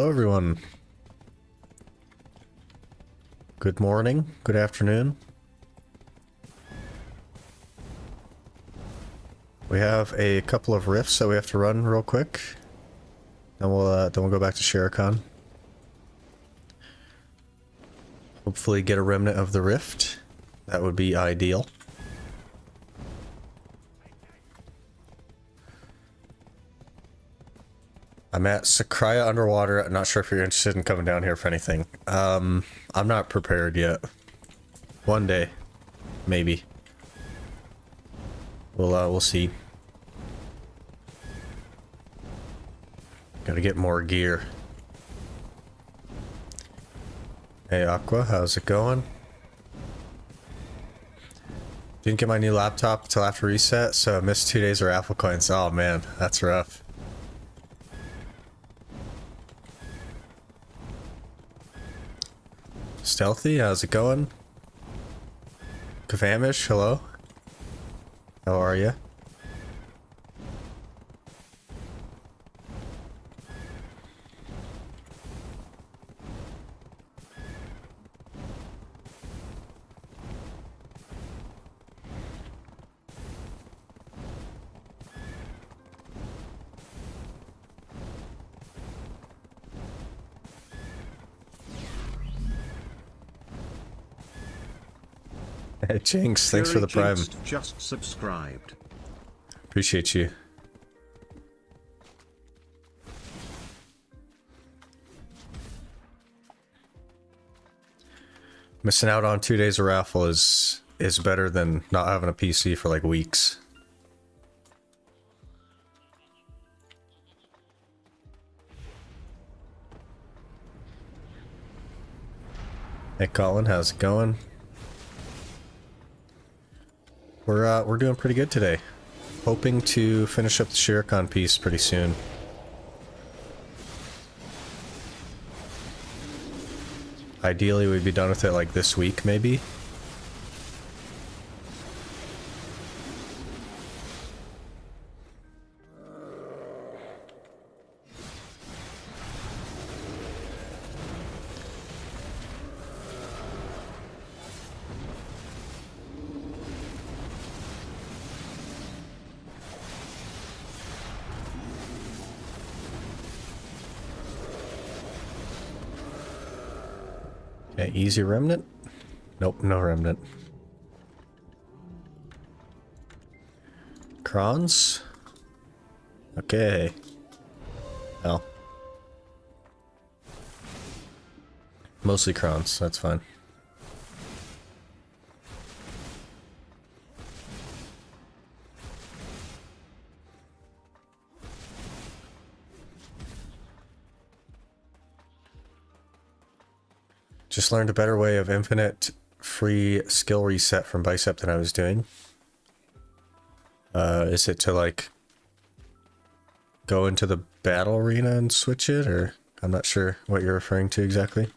Hello everyone. Good morning, good afternoon. We have a couple of rifts that we have to run real quick. Then we'll go back to Sherekhan. Hopefully get a remnant of the rift. That would be ideal. I'm at Sakraya underwater. I'm not sure if you're interested in coming down here for anything. I'm not prepared yet. One day, maybe. We'll see. Gotta get more gear. Hey Aqua, how's it going? Didn't get my new laptop till after reset, so I missed 2 days of raffle coins. Oh man, that's rough. Stealthy, how's it going? Kavamish, hello. How are you? Hey Jinx, thanks for the prime. Just subscribed. Appreciate you. Missing out on 2 days of raffle is better than not having a PC for like weeks. Hey Colin, how's it going? We're doing pretty good today. Hoping to finish up the Sherekhan piece pretty soon. Ideally, we'd be done with it like this week, maybe. Okay, easy remnant? Nope, no remnant. Crons? Okay. Well. Mostly crons, that's fine. Just learned a better way of infinite free skill reset from Bicep than I was doing. Is it to like go into the battle arena and switch it, or I'm not sure what you're referring to exactly.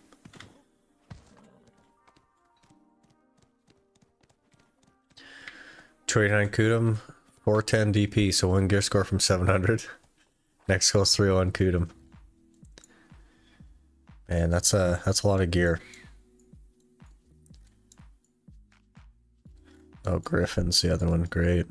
$29 Kudum, 410 DP, so 1 gear score from 700. Next goal is 301 Kudum. Man, that's a lot of gear. Oh, Griffin's the other one. Great.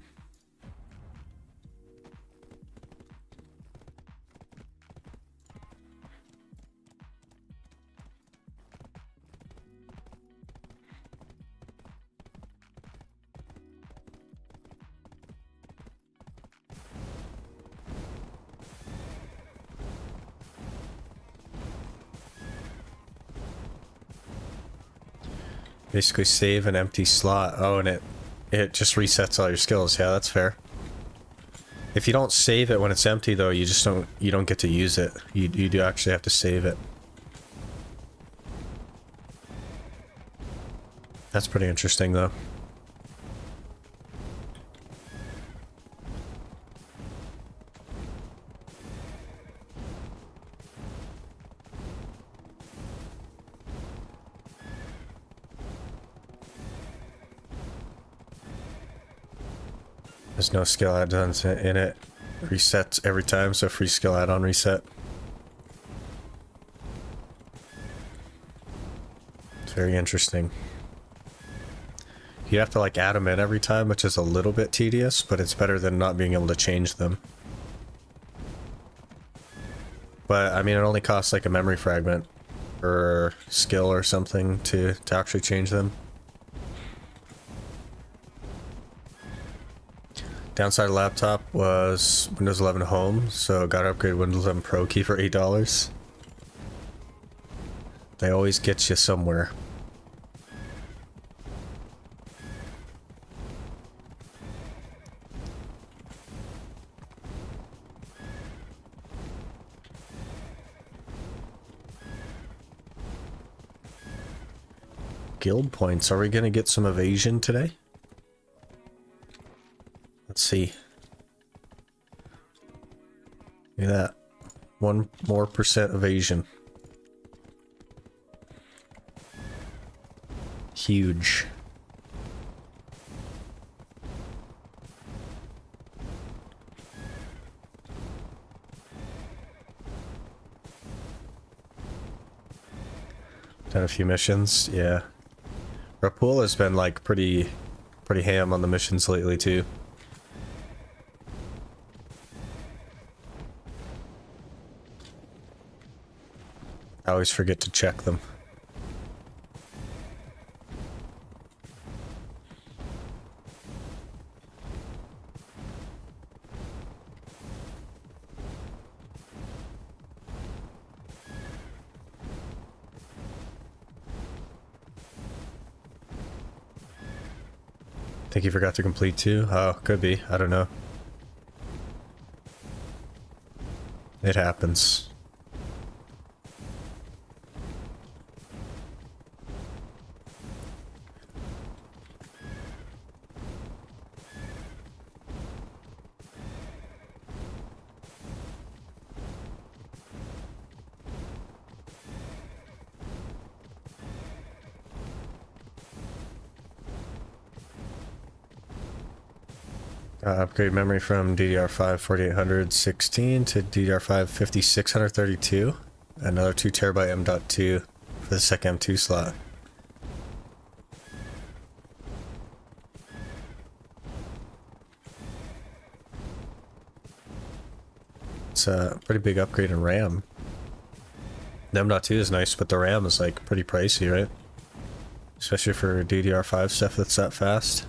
Basically save an empty slot. Oh, and it just resets all your skills. Yeah, that's fair. If you don't save it when it's empty though, you don't get to use it. You do actually have to save it. That's pretty interesting though. There's no skill add-ons in it. Resets every time, so free skill add-on reset. Very interesting. You have to like add them in every time, which is a little bit tedious, but it's better than not being able to change them. But I mean, it only costs like a memory fragment or skill or something to actually change them. Downside of laptop was Windows 11 Home, so got to upgrade Windows 11 Pro key for $8. They always get you somewhere. Guild points. Are we gonna get some evasion today? Let's see. Look at that. 1% more evasion. Huge. Done a few missions, yeah. Rapul has been like pretty ham on the missions lately too. I always forget to check them. Think you forgot to complete too? Oh, could be. I don't know. It happens. Upgrade memory from DDR5 4800 16 to DDR5 5632. Another 2 terabyte M.2 for the second M2 slot. It's a pretty big upgrade in RAM. The M.2 is nice, but the RAM is like pretty pricey, right? Especially for DDR5 stuff that's that fast.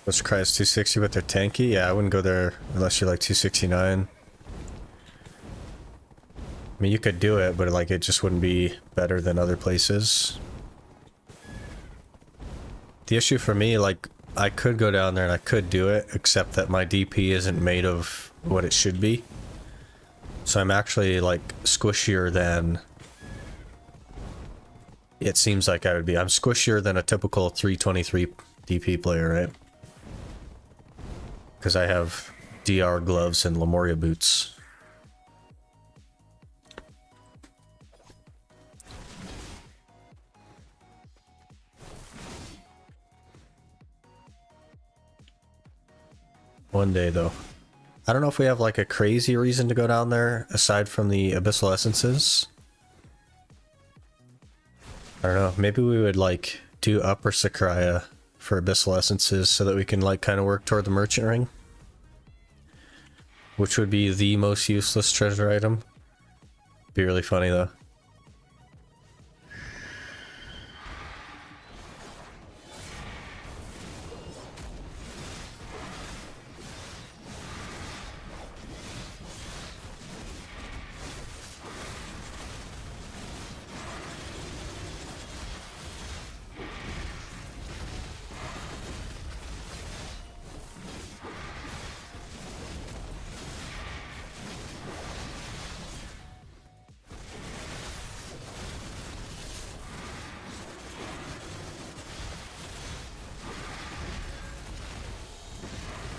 Let's try 260, but they're tanky. Yeah, I wouldn't go there unless you're like 269. I mean, you could do it, but like it just wouldn't be better than other places. The issue for me, like, I could go down there and I could do it, except that my DP isn't made of what it should be. So I'm actually like squishier than it seems like I would be. I'm squishier than a typical 323 DP player, right? Because I have DR gloves and Lemuria boots. One day, though. I don't know if we have like a crazy reason to go down there aside from the Abyssal Essences. I don't know. Maybe we would like do Upper Sakraya for Abyssal Essences so that we can like kind of work toward the Merchant Ring. Which would be the most useless treasure item. Be really funny though.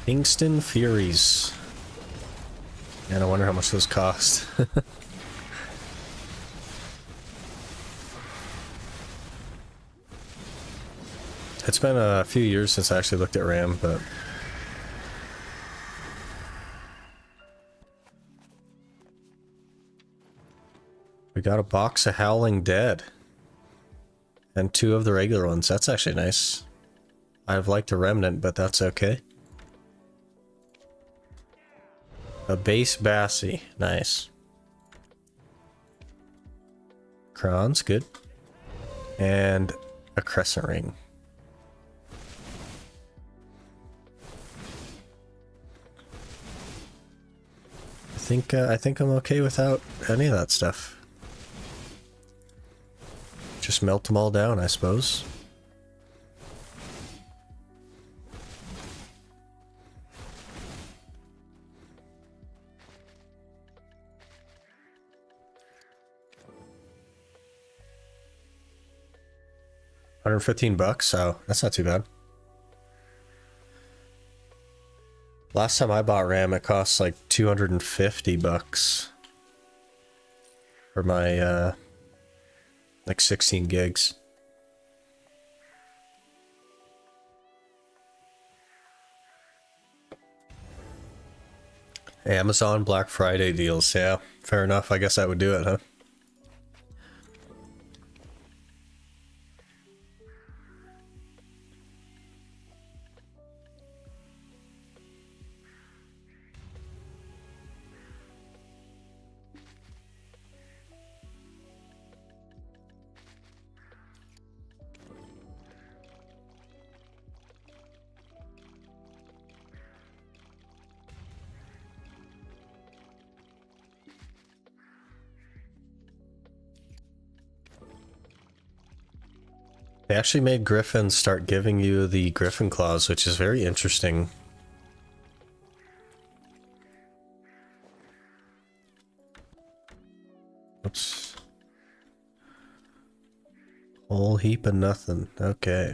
Kingston Furies. And I wonder how much those cost. It's been a few years since I actually looked at RAM, but... We got a box of Howling Dead. And 2 of the regular ones. That's actually nice. I've liked a Remnant, but that's okay. A base Bassie. Nice. Kron's good. And a Crescent Ring. I think I'm okay without any of that stuff. Just melt them all down, I suppose. $115, oh, that's not too bad. Last time I bought RAM, it cost like $250 for my like 16 gigs. Amazon Black Friday deals, yeah, fair enough. I guess that would do it, huh? They actually made Griffins start giving you the Griffin claws, which is very interesting. Oops. Whole heap of nothing. Okay.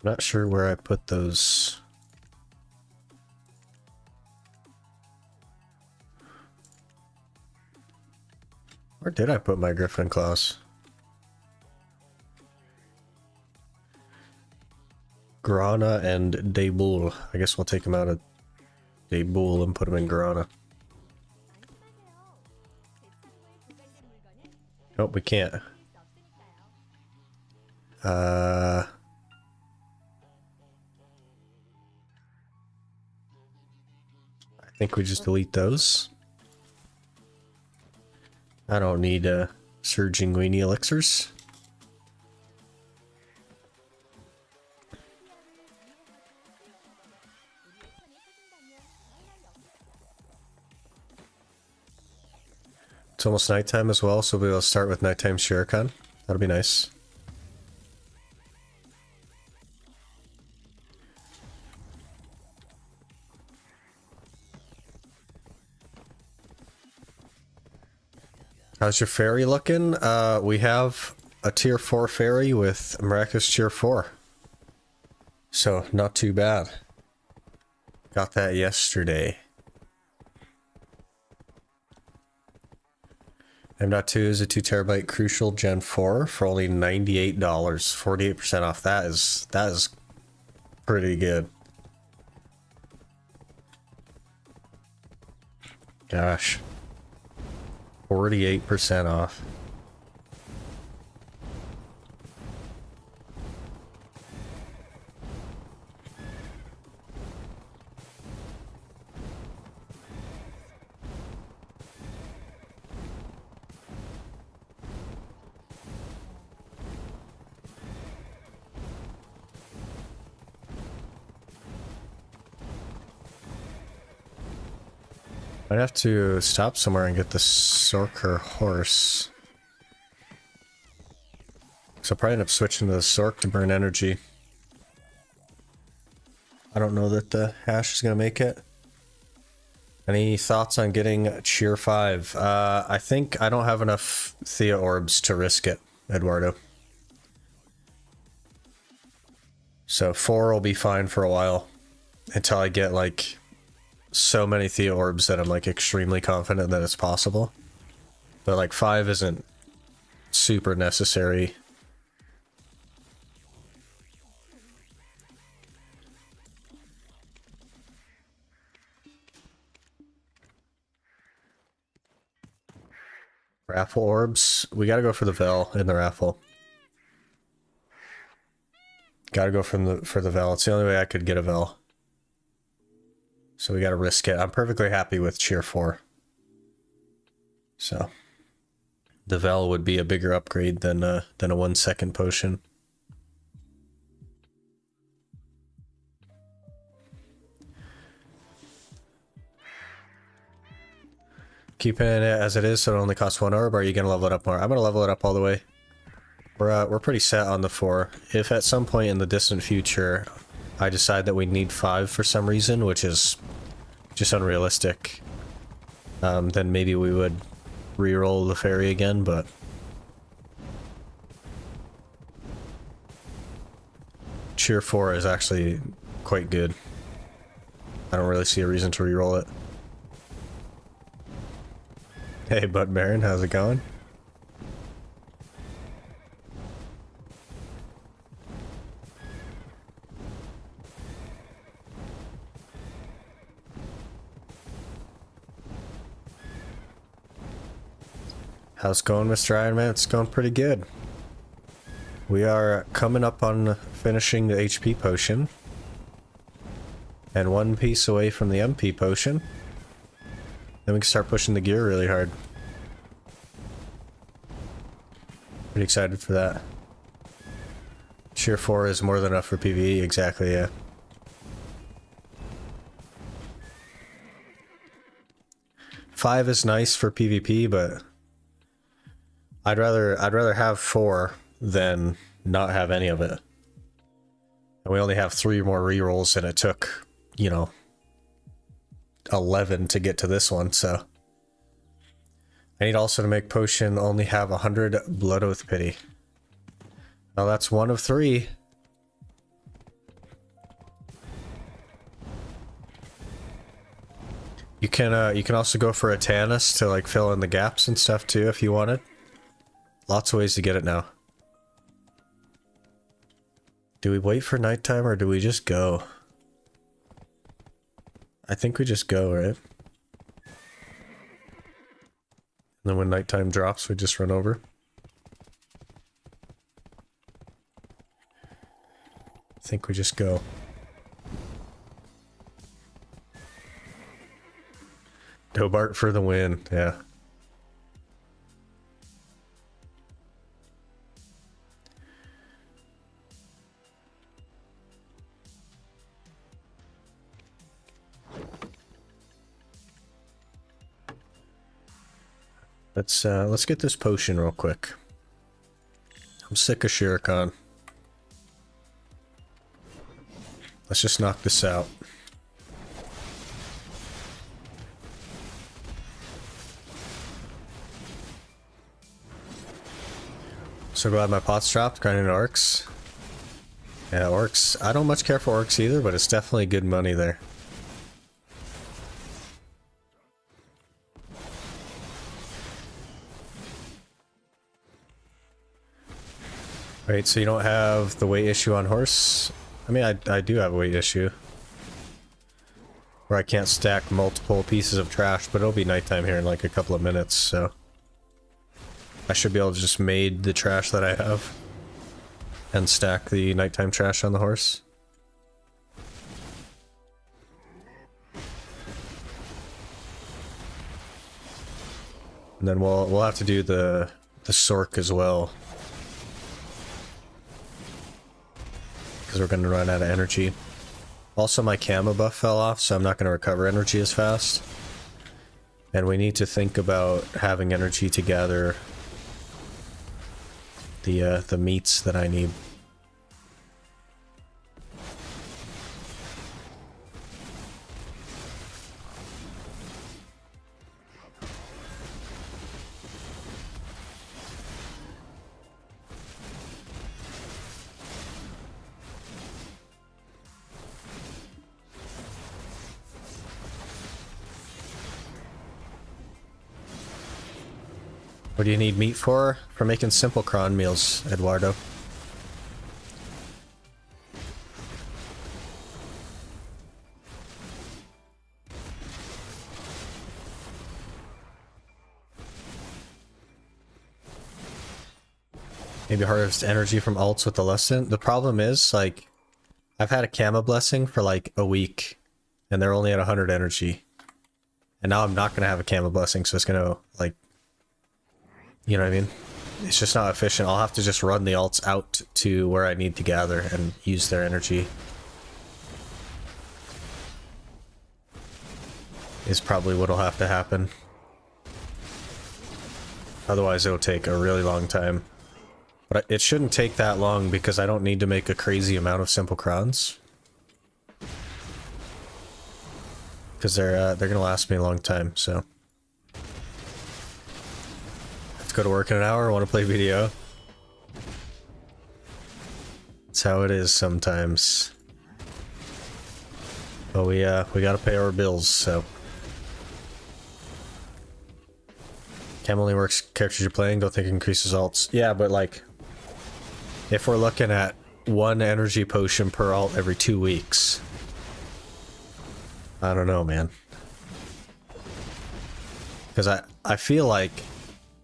Not sure where I put those. Where did I put my Griffin claws? Grana and Debul. I guess we'll take them out of Debul and put them in Grana. Nope, we can't. I think we just delete those. I don't need surging weenie elixirs. It's almost nighttime as well, so we'll start with nighttime Sherekhan. That'll be nice. How's your fairy looking? We have a tier 4 fairy with Miraculous tier 4. So, not too bad. Got that yesterday. M.2 is a 2 terabyte Crucial Gen 4 for only $98. 48% off. That is pretty good. Gosh. 48% off. I'd have to stop somewhere and get the Sorker horse. So probably end up switching to the Sork to burn energy. I don't know that the hash is going to make it. Any thoughts on getting Cheer 5? I think I don't have enough Thea Orbs to risk it, Eduardo. So 4 will be fine for a while. Until I get, like, so many Thea Orbs that I'm, like, extremely confident that it's possible. But, like, 5 isn't super necessary. Raffle orbs. We gotta go for the Vel in the raffle. Gotta go for the Vel. It's the only way I could get a Vel. So we gotta risk it. I'm perfectly happy with Cheer 4. So the Vel would be a bigger upgrade than a 1 second potion. Keeping it as it is so it only costs 1 orb, or are you gonna level it up more? I'm gonna level it up all the way. We're pretty set on the 4. If at some point in the distant future I decide that we need 5 for some reason, which is just unrealistic, then maybe we would re-roll the fairy again, but Cheer 4 is actually quite good. I don't really see a reason to re-roll it. Hey, Bud Baron, how's it going? How's it going, Mr. Iron Man? It's going pretty good. We are coming up on finishing the HP potion. And 1 piece away from the MP potion. Then we can start pushing the gear really hard. Pretty excited for that. Cheer 4 is more than enough for PvE, exactly, yeah. Five is nice for PvP, but I'd rather have 4 than not have any of it. And we only have 3 more rerolls, and it took, you know, 11 to get to this one, so I need also to make potion only have 100 Blood Oath Pity. Now that's 1 of 3. You can also go for a Tannis to like fill in the gaps and stuff too if you wanted. Lots of ways to get it now. Do we wait for nighttime or do we just go? I think we just go, right? And then when nighttime drops, we just run over. I think we just go. Dobart for the win, yeah. Let's get this potion real quick. I'm sick of Sherekhan. Let's just knock this out. So glad my pot's dropped, grinding orcs. Yeah, orcs. I don't much care for orcs either, but it's definitely good money there. Right, so you don't have the weight issue on horse? I mean, I do have a weight issue. Where I can't stack multiple pieces of trash, but it'll be nighttime here in like a couple of minutes, so I should be able to just maid the trash that I have and stack the nighttime trash on the horse. And then we'll have to do the Sork as well. Because we're going to run out of energy. Also, my camo buff fell off, so I'm not going to recover energy as fast. And we need to think about having energy to gather the meats that I need. What do you need meat for? For making simple cron meals, Eduardo. Maybe harvest energy from alts with the lesson. The problem is, like, I've had a Kama blessing for like a week, and they're only at 100 energy. And now I'm not going to have a Kama blessing, so it's going to, like, you know what I mean? It's just not efficient. I'll have to just run the alts out to where I need to gather and use their energy. Is probably what'll have to happen. Otherwise it'll take a really long time. But it shouldn't take that long because I don't need to make a crazy amount of simple crons. Because they're gonna last me a long time, so. Go to work in an hour, want to play video. That's how it is sometimes. But we gotta pay our bills, so. Cam only works characters you're playing, don't think it increases alts. Yeah, but like, if we're looking at one energy potion per alt every 2 weeks, I don't know, man. Because I feel like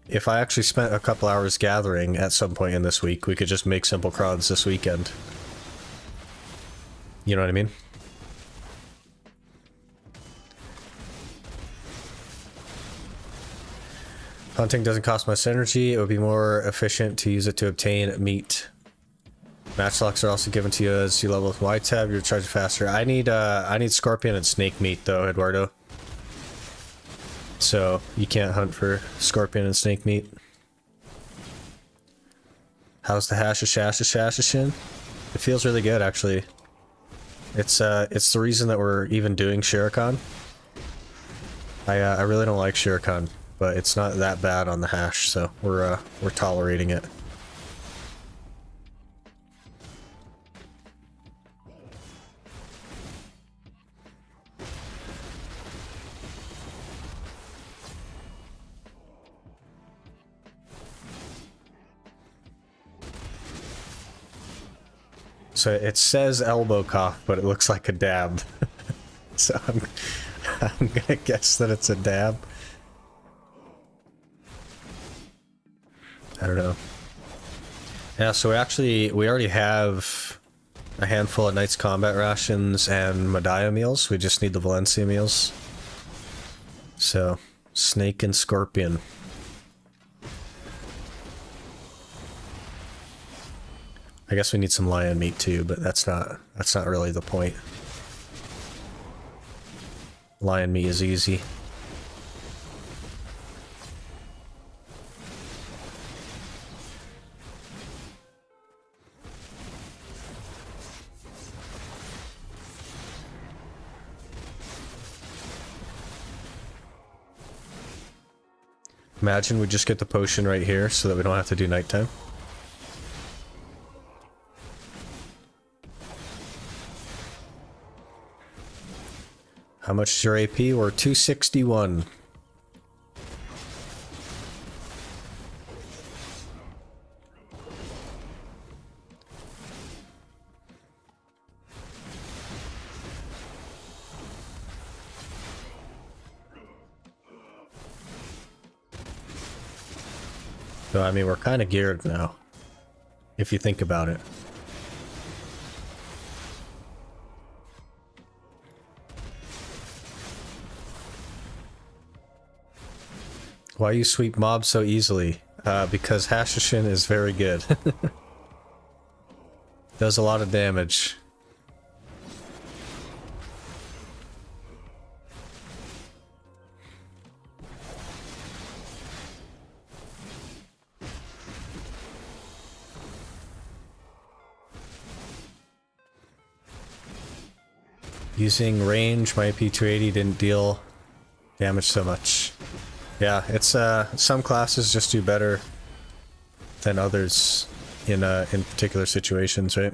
if I actually spent a couple hours gathering at some point in this week, we could just make simple crons this weekend. You know what I mean? Hunting doesn't cost much energy. It would be more efficient to use it to obtain meat. Matchlocks are also given to you as you level with Y tab. You're charged faster. I need scorpion and snake meat though, Eduardo. So you can't hunt for scorpion and snake meat. How's the hashishin? It feels really good, actually. It's the reason that we're even doing Sherekhan. I really don't like Sherekhan, but it's not that bad on the hash, so we're tolerating it. So it says elbow cough, but it looks like a dab. So I'm gonna guess that it's a dab. I don't know. Yeah, so we already have a handful of Knight's Combat rations and Medaya meals. We just need the Valencia meals. So, snake and scorpion. I guess we need some lion meat too, but that's not really the point. Lion meat is easy. Imagine we just get the potion right here so that we don't have to do nighttime. How much is your AP? We're 261. So, I mean, we're kind of geared now, if you think about it. Why you sweep mobs so easily? Because Hashishin is very good. Does a lot of damage. Using range, my AP280 didn't deal damage so much. Yeah, it's some classes just do better than others in particular situations, right?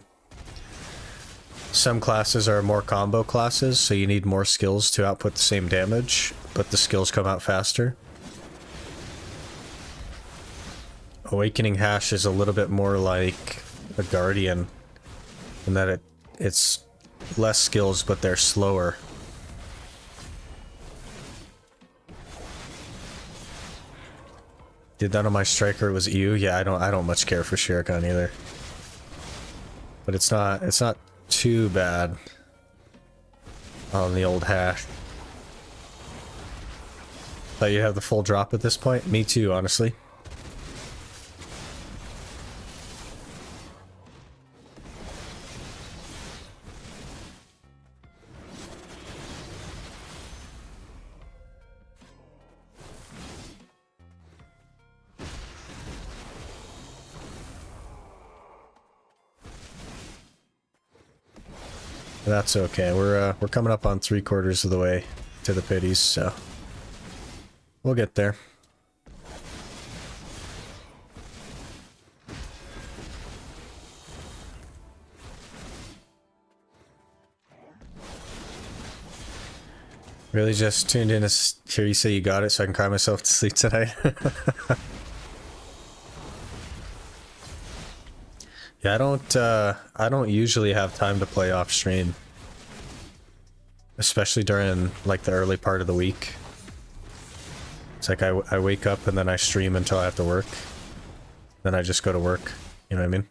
Some classes are more combo classes, so you need more skills to output the same damage, but the skills come out faster. Awakening Hash is a little bit more like a Guardian, in that it's less skills, but they're slower. Did that on my striker, it was EU. Yeah, I don't much care for Sherekhan either. But it's not too bad on the old Hash. Thought you'd have the full drop at this point? Me too, honestly. That's okay. We're coming up on 3/4 of the way to the pities, so we'll get there. Really just tuned in to hear you say you got it so I can cry myself to sleep tonight. Yeah, I don't usually have time to play off stream. Especially during, like, the early part of the week. It's like I wake up and then I stream until I have to work. Then I just go to work. You know what I mean?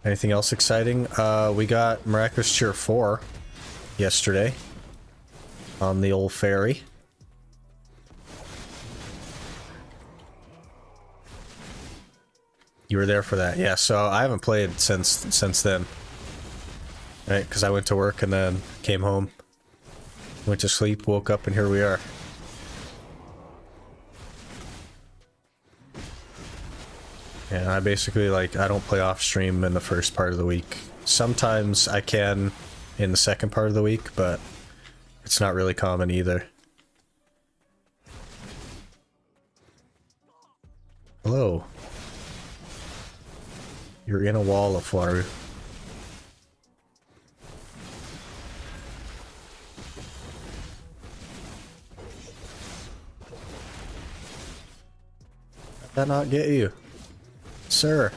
Anything else exciting? We got Miraculous Cheer 4 yesterday on the old ferry. You were there for that, yeah. So I haven't played since then, right? Because I went to work and then came home, went to sleep, woke up, and here we are. Yeah, I basically, like, I don't play off stream in the first part of the week. Sometimes I can in the second part of the week, but it's not really common either. Hello. You're in a wall of water. Did that not get you? Sir.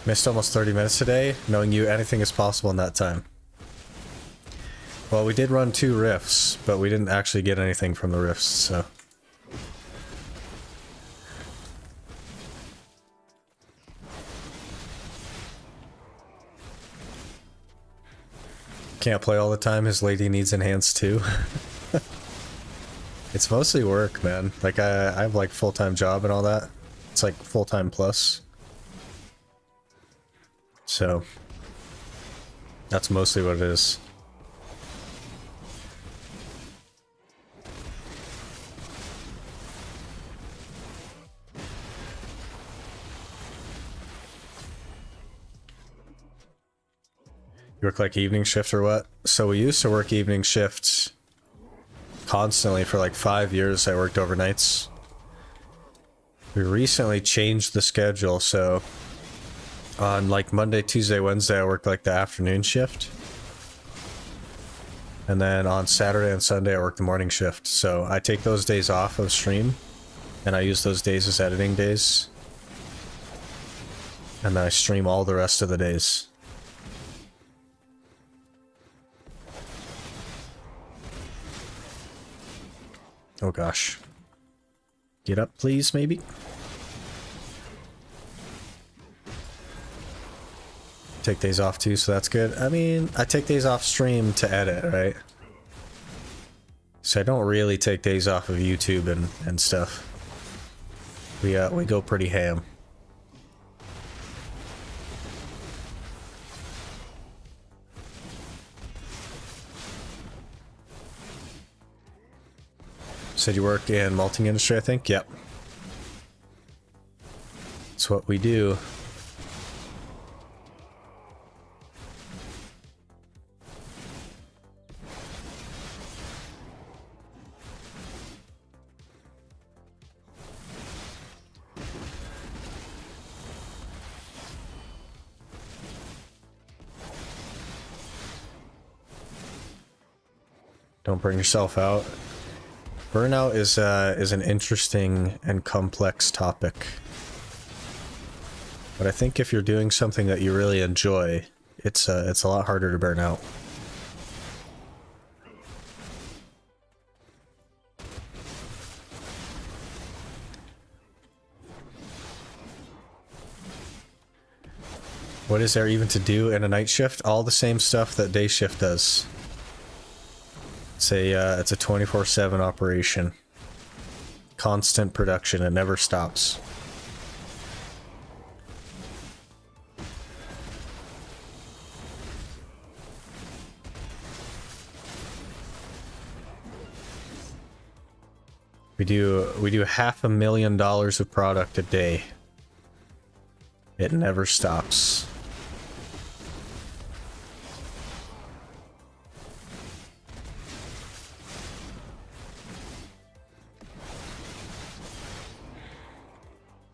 Missed almost 30 minutes today. Knowing you, anything is possible in that time. Well, we did run 2 rifts, but we didn't actually get anything from the rifts, so... Can't play all the time, his lady needs enhanced too. It's mostly work, man. Like, I have, like, full-time job and all that. It's, like, full-time plus. So, that's mostly what it is. You work, like, evening shift or what? So we used to work evening shifts constantly for like 5 years. I worked overnights. We recently changed the schedule, so on like Monday, Tuesday, Wednesday I worked like the afternoon shift, and then on Saturday and Sunday I work the morning shift. So I take those days off of stream and I use those days as editing days, and then I stream all the rest of the days. Oh gosh. Get up, please, maybe? Take days off too, so that's good. I mean, I take days off stream to edit, right? So I don't really take days off of YouTube and stuff. We go pretty ham. Said you work in malting industry, I think? Yep. That's what we do. Don't burn yourself out. Burnout is an interesting and complex topic. But I think if you're doing something that you really enjoy, it's a lot harder to burn out. What is there even to do in a night shift? All the same stuff that day shift does. It's a 24/7 operation. Constant production, it never stops. We do $500,000 of product a day. It never stops.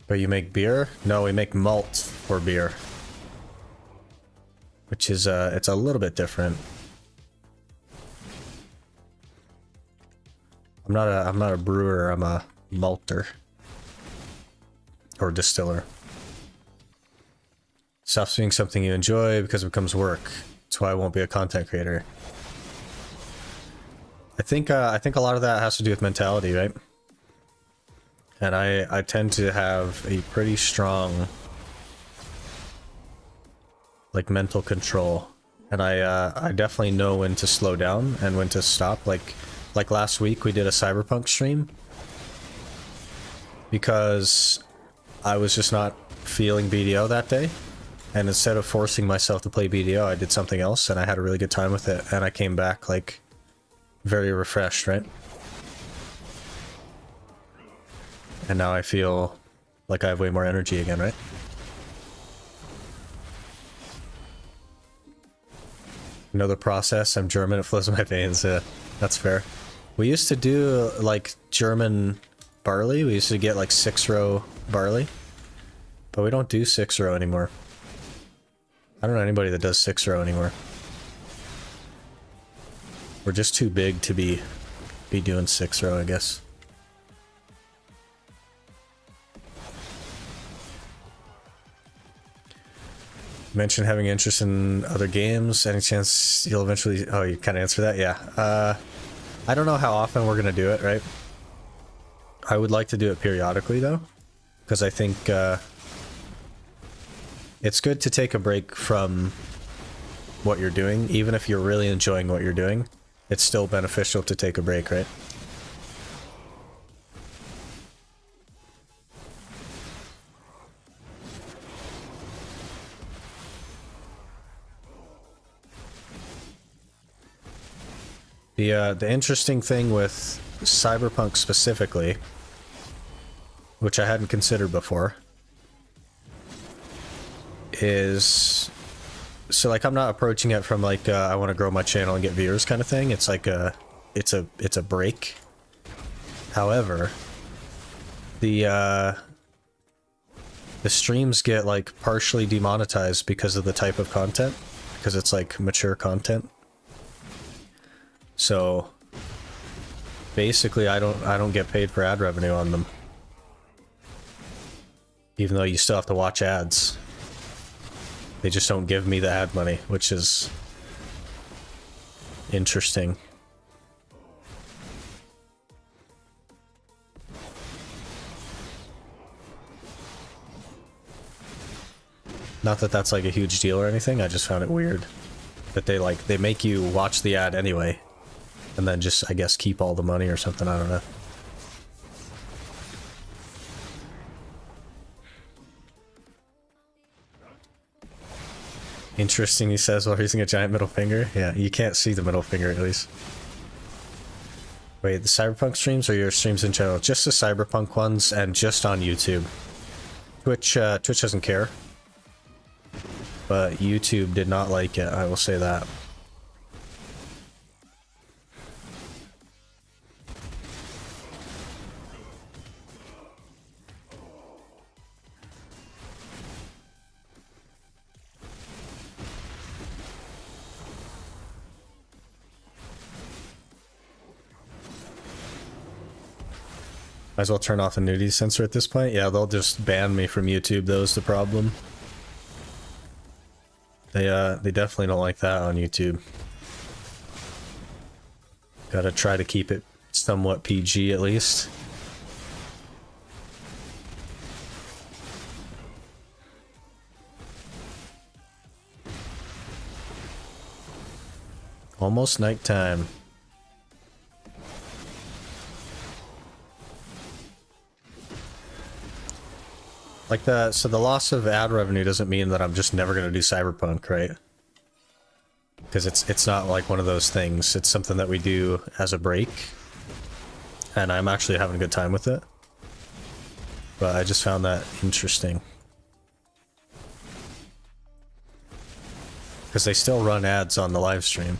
But you make beer? No, we make malt for beer. Which is, it's a little bit different. I'm not a brewer, I'm a malter. Or distiller. Stops being something you enjoy because it becomes work. That's why I won't be a content creator. I think a lot of that has to do with mentality, right? And I tend to have a pretty strong, like, mental control. And I definitely know when to slow down and when to stop. Like last week we did a Cyberpunk stream. Because I was just not feeling BDO that day. And instead of forcing myself to play BDO, I did something else and I had a really good time with it. And I came back, like, very refreshed, right? And now I feel like I have way more energy again, right? You know the process, I'm German, it flows in my veins, that's fair. We used to do, like, German barley, we used to get, like, 6-row barley. But we don't do 6-row anymore. I don't know anybody that does 6-row anymore. We're just too big to be doing 6-row, I guess. Mention having interest in other games. Any chance you'll eventually... Oh, you kind of answer that? Yeah. I don't know how often we're going to do it, right? I would like to do it periodically, though. Because I think it's good to take a break from what you're doing. Even if you're really enjoying what you're doing, it's still beneficial to take a break, right? The interesting thing with Cyberpunk specifically, which I hadn't considered before, is... So, like, I'm not approaching it from, like, I want to grow my channel and get viewers kind of thing. It's like it's a break. However, the streams get, like, partially demonetized because of the type of content, because it's, like, mature content. So basically I don't get paid for ad revenue on them. Even though you still have to watch ads. They just don't give me the ad money, which is interesting. Not that that's like a huge deal or anything, I just found it weird that they make you watch the ad anyway. And then just, I guess, keep all the money or something, I don't know. Interesting, he says, while using a giant middle finger. Yeah, you can't see the middle finger, at least. Wait, the Cyberpunk streams or your streams in general? Just the Cyberpunk ones and just on YouTube. Twitch doesn't care. But YouTube did not like it, I will say that. Might as well turn off the nudity censor at this point. Yeah, they'll just ban me from YouTube, though, is the problem. They definitely don't like that on YouTube. Gotta try to keep it somewhat PG at least. Almost nighttime. Like so the loss of ad revenue doesn't mean that I'm just never gonna do Cyberpunk, right? Because it's not like one of those things. It's something that we do as a break. And I'm actually having a good time with it. But I just found that interesting. Because they still run ads on the live stream.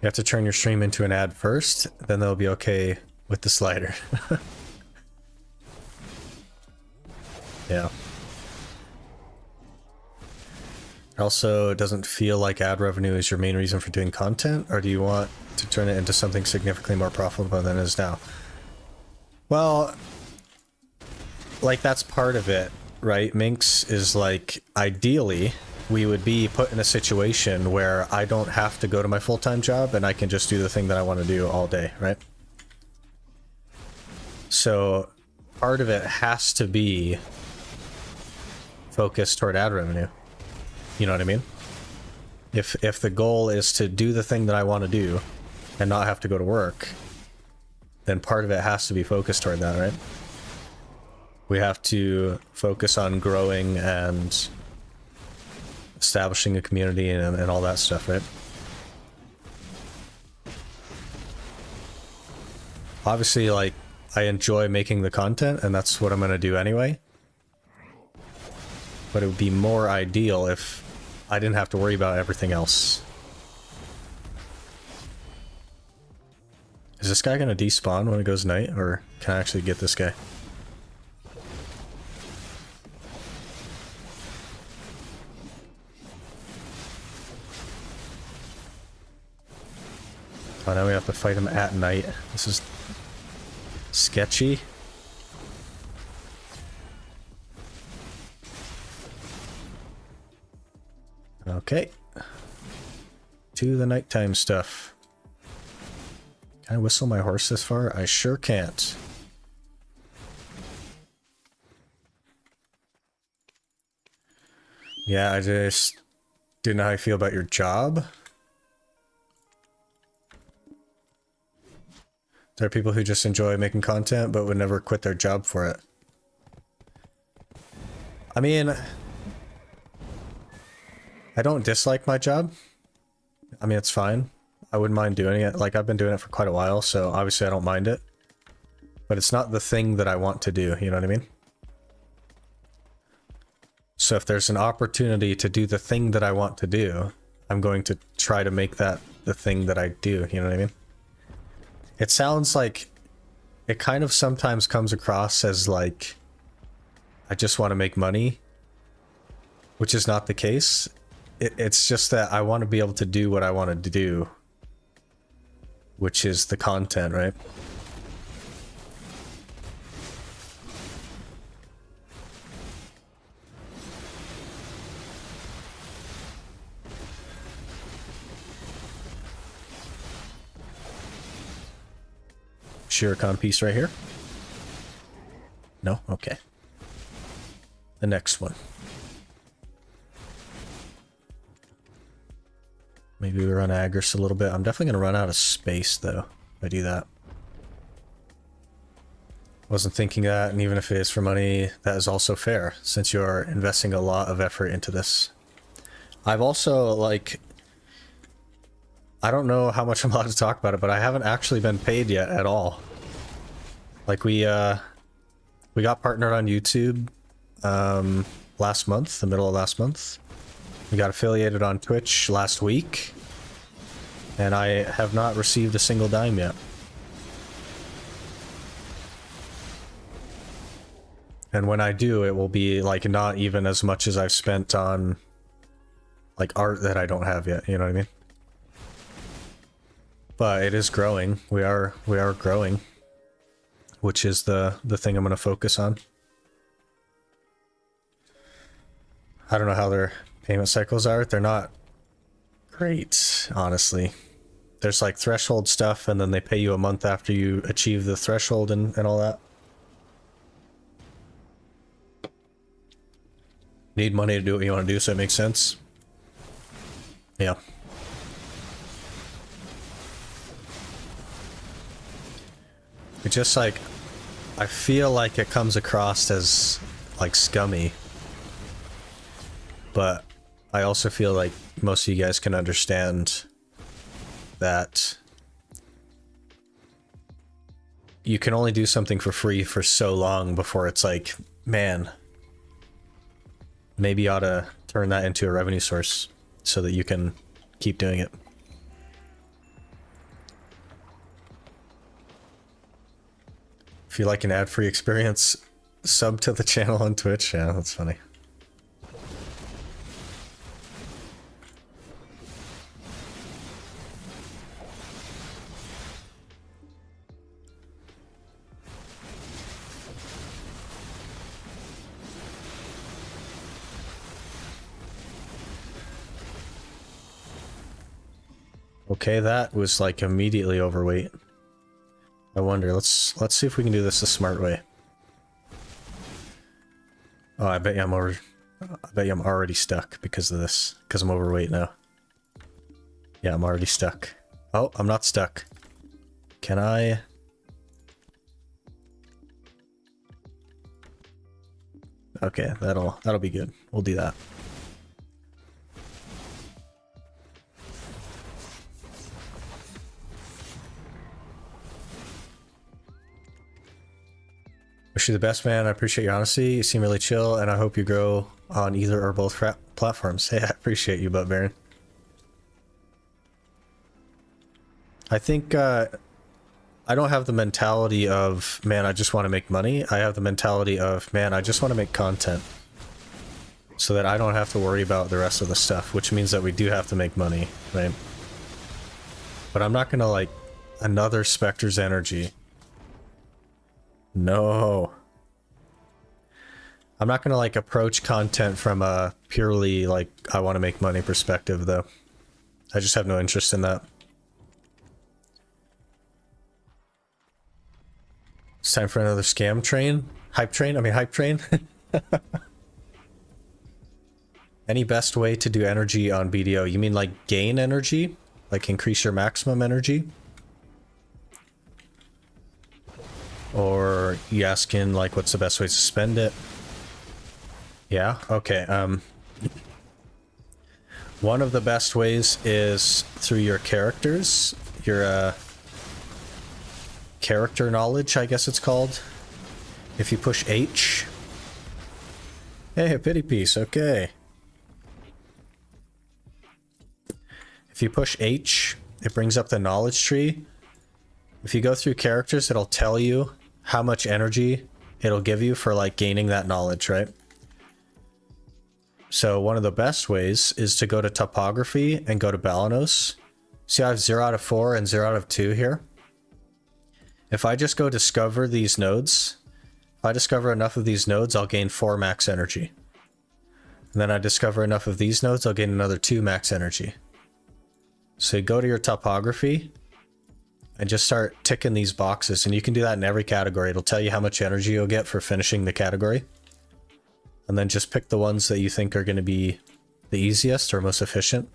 You have to turn your stream into an ad first, then they'll be okay with the slider. Yeah. Also, it doesn't feel like ad revenue is your main reason for doing content, or do you want to turn it into something significantly more profitable than it is now? Well, like that's part of it, right? Minx is like, ideally, we would be put in a situation where I don't have to go to my full-time job and I can just do the thing that I want to do all day, right? So part of it has to be focused toward ad revenue. You know what I mean? If the goal is to do the thing that I want to do and not have to go to work, then part of it has to be focused toward that, right? We have to focus on growing and establishing a community and all that stuff, right? Obviously, like, I enjoy making the content, and that's what I'm gonna do anyway. But it would be more ideal if I didn't have to worry about everything else. Is this guy gonna despawn when it goes night, or can I actually get this guy? Oh, now we have to fight him at night. This is sketchy. Okay. To the nighttime stuff. Can I whistle my horse this far? I sure can't. Yeah, I just didn't know how I feel about your job. There are people who just enjoy making content but would never quit their job for it. I mean, I don't dislike my job. I mean, it's fine. I wouldn't mind doing it. Like, I've been doing it for quite a while, so obviously I don't mind it. But it's not the thing that I want to do, you know what I mean? So if there's an opportunity to do the thing that I want to do, I'm going to try to make that the thing that I do, you know what I mean? It sounds like it kind of sometimes comes across as like, I just want to make money, which is not the case. It's just that I want to be able to do what I want to do, which is the content, right? Sherekhan piece right here. No? Okay. The next one. Maybe we run Agris a little bit. I'm definitely going to run out of space, though, if I do that. Wasn't thinking that, and even if it is for money, that is also fair, since you're investing a lot of effort into this. I've also, like... I don't know how much I'm allowed to talk about it, but I haven't actually been paid yet at all. Like, we got partnered on YouTube last month, the middle of last month. We got affiliated on Twitch last week, and I have not received a single dime yet. And when I do, it will be like not even as much as I've spent on like art that I don't have yet, you know what I mean? But it is growing. We are growing, which is the thing I'm going to focus on. I don't know how their payment cycles are. They're not great, honestly. There's like threshold stuff, and then they pay you a month after you achieve the threshold and all that. Need money to do what you want to do, so it makes sense. Yeah. It just like, I feel like it comes across as like scummy. But I also feel like most of you guys can understand that you can only do something for free for so long before it's like, man, maybe you ought to turn that into a revenue source so that you can keep doing it. If you like an ad-free experience, sub to the channel on Twitch. Yeah, that's funny. Okay, that was like immediately overweight. I wonder, let's see if we can do this the smart way. Oh, I bet you I'm already stuck because of this, because I'm overweight now. Yeah, I'm already stuck. Oh, I'm not stuck. Can I? Okay, that'll be good. We'll do that. Wish you the best, man. I appreciate your honesty. You seem really chill, and I hope you grow on either or both platforms. Hey, I appreciate you, Butt Baron. I think I don't have the mentality of, man, I just want to make money. I have the mentality of, man, I just want to make content so that I don't have to worry about the rest of the stuff, which means that we do have to make money, right? But I'm not going to, like, another Spectre's Energy. No. I'm not gonna like approach content from a purely like I want to make money perspective though. I just have no interest in that. It's time for another scam train? Hype train? I mean hype train? Any best way to do energy on BDO? You mean like gain energy? Like increase your maximum energy? Or you asking like what's the best way to spend it? Yeah, okay. One of the best ways is through your characters, your character knowledge, I guess it's called. If you push H. Hey, a pity piece, okay. If you push H, it brings up the knowledge tree. If you go through characters, it'll tell you how much energy it'll give you for like gaining that knowledge, right? So one of the best ways is to go to topography and go to Balanos. See, I have 0 out of 4 and 0 out of 2 here. If I just go discover these nodes, if I discover enough of these nodes, I'll gain 4 max energy. And then I discover enough of these nodes, I'll gain another 2 max energy. So you go to your topography and just start ticking these boxes, and you can do that in every category. It'll tell you how much energy you'll get for finishing the category. And then just pick the ones that you think are going to be the easiest or most efficient.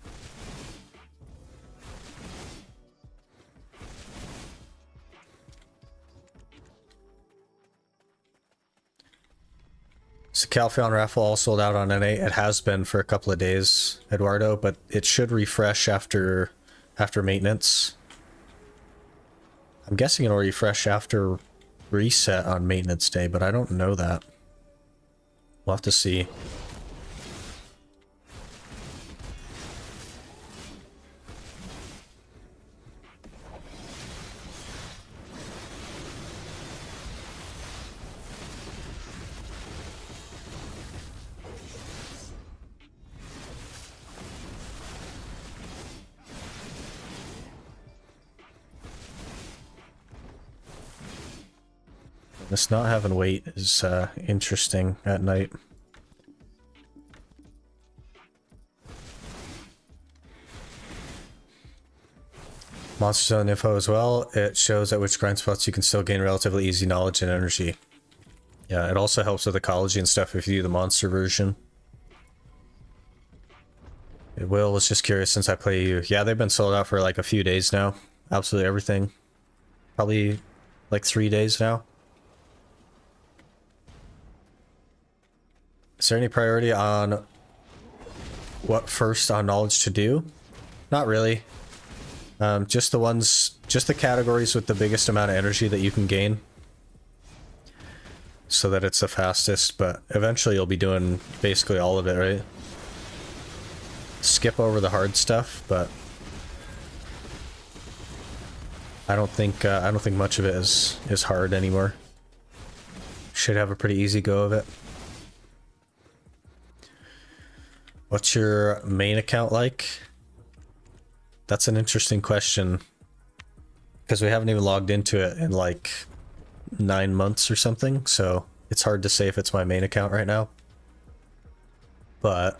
Calpheon raffle all sold out on NA? It has been for a couple of days, Eduardo, but it should refresh after maintenance. I'm guessing it'll refresh after reset on maintenance day, but I don't know that. We'll have to see. This not having weight is interesting at night. Monster Zone info as well. It shows at which grind spots you can still gain relatively easy knowledge and energy. Yeah, it also helps with ecology and stuff if you do the monster version. Will was just curious since I play you. Yeah, they've been sold out for like a few days now. Absolutely everything. Probably like 3 days now. Is there any priority on what first on knowledge to do? Not really. Just the categories with the biggest amount of energy that you can gain. So that it's the fastest, but eventually you'll be doing basically all of it, right? Skip over the hard stuff, but I don't think much of it is hard anymore. Should have a pretty easy go of it. What's your main account like? That's an interesting question. Because we haven't even logged into it in like 9 months or something, so it's hard to say if it's my main account right now. But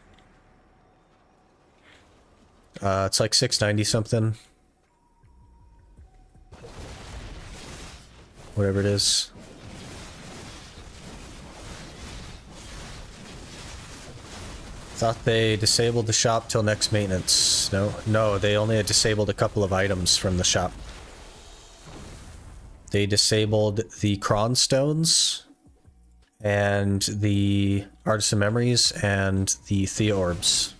it's like 690 something. Whatever it is. Thought they disabled the shop till next maintenance. No, they only had disabled a couple of items from the shop. They disabled the Cron Stones and the Artisan Memories and the Thea Orbs.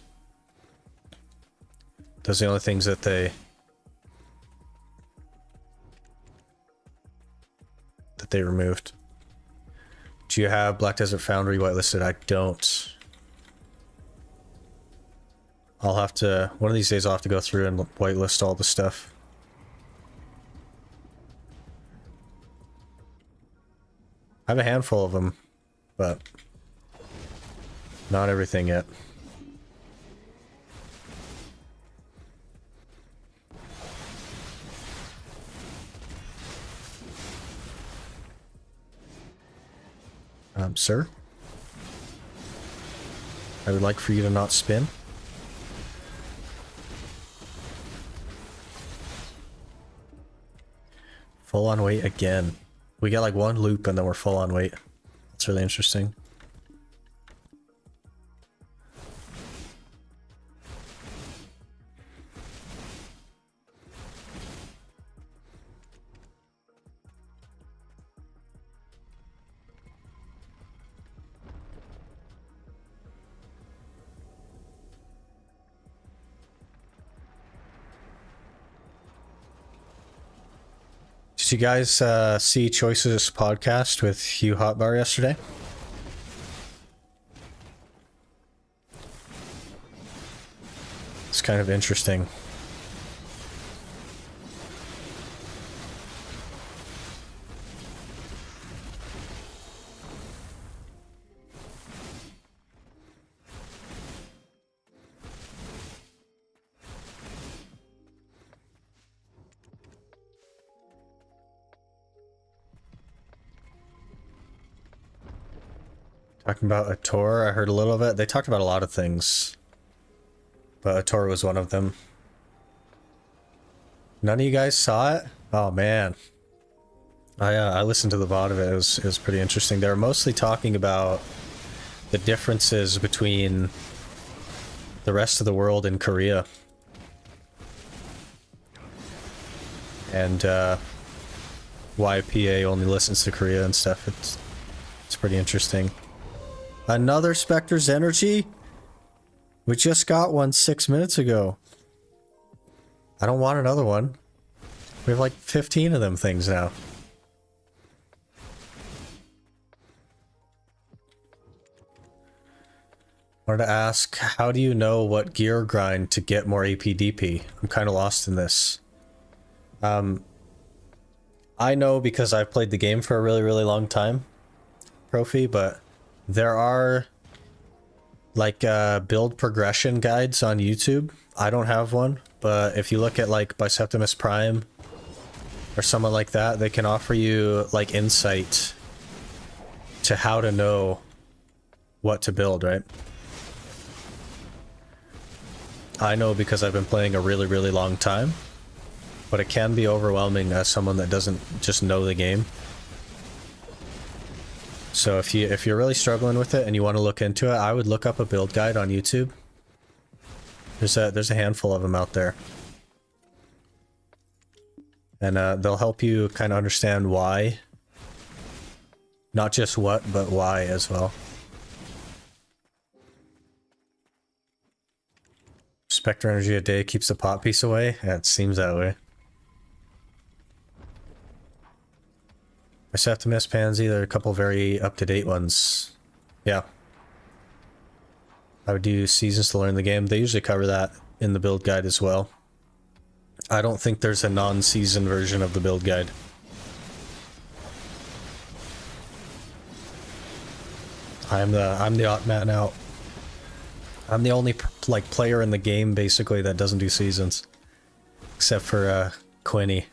Those are the only things that they removed. Do you have Black Desert Foundry whitelisted? I don't. I'll have to, one of these days I'll have to go through and whitelist all the stuff. I have a handful of them, but not everything yet. Sir? I would like for you to not spin. Full on weight again. We get like one loop and then we're full on weight. That's really interesting. Did you guys see Choices podcast with Hugh Hotbar yesterday? It's kind of interesting. Talking about a tour, I heard a little of it. They talked about a lot of things, but a tour was one of them. None of you guys saw it? Oh man, I listened to the VOD of it. It was pretty interesting. They were mostly talking about the differences between the rest of the world and Korea, and why PA only listens to Korea and stuff. It's pretty interesting. Another Spectre's Energy? We just got one 6 minutes ago. I don't want another one. We have like 15 of them things now. I wanted to ask, how do you know what gear grind to get more APDP? I'm kind of lost in this. I know because I've played the game for a really, really long time, Profi, but there are like build progression guides on YouTube. I don't have one, but if you look at like Biceptimus Prime or someone like that, they can offer you like insight to how to know what to build, right? I know because I've been playing a really, really long time, but it can be overwhelming as someone that doesn't just know the game. So if you're really struggling with it and you want to look into it, I would look up a build guide on YouTube. There's a handful of them out there. And they'll help you kind of understand why. Not just what, but why as well. Spectre energy a day keeps the pot piece away? Yeah, it seems that way. Septimus, Pansy, there are a couple very up-to-date ones. Yeah. I would do seasons to learn the game. They usually cover that in the build guide as well. I don't think there's a non-season version of the build guide. I'm the odd man out. I'm the only like player in the game basically that doesn't do seasons, except for Quinny.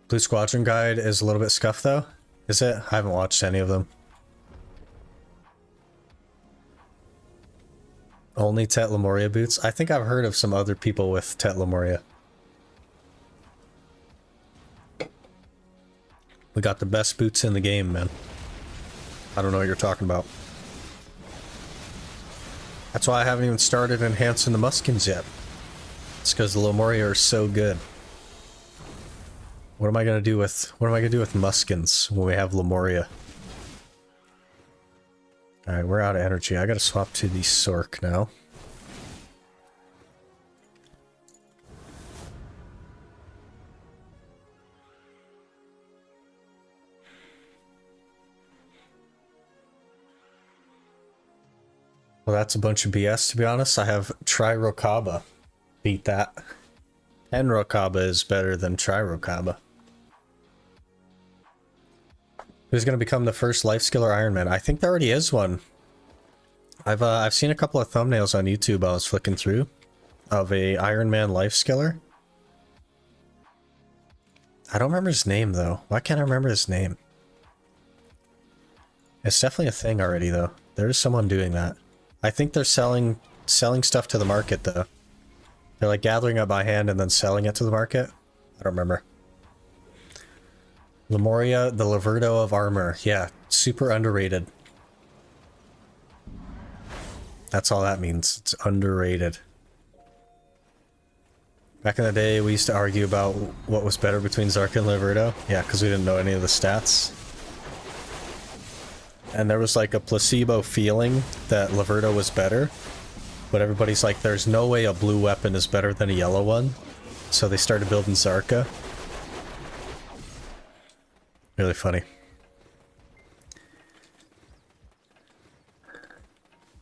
Blue Squadron guide is a little bit scuffed though. Is it? I haven't watched any of them. Only Tet Lemuria boots? I think I've heard of some other people with Tet Lemuria. We got the best boots in the game, man. I don't know what you're talking about. That's why I haven't even started enhancing the Muskins yet. It's because the Lemuria are so good. What am I gonna do with Muskins when we have Lemuria? Alright, we're out of energy. I gotta swap to the Sork now. Well, that's a bunch of BS, to be honest. I have Tri-Rokaba. Beat that. And Rokaba is better than Tri-Rokaba. Who's going to become the first life skiller Iron Man? I think there already is one. I've seen a couple of thumbnails on YouTube I was flicking through of a Iron Man life skiller. I don't remember his name though. Why can't I remember his name? It's definitely a thing already though. There is someone doing that. I think they're selling stuff to the market though. They're like gathering it by hand and then selling it to the market. I don't remember. Lemuria, the Laverdo of armor. Yeah, super underrated. That's all that means. It's underrated. Back in the day, we used to argue about what was better between Zarka and Laverdo. Yeah, because we didn't know any of the stats. And there was like a placebo feeling that Laverdo was better. But everybody's like, there's no way a blue weapon is better than a yellow one. So they started building Zarka. Really funny.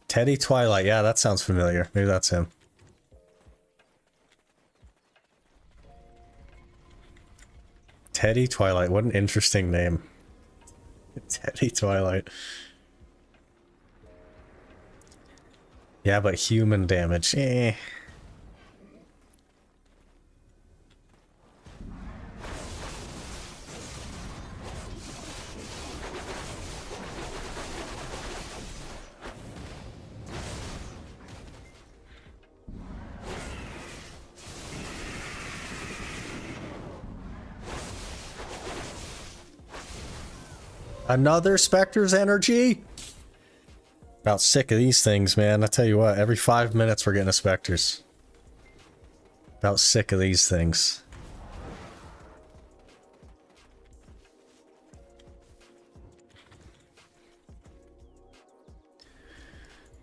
Teddy Twilight. Yeah, that sounds familiar. Maybe that's him. Teddy Twilight. What an interesting name. Teddy Twilight. Yeah, but human damage. Eh. Another Spectre's energy? About sick of these things, man. I tell you what, every 5 minutes we're getting a Spectre's. About sick of these things.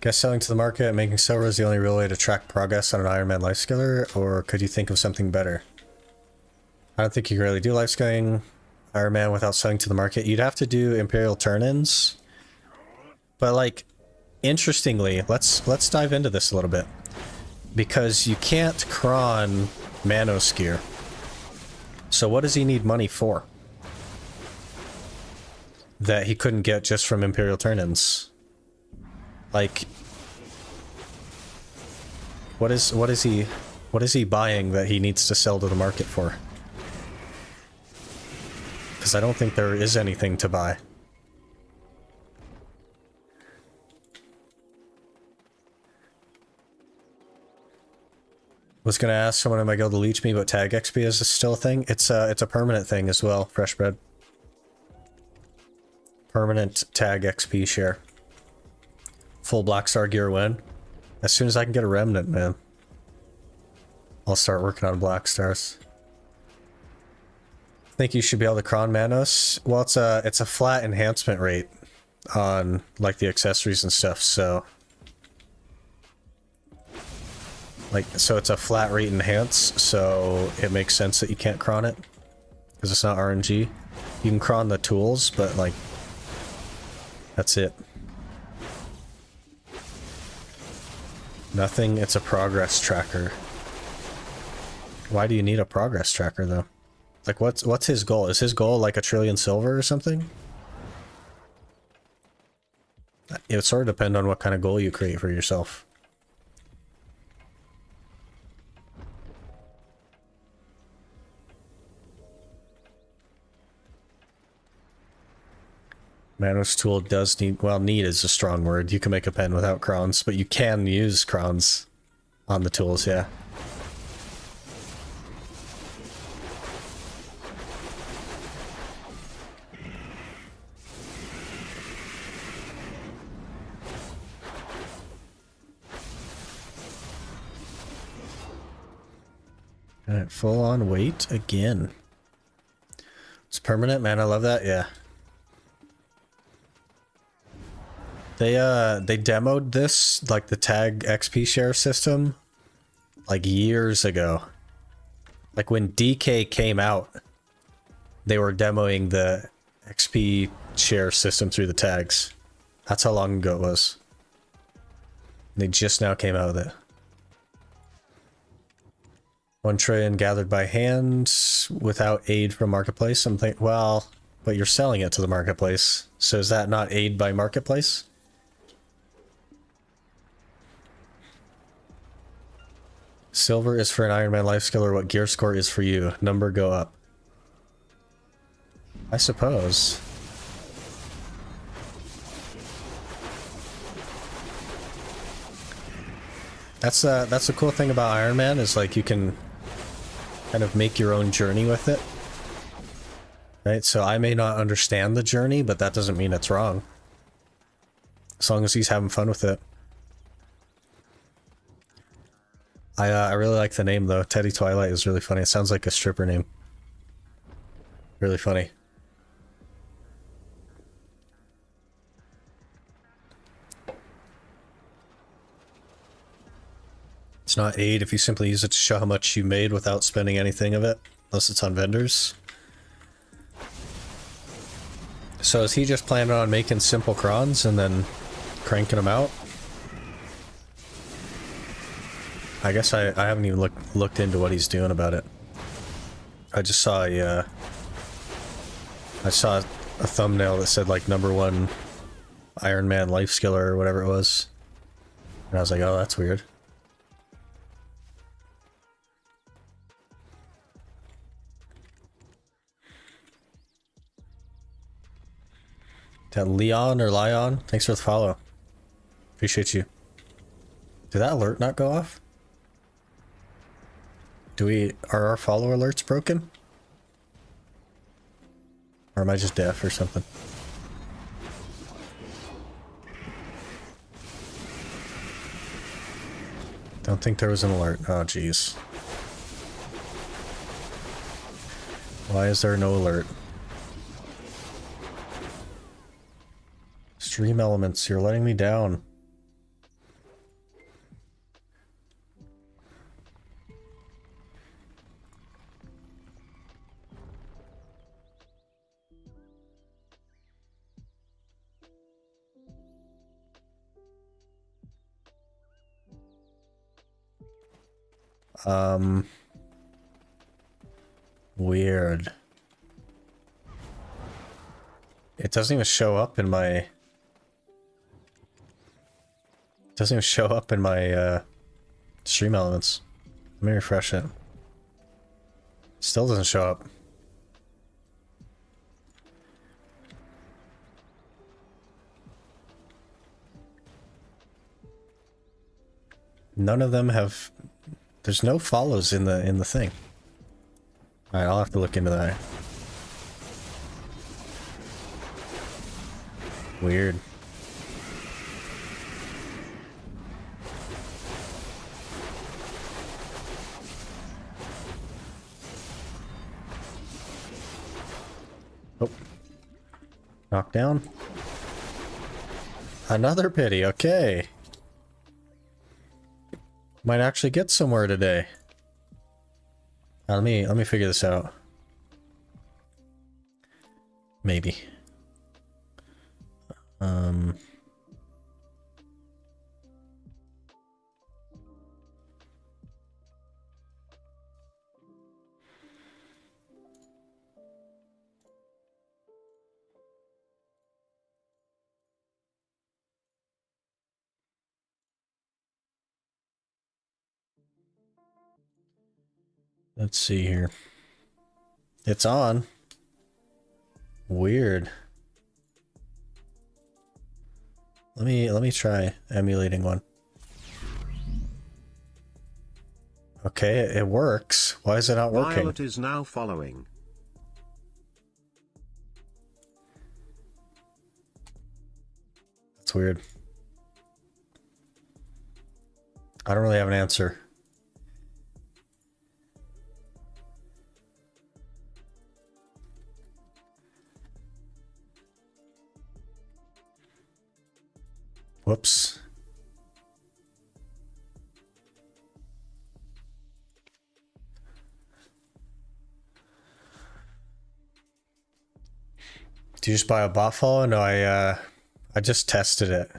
Guess selling to the market and making silver is the only real way to track progress on an Iron Man life skiller, or could you think of something better? I don't think you can really do life skilling Iron Man without selling to the market. You'd have to do Imperial turn-ins. But like, interestingly, let's dive into this a little bit. Because you can't cron Manos gear. So what does he need money for? That he couldn't get just from Imperial turn-ins. Like, what is he buying that he needs to sell to the market for? Because I don't think there is anything to buy. Was gonna ask someone in my guild to leech me, but tag XP is still a thing. It's a permanent thing as well. Fresh bread. Permanent tag XP share. Full Black Star gear win. As soon as I can get a remnant, man, I'll start working on Black Stars. I think you should be able to cron Manos. Well, it's a flat enhancement rate on like the accessories and stuff, so so it's a flat rate enhance, so it makes sense that you can't cron it because it's not RNG. You can cron the tools, but like that's it. Nothing, it's a progress tracker. Why do you need a progress tracker though? Like what's his goal? Is his goal like 1 trillion silver or something? It would sort of depend on what kind of goal you create for yourself. Manos tool does need, well, need is a strong word. You can make a pen without crowns, but you can use crowns on the tools, yeah. Alright, full on weight again. It's permanent, man. I love that, yeah. They demoed this, like the tag XP share system, like years ago. Like when DK came out, they were demoing the XP share system through the tags. That's how long ago it was. They just now came out with it. 1 trillion gathered by hand without aid from marketplace. I'm thinking, well, but you're selling it to the marketplace. So is that not aid by marketplace? Silver is for an Iron Man life skill, or what gear score is for you. Number go up. I suppose. That's the cool thing about Iron Man, is like you can kind of make your own journey with it. Right? So I may not understand the journey, but that doesn't mean it's wrong. As long as he's having fun with it. I really like the name though. Teddy Twilight is really funny. It sounds like a stripper name. Really funny. It's not aid if you simply use it to show how much you made without spending anything of it, unless it's on vendors. So is he just planning on making simple crons and then cranking them out? I guess I haven't even looked into what he's doing about it. I just saw a thumbnail that said like #1 Iron Man life skiller or whatever it was. And I was like, oh, that's weird. That Leon or Lion, thanks for the follow. Appreciate you. Did that alert not go off? Are our follow alerts broken? Or am I just deaf or something? Don't think there was an alert. Oh, jeez. Why is there no alert? Stream elements, you're letting me down. Weird. It doesn't even show up in my... It doesn't even show up in my, stream elements. Let me refresh it. Still doesn't show up. None of them have... There's no follows in the thing. Alright, I'll have to look into that. Weird. Oh. Knockdown. Another pity, okay. Might actually get somewhere today. Let me figure this out. Maybe. Let's see here. It's on. Weird. Let me try emulating one. Okay, it works. Why is it not working? Violet is now following. That's weird. I don't really have an answer. Whoops. Do you just buy a bot follow? No, I just tested it.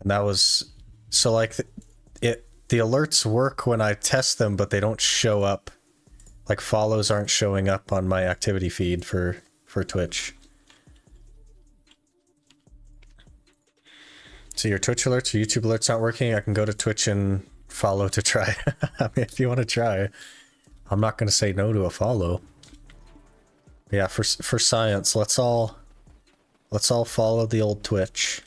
And that was so like the alerts work when I test them, but they don't show up. Like follows aren't showing up on my activity feed for Twitch. So your Twitch alerts or YouTube alerts not working? I can go to Twitch and follow to try. I mean, if you want to try, I'm not going to say no to a follow. Yeah, for science, let's all follow the old Twitch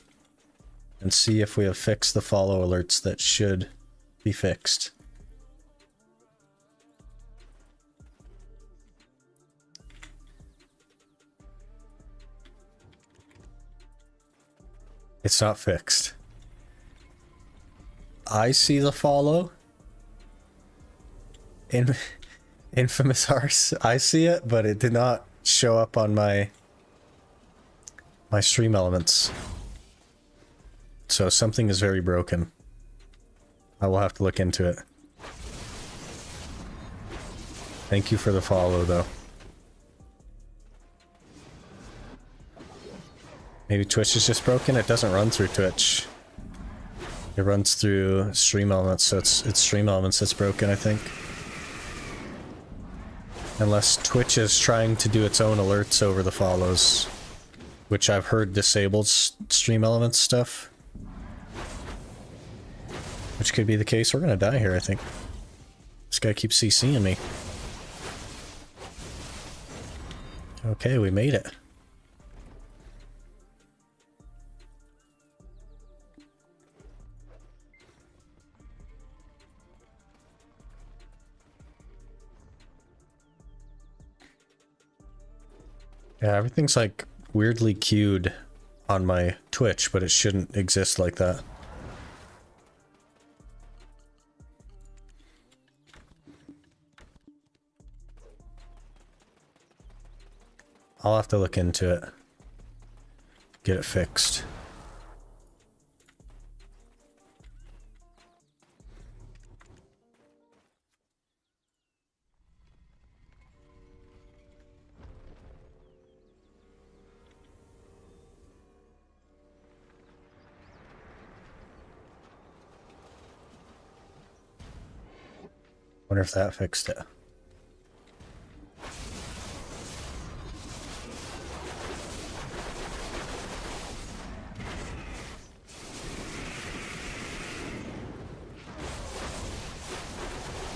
and see if we have fixed the follow alerts that should be fixed. It's not fixed. I see the follow. Infamous Arse. I see it, but it did not show up on my stream elements. So something is very broken. I will have to look into it. Thank you for the follow, though. Maybe Twitch is just broken? It doesn't run through Twitch. It runs through stream elements, so it's stream elements that's broken, I think. Unless Twitch is trying to do its own alerts over the follows, which I've heard disables stream elements stuff. Which could be the case. We're gonna die here, I think. This guy keeps CCing me. Okay, we made it. Yeah, everything's like weirdly queued on my Twitch, but it shouldn't exist like that. I'll have to look into it. Get it fixed. Wonder if that fixed it.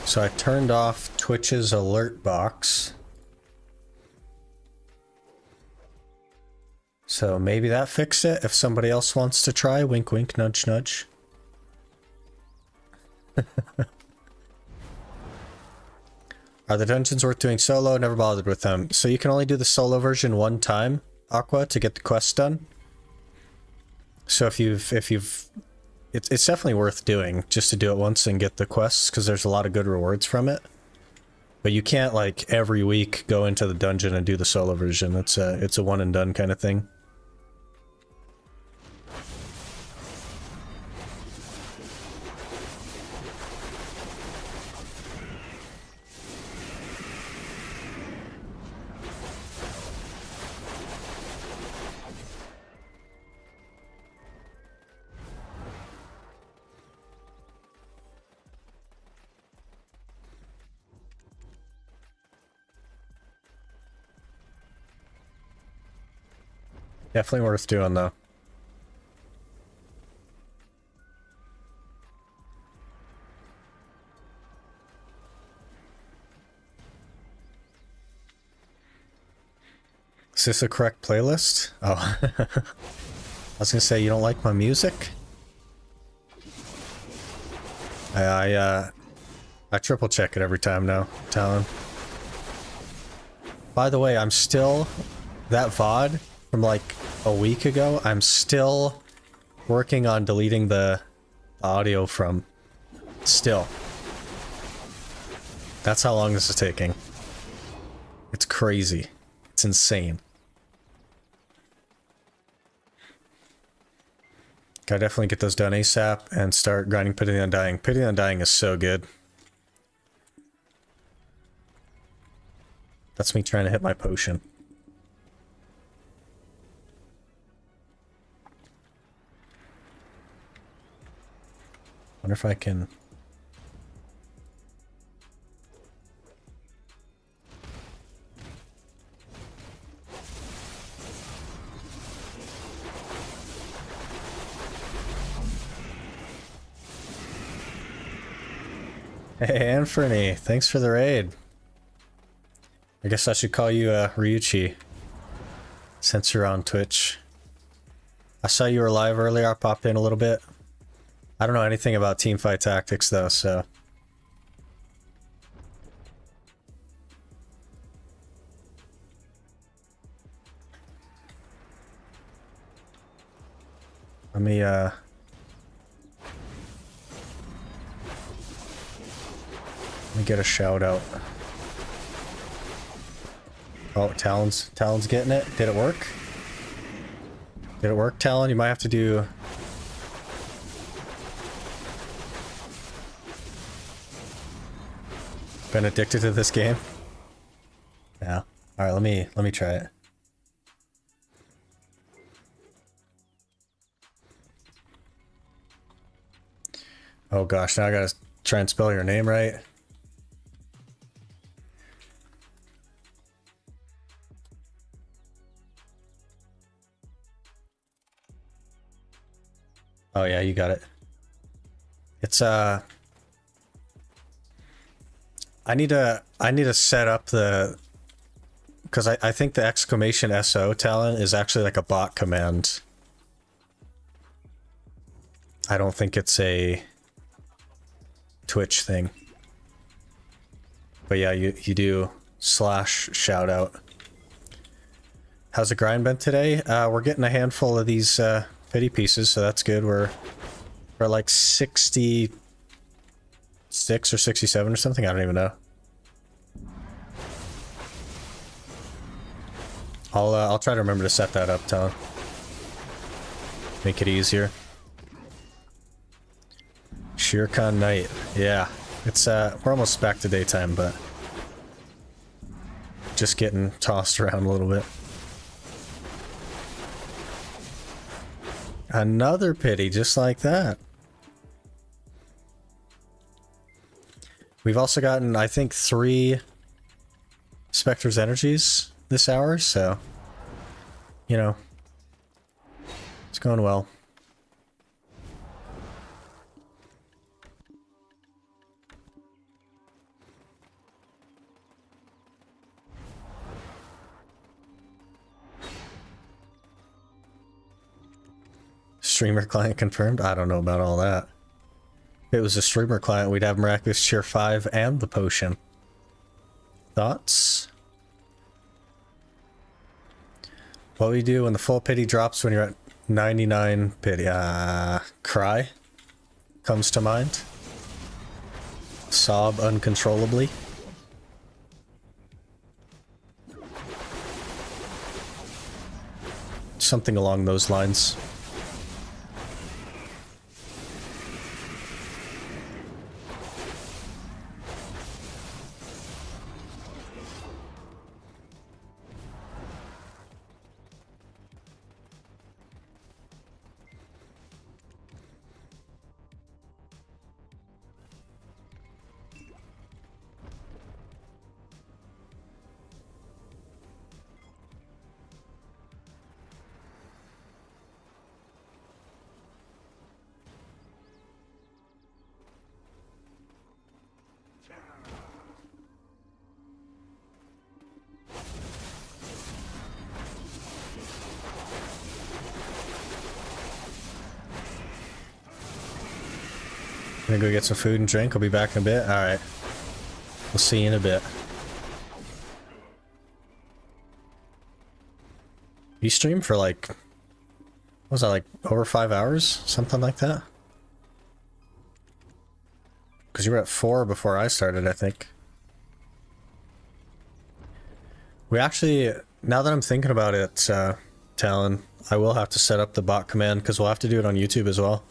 So I turned off Twitch's alert box. So maybe that fixed it if somebody else wants to try. Wink, wink, nudge, nudge. Are the dungeons worth doing solo? Never bothered with them. So you can only do the solo version one time, Aqua, to get the quest done. So if you've it's definitely worth doing just to do it once and get the quests, because there's a lot of good rewards from it. But you can't like every week go into the dungeon and do the solo version. It's a one and done kind of thing. Definitely worth doing though. Is this a correct playlist? Oh. I was gonna say, you don't like my music? I triple check it every time now, Talon. By the way, I'm still... That VOD from like a week ago, I'm still working on deleting the audio from. Still. That's how long this is taking. It's crazy. It's insane. Gotta definitely get those done ASAP and start grinding Pity the Undying. Pity the Undying is so good. That's me trying to hit my potion. Wonder if I can... Hey, Anferny, thanks for the raid. I guess I should call you Ryuchi, since you're on Twitch. I saw you were live earlier, I popped in a little bit. I don't know anything about teamfight tactics though, so... Let me get a shout out. Oh, Talon's getting it. Did it work? Did it work, Talon? You might have to do... Been addicted to this game? Yeah. Alright, let me try it. Oh gosh, now I gotta try and spell your name right. Oh yeah, you got it. It's I need to set up the, because I think the exclamation SO talent is actually like a bot command. I don't think it's a Twitch thing. But yeah, you do slash shout out. How's the grind been today? We're getting a handful of these pity pieces, so that's good. We're like 66 or 67 or something. I don't even know. I'll try to remember to set that up, Tom. Make it easier. Sherekhan night. Yeah. It's we're almost back to daytime, but just getting tossed around a little bit. Another pity just like that. We've also gotten, I think, 3 Spectre's energies this hour, so, you know, it's going well. Streamer client confirmed? I don't know about all that. If it was a streamer client, we'd have Miraculous Cheer 5 and the potion. Thoughts? What we do when the full pity drops when you're at 99 pity? Cry comes to mind. Sob uncontrollably. Something along those lines. Gonna go get some food and drink. I'll be back in a bit. Alright. We'll see you in a bit. You streamed for like... what was that, like over 5 hours? Something like that? Because you were at 4 before I started, I think. We actually... now that I'm thinking about it, Talon, I will have to set up the bot command because we'll have to do it on YouTube as well.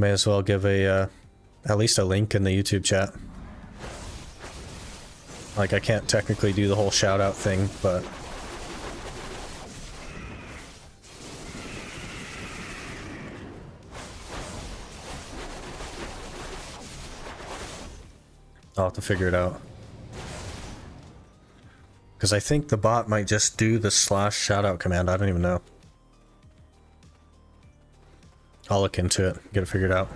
May as well give a, at least a link in the YouTube chat. Like, I can't technically do the whole shout-out thing, but... I'll have to figure it out. Because I think the bot might just do the / shoutout command, I don't even know. I'll look into it, get it figured out.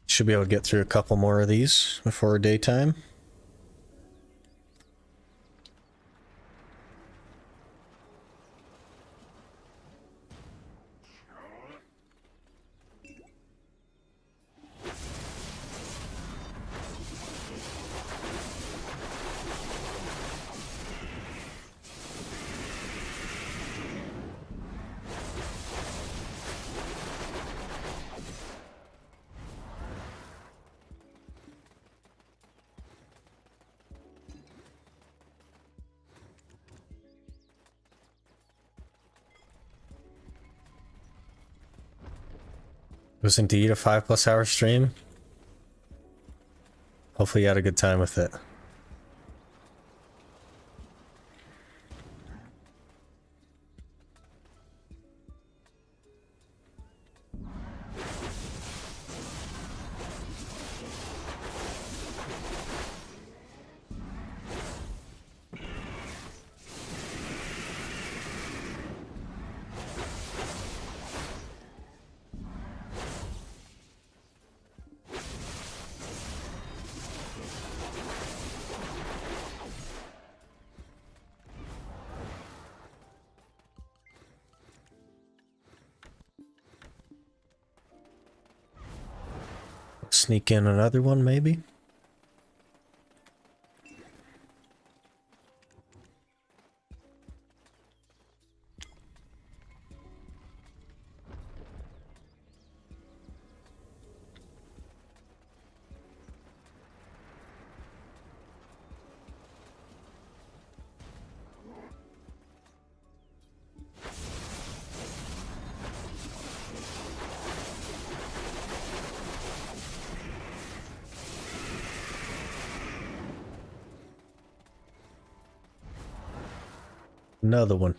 Should be able to get through a couple more of these before daytime. It was indeed a 5+ hour stream. Hopefully you had a good time with it. Sneak in another one, maybe? Another one.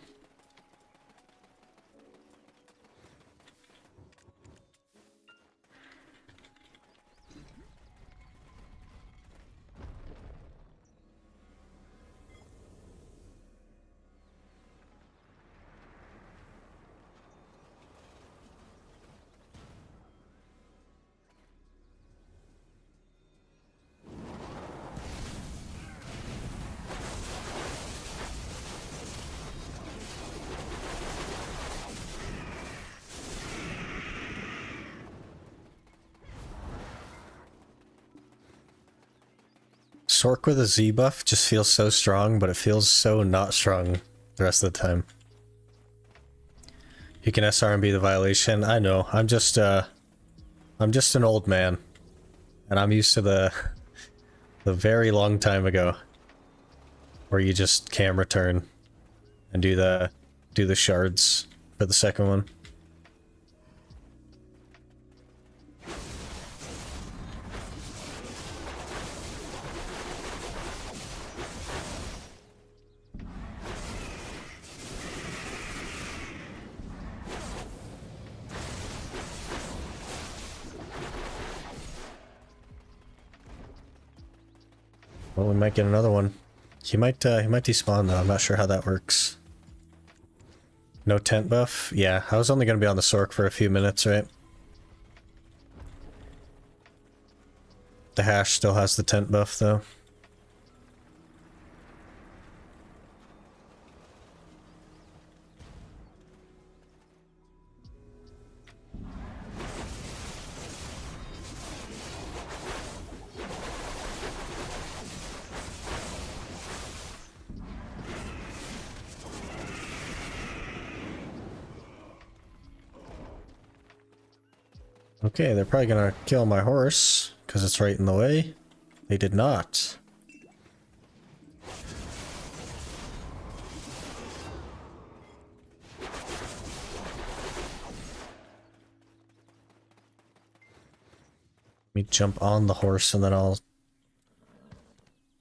Sork with a Z buff just feels so strong, but it feels so not strong the rest of the time. You can SR and be the violation. I know. I'm just an old man, and I'm used to the very long time ago where you just camera turn and do the shards for the second one. Well, we might get another one. He might despawn though. I'm not sure how that works. No tent buff? Yeah, I was only going to be on the Sork for a few minutes, right? The hash still has the tent buff though. Okay, they're probably gonna kill my horse, because it's right in the way. They did not. Let me jump on the horse and then I'll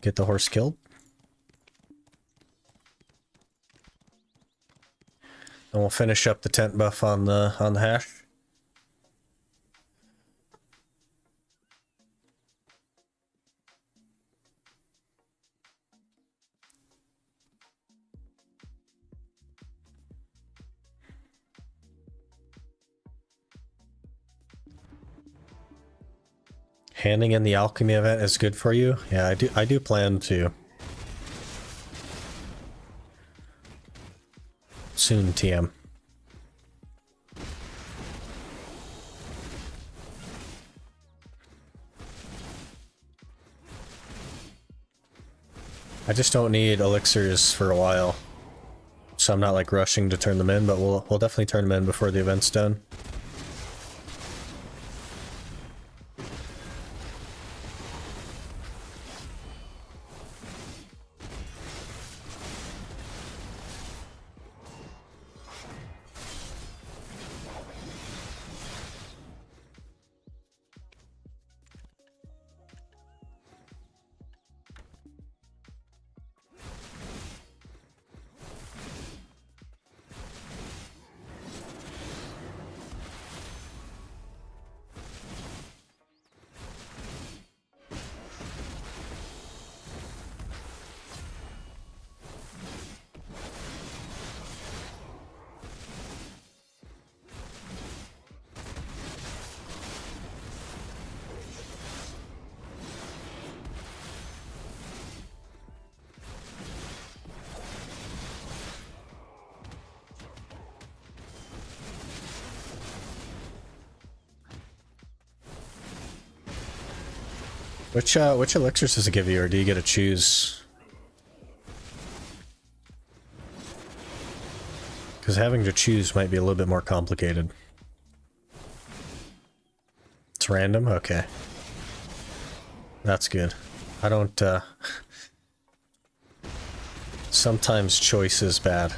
get the horse killed. And we'll finish up the tent buff on the hash. Handing in the alchemy event is good for you? Yeah, I do plan to. Soon, TM. I just don't need elixirs for a while. So I'm not like rushing to turn them in, but we'll definitely turn them in before the event's done. Which elixirs does it give you, or do you get to choose? Because having to choose might be a little bit more complicated. It's random? Okay. That's good. I don't, sometimes choice is bad.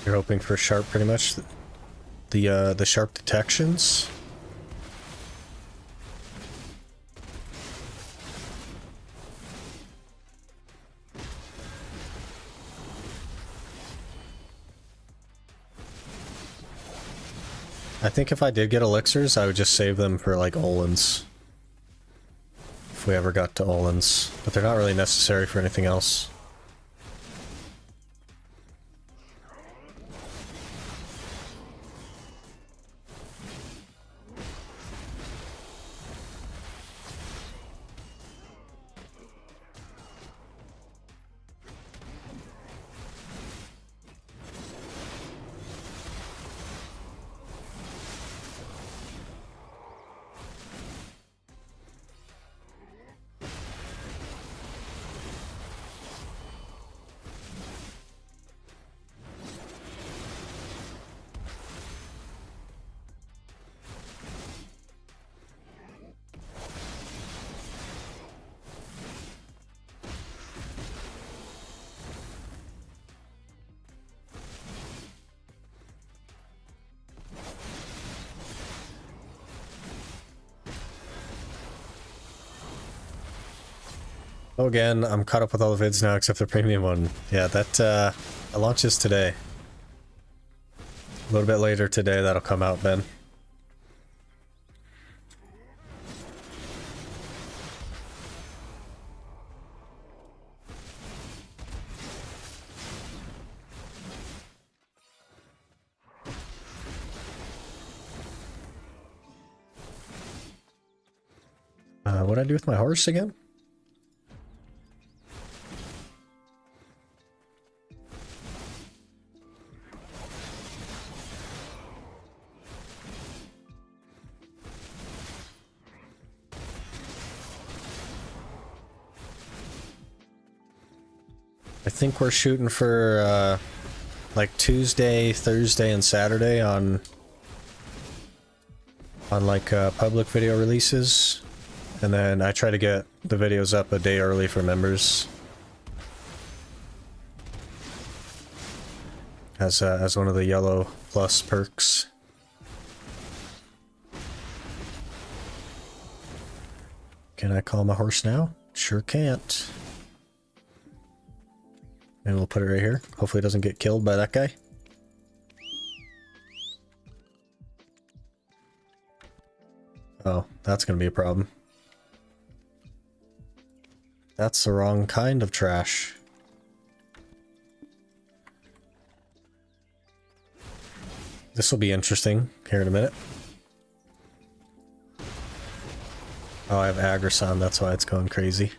You're hoping for sharp, pretty much. The sharp detections. I think if I did get elixirs, I would just save them for like Olins. If we ever got to Olins. But they're not really necessary for anything else. Oh, again, I'm caught up with all the vids now except the premium one. Yeah, that it launches today. A little bit later today, that'll come out, Ben. What'd I do with my horse again? I think we're shooting for like Tuesday, Thursday, and Saturday on like public video releases, and then I try to get the videos up a day early for members as one of the yellow plus perks. Can I call my horse now? Sure can't. And we'll put it right here. Hopefully it doesn't get killed by that guy. Oh, that's gonna be a problem. That's the wrong kind of trash. This will be interesting here in a minute. Oh, I have Agrisan, that's why it's going crazy.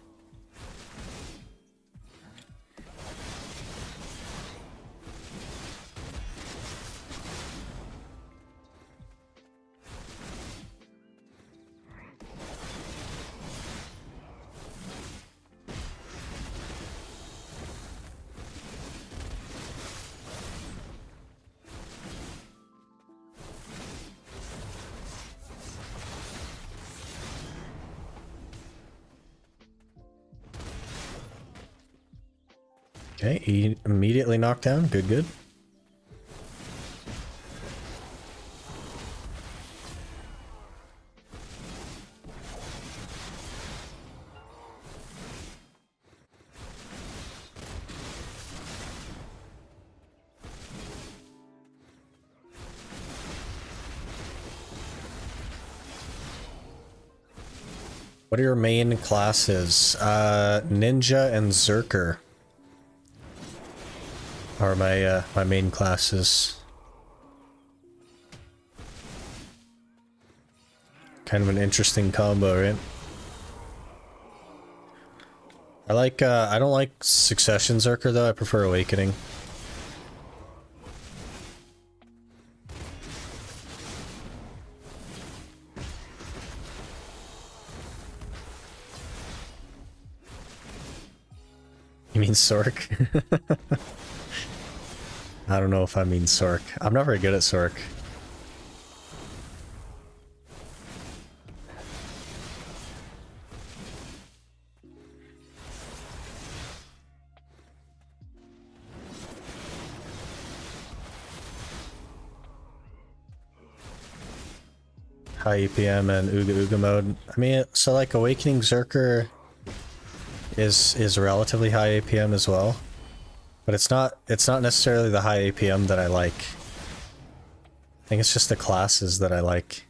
Okay, he immediately knocked down. Good, good. What are your main classes? Ninja and Zerker. are my my main classes. Kind of an interesting combo, right? I don't like Succession Zerker though, I prefer Awakening. You mean Sork? I don't know if I mean Sork. I'm not very good at Sork. High EPM and Ooga Ooga mode. I mean, so like Awakening Zerker is relatively high APM as well, but it's not necessarily the high APM that I like. I think it's just the classes that I like.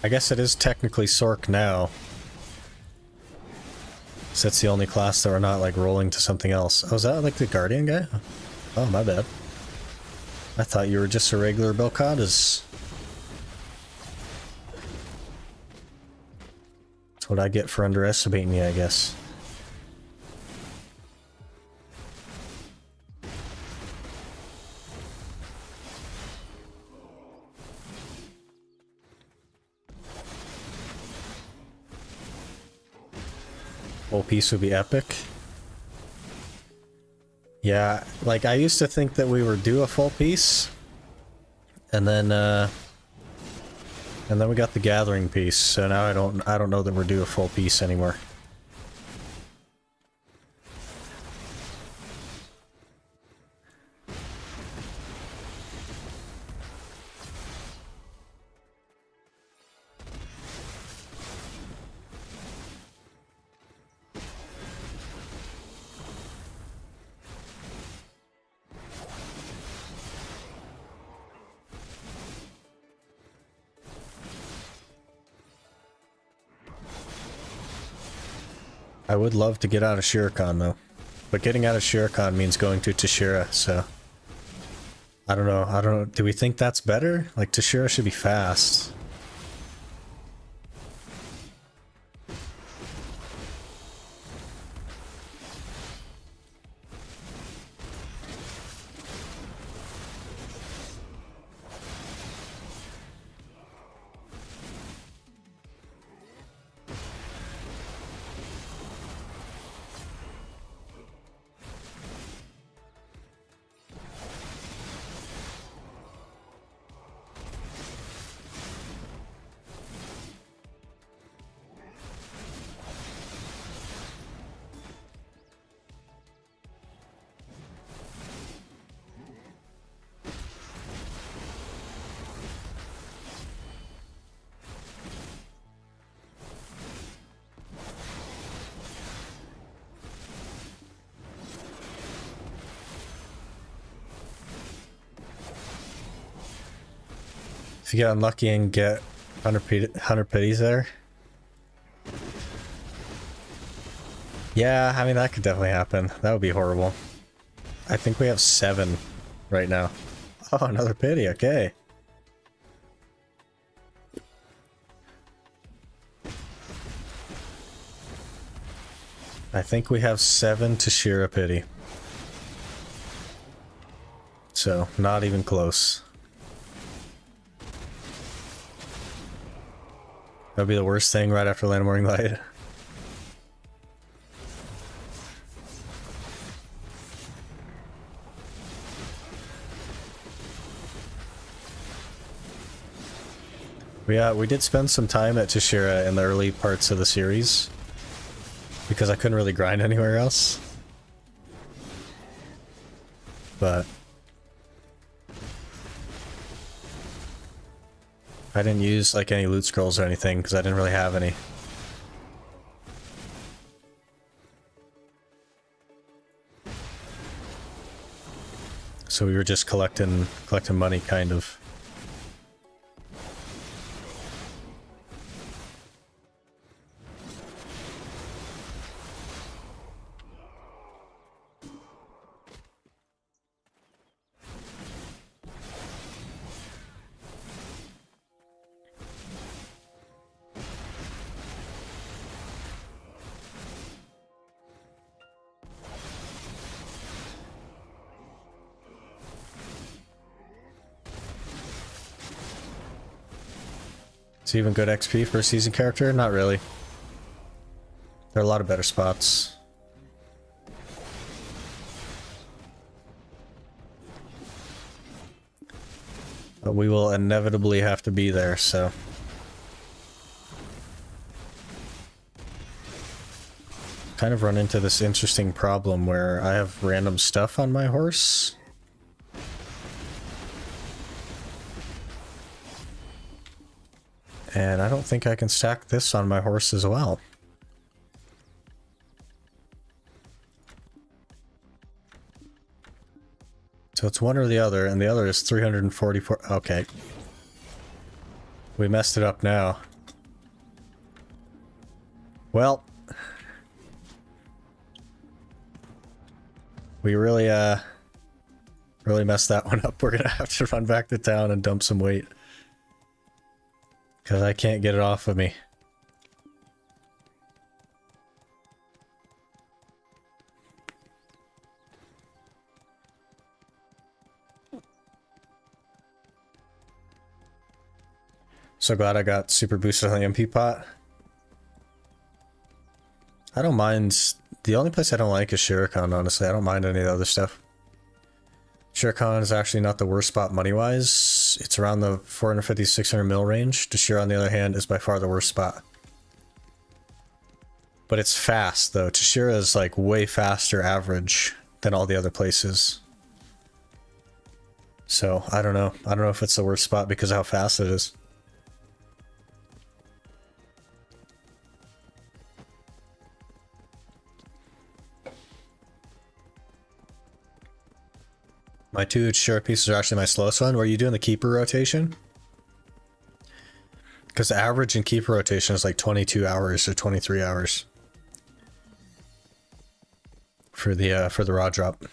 I guess it is technically Sork now. So that's the only class that we're not like rolling to something else. Oh, is that like the Guardian guy? Oh, my bad. I thought you were just a regular Belcades. That's what I get for underestimating you, I guess. Full piece would be epic. Yeah, like I used to think that we were due a full piece, and then we got the gathering piece. So now I don't know that we're due a full piece anymore. I would love to get out of Sherekhan though, but getting out of Sherekhan means going to Tashira, so I don't know, do we think that's better? Like Tashira should be fast. If you get unlucky and get 100 pities there. Yeah, I mean that could definitely happen. That would be horrible. I think we have 7 right now. Oh, another pity, okay. I think we have 7 to Shira pity. So, not even close. That'd be the worst thing right after Land of Morning Light. We did spend some time at Tashira in the early parts of the series, because I couldn't really grind anywhere else. But I didn't use like any loot scrolls or anything because I didn't really have any. So we were just collecting money, kind of. It's even good XP for a seasoned character? Not really. There are a lot of better spots. But we will inevitably have to be there, so... kind of run into this interesting problem where I have random stuff on my horse. And I don't think I can stack this on my horse as well. So it's one or the other, and the other is 344. Okay. We messed it up now. Well. We really messed that one up. We're gonna have to run back to town and dump some weight. Because I can't get it off of me. So glad I got super boosted on the MP pot. I don't mind. The only place I don't like is Sherekhan, honestly. I don't mind any of the other stuff. Sherekhan is actually not the worst spot money-wise. It's around the 450-600 mil range. Tashira, on the other hand, is by far the worst spot. But it's fast, though. Tashira is like way faster average than all the other places. So, I don't know. I don't know if it's the worst spot because of how fast it is. My two short pieces are actually my slowest one. Were you doing the keeper rotation? Because the average in keeper rotation is like 22 hours or 23 hours for the raw drop.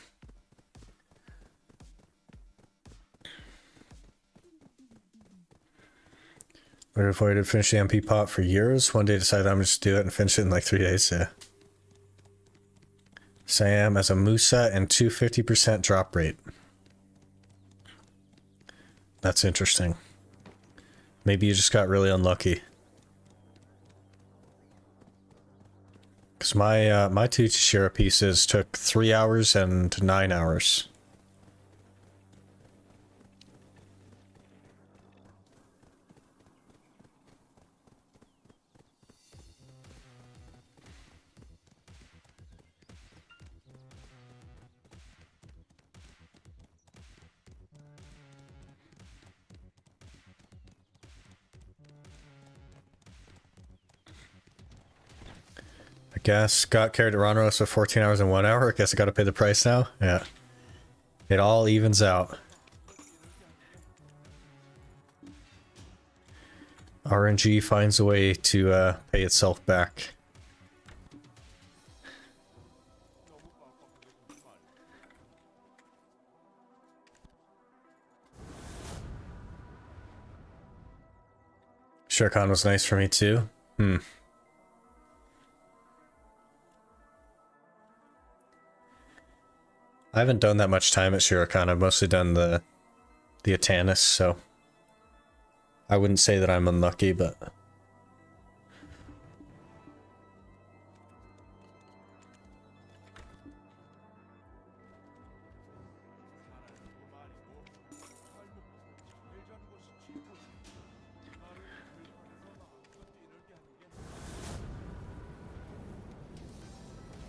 I've avoided finishing the MP pot for years. One day decided I'm just do it and finish it in like 3 days. Yeah. Sam as a Musa and 250% drop rate. That's interesting. Maybe you just got really unlucky. Because my two Tashira pieces took 3 hours and 9 hours. Guess got carried to Ronros for 14 hours and 1 hour. I guess I gotta pay the price now. Yeah. It all evens out. RNG finds a way to pay itself back. Sherekhan was nice for me too. I haven't done that much time at Sherekhan. I've mostly done the Atanis, so I wouldn't say that I'm unlucky, but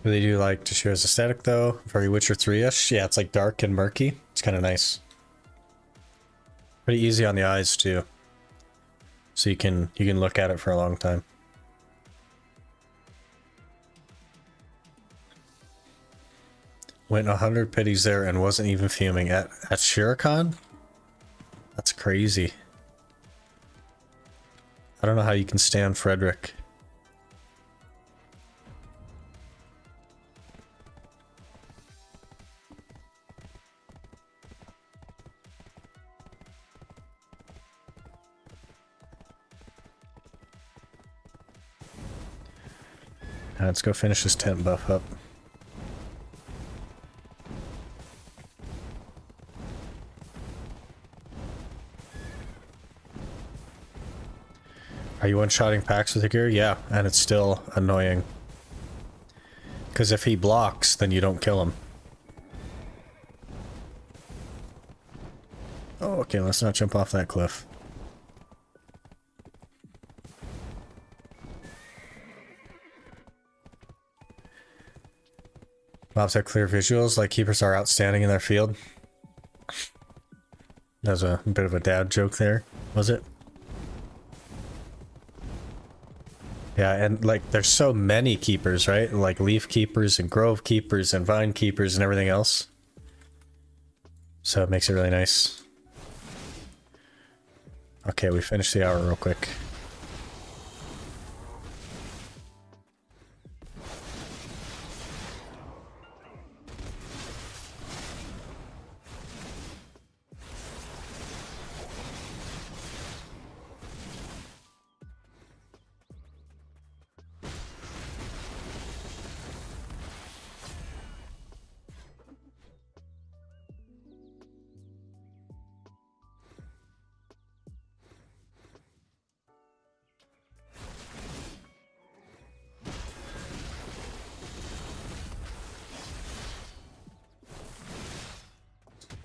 really do like Tashira's aesthetic though. Very Witcher 3-ish. Yeah, it's like dark and murky. It's kind of nice. Pretty easy on the eyes too. So you can look at it for a long time. Went 100 pities there and wasn't even fuming at Sherekhan? That's crazy. I don't know how you can stand Frederick. Let's go finish this tent buff up. Are you one-shotting packs with your gear? Yeah, and it's still annoying. Because if he blocks, then you don't kill him. Oh, okay, let's not jump off that cliff. Mobs have clear visuals, like keepers are outstanding in their field. That was a bit of a dad joke there, was it? Yeah, and like there's so many keepers, right? Like leaf keepers and grove keepers and vine keepers and everything else. So it makes it really nice. Okay, we finished the hour real quick.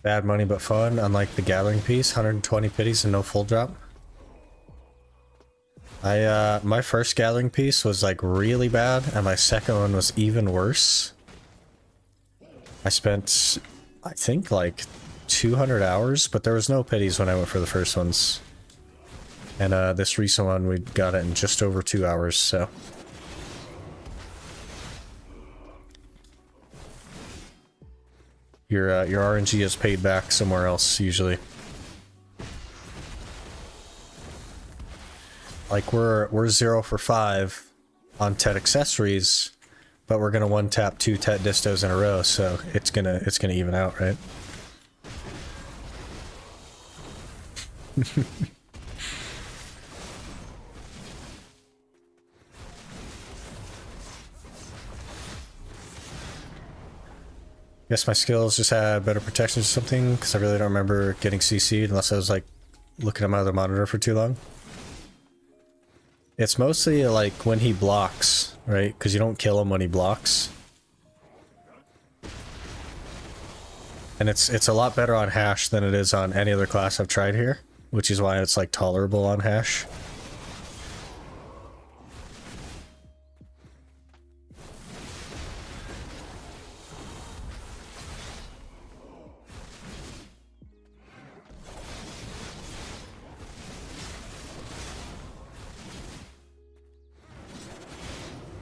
Bad money but fun, unlike the gathering piece, 120 pities and no full drop. My first gathering piece was like really bad, and my second one was even worse. I spent, I think, like 200 hours, but there was no pities when I went for the first ones. And this recent one, we got it in just over 2 hours, so. Your RNG is paid back somewhere else, usually. Like, we're 0 for 5 on Tet accessories, but we're gonna one-tap 2 Tet distos in a row, so it's gonna even out, right? Guess my skills just had better protection or something, because I really don't remember getting CC'd unless I was like looking at my other monitor for too long. It's mostly like when he blocks, right? Because you don't kill him when he blocks. And it's a lot better on hash than it is on any other class I've tried here, which is why it's like tolerable on hash.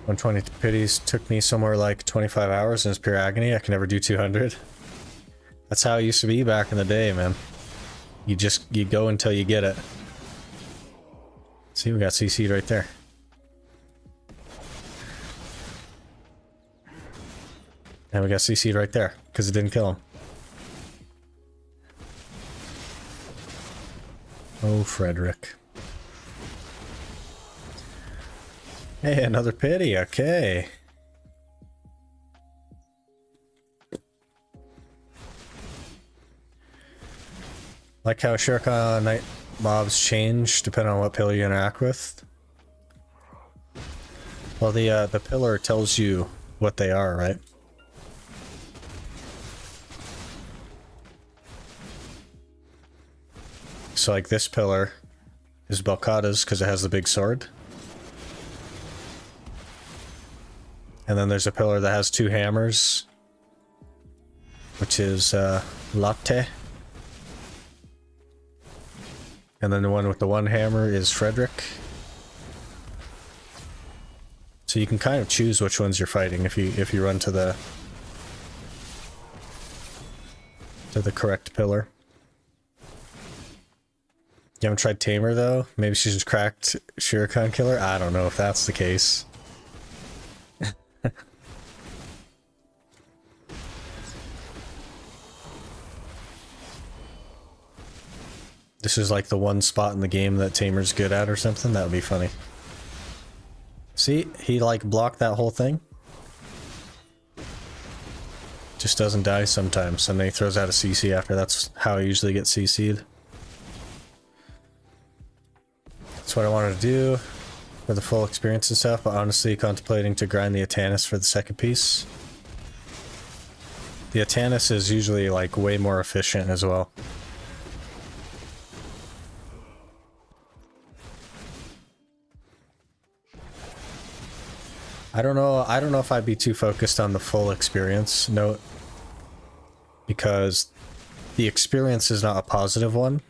$120 pities took me somewhere like 25 hours and it's pure agony. I can never do 200. That's how it used to be back in the day, man. You go until you get it. See, we got CC'd right there. And we got CC'd right there, because it didn't kill him. Oh, Frederick. Hey, another pity, okay. Like how Sherekhan night mobs change depending on what pillar you interact with. Well, the pillar tells you what they are, right? So like this pillar is Belkada's because it has the big sword. And then there's a pillar that has 2 hammers, which is Latte. And then the one with the one hammer is Frederick. So you can kind of choose which ones you're fighting if you run to the correct pillar. You haven't tried Tamer though? Maybe she's just cracked Sherekhan killer? I don't know if that's the case. This is like the one spot in the game that Tamer's good at or something? That would be funny. See? He like blocked that whole thing. Just doesn't die sometimes, and then he throws out a CC after. That's how I usually get CC'd. That's what I wanted to do for the full experience and stuff, but honestly contemplating to grind the Atanis for the second piece. The Atanis is usually like way more efficient as well. I don't know if I'd be too focused on the full experience note, because the experience is not a positive one.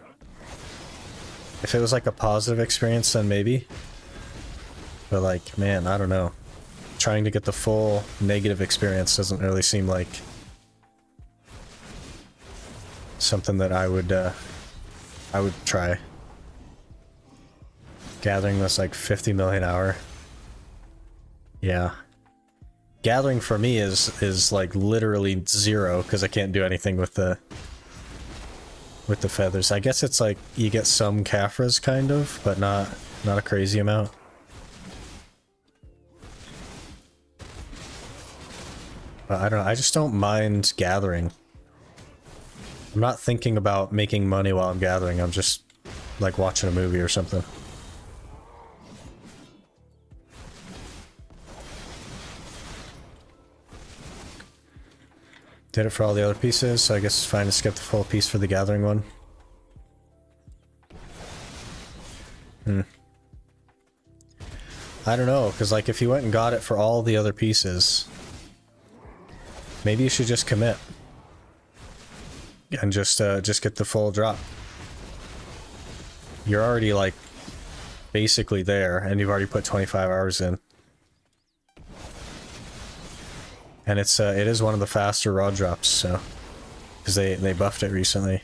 If it was like a positive experience, then maybe. But like, man, I don't know. Trying to get the full negative experience doesn't really seem like something that I would try. Gathering this like 50 million hour. Yeah. Gathering for me is like literally 0 because I can't do anything with the feathers. I guess it's like you get some Caphras kind of, but not a crazy amount. But I don't know, I just don't mind gathering. I'm not thinking about making money while I'm gathering, I'm just like watching a movie or something. Did it for all the other pieces, so I guess it's fine to skip the full piece for the gathering one. I don't know, because like if you went and got it for all the other pieces, maybe you should just commit. And just get the full drop. You're already like basically there, and you've already put 25 hours in. And it is one of the faster raw drops, so because they buffed it recently.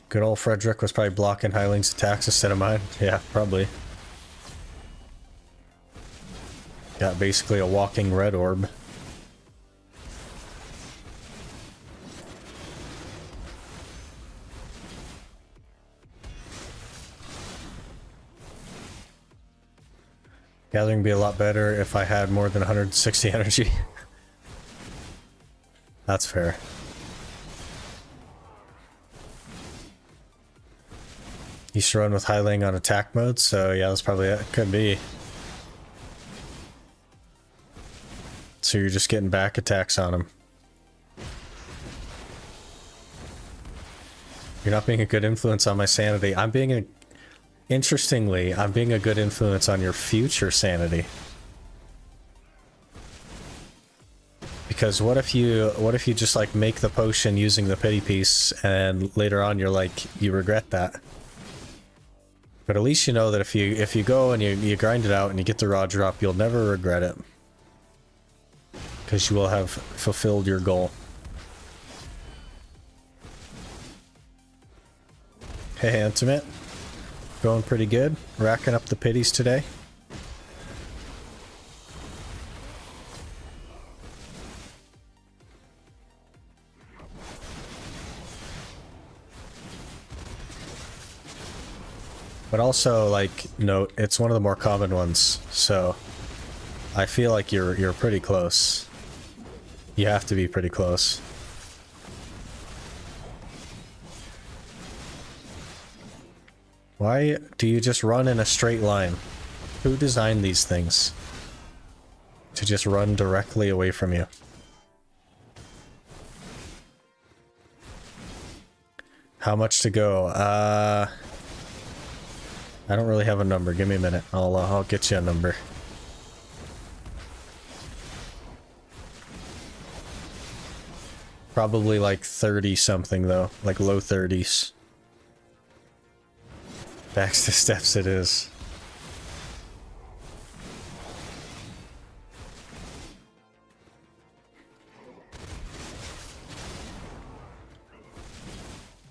Good old Frederick was probably blocking Hyling's attacks instead of mine. Yeah, probably. Got basically a walking red orb. Gathering would be a lot better if I had more than 160 energy. That's fair. He should run with Hyling on attack mode, so yeah, that's probably it. Could be. So you're just getting back attacks on him. You're not being a good influence on my sanity. Interestingly, I'm being a good influence on your future sanity. Because what if you just like make the potion using the pity piece and later on you're like, you regret that. But at least you know that if you go and you grind it out and you get the raw drop, you'll never regret it. Because you will have fulfilled your goal. Hey, Intimate. Going pretty good. Racking up the pities today. But also, like, note, it's one of the more common ones, so I feel like you're pretty close. You have to be pretty close. Why do you just run in a straight line? Who designed these things? To just run directly away from you. How much to go? I don't really have a number. Give me a minute. I'll get you a number. Probably like 30 something though, like low 30s. Backs to steps it is.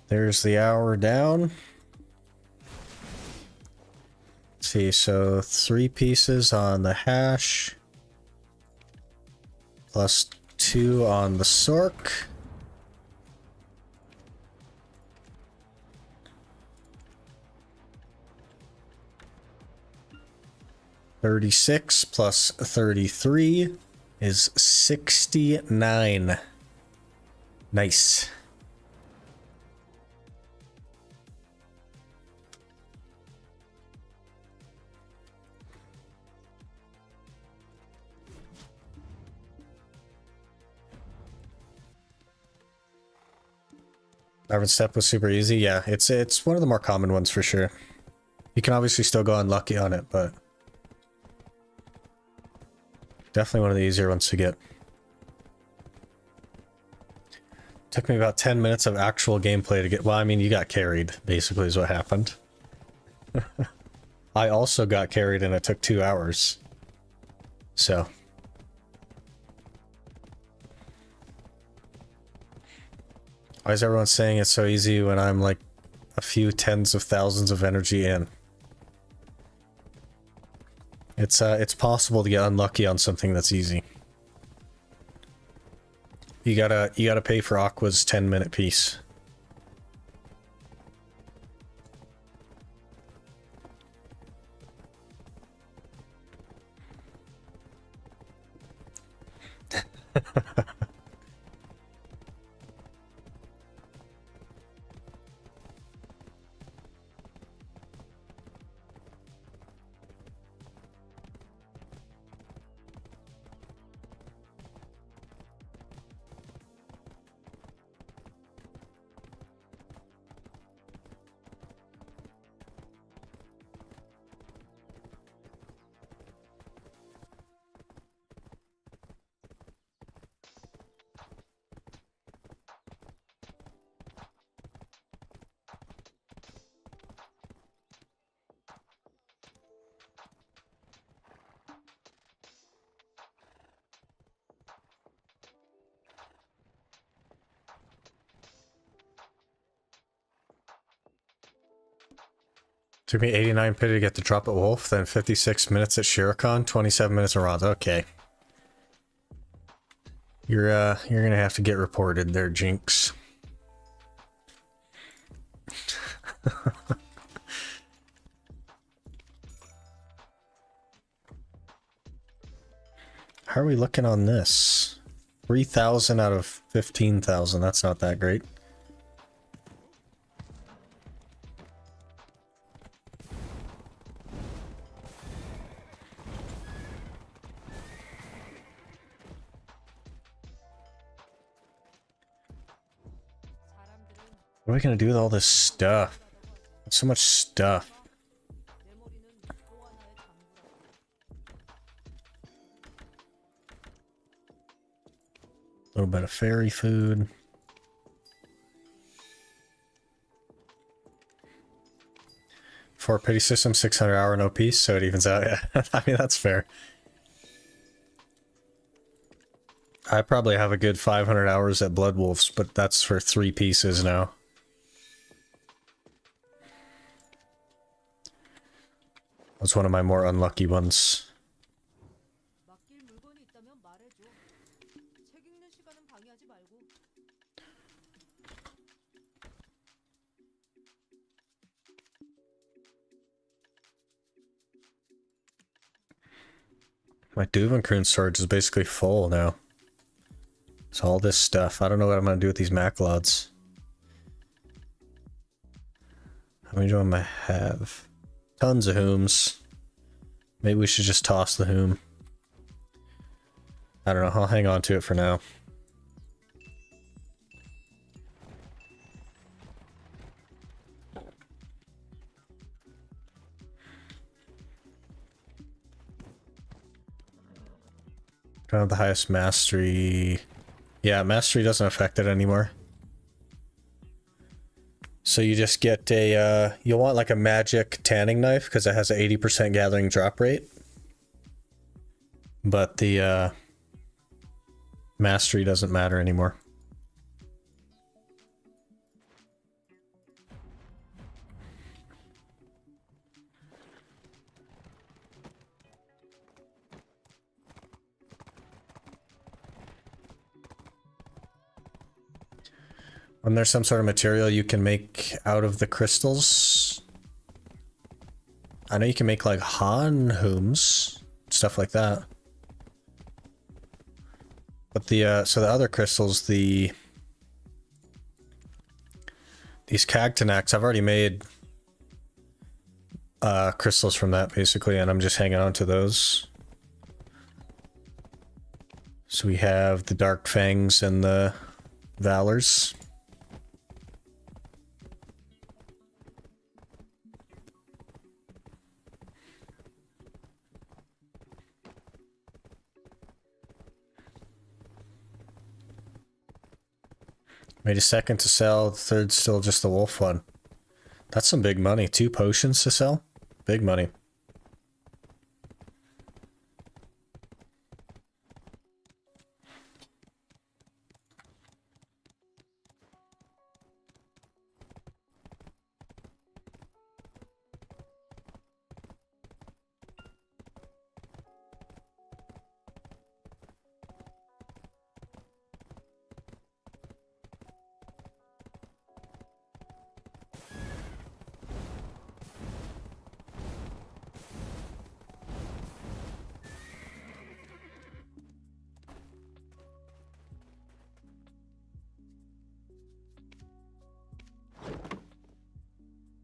There's the hour down. Let's see, so 3 pieces on the hash. Plus 2 on the sork. $36 plus 33 is 69. Nice. Average step was super easy. Yeah, it's one of the more common ones for sure. You can obviously still go unlucky on it, but definitely one of the easier ones to get. Took me about 10 minutes of actual gameplay to get... Well, I mean, you got carried, basically, is what happened. I also got carried and it took 2 hours. So... Why is everyone saying it's so easy when I'm like a few tens of thousands of energy in? It's possible to get unlucky on something that's easy. You gotta pay for Aqua's 10-minute piece. Took me 89 pity to get the drop at Wolf, then 56 minutes at Sherekhan, 27 minutes around. Okay. You're gonna have to get reported there, Jinx. How are we looking on this? 3,000 out of 15,000. That's not that great. What are we gonna do with all this stuff? So much stuff. A little bit of fairy food. For pity system, 600 hour no piece, so it evens out. Yeah, I mean that's fair. I probably have a good 500 hours at Blood Wolves, but that's for 3 pieces now. That's one of my more unlucky ones. My Duvenkroon storage is basically full now. It's all this stuff. I don't know what I'm going to do with these Maclods. How many do I have? Tons of Hooms. Maybe we should just toss the Hoom. I don't know. I'll hang on to it for now. Don't have the highest mastery. Yeah, mastery doesn't affect it anymore. So you just get a, you'll want like a magic tanning knife because it has an 80% gathering drop rate. But the mastery doesn't matter anymore. When there's some sort of material you can make out of the crystals. I know you can make like Hanhums, stuff like that. But the so the other crystals, these Cactanax, I've already made crystals from that basically, and I'm just hanging on to those. So we have the Dark Fangs and the Valors. Made a second to sell, the third's still just the wolf one. That's some big money. 2 potions to sell? Big money.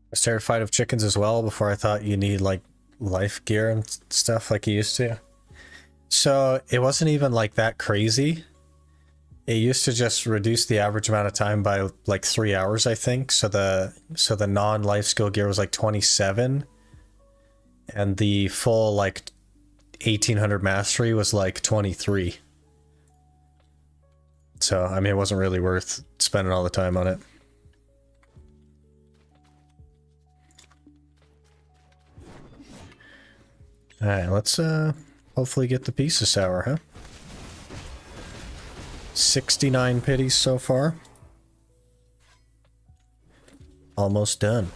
I was terrified of chickens as well before I thought you need like life gear and stuff like you used to. So it wasn't even like that crazy. It used to just reduce the average amount of time by like 3 hours, I think. So the non-life skill gear was like 27, and the full like 1800 mastery was like 23. So I mean, it wasn't really worth spending all the time on it. Alright, let's hopefully get the Peace of Sour, huh? 69 pities so far. Almost done.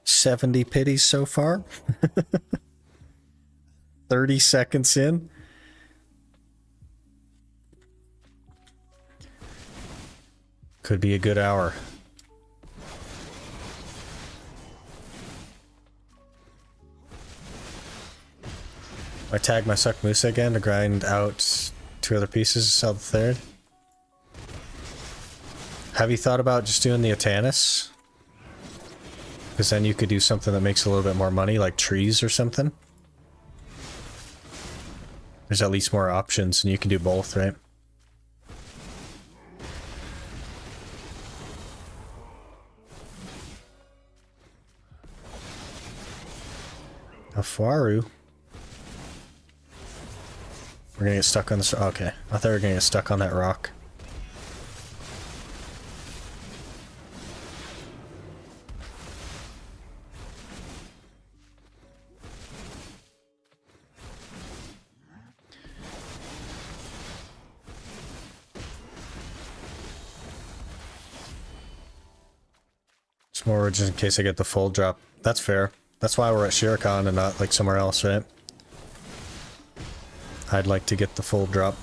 70 pities so far. 30 seconds in. Could be a good hour. I tag my Suck Moose again to grind out 2 other pieces to sell the third. Have you thought about just doing the Atanus? Because then you could do something that makes a little bit more money, like trees or something. There's at least more options, and you can do both, right? Afaru. We're gonna get stuck on this. Okay, I thought we were gonna get stuck on that rock. It's more just in case I get the full drop. That's fair. That's why we're at Sherekhan and not like somewhere else, right? I'd like to get the full drop.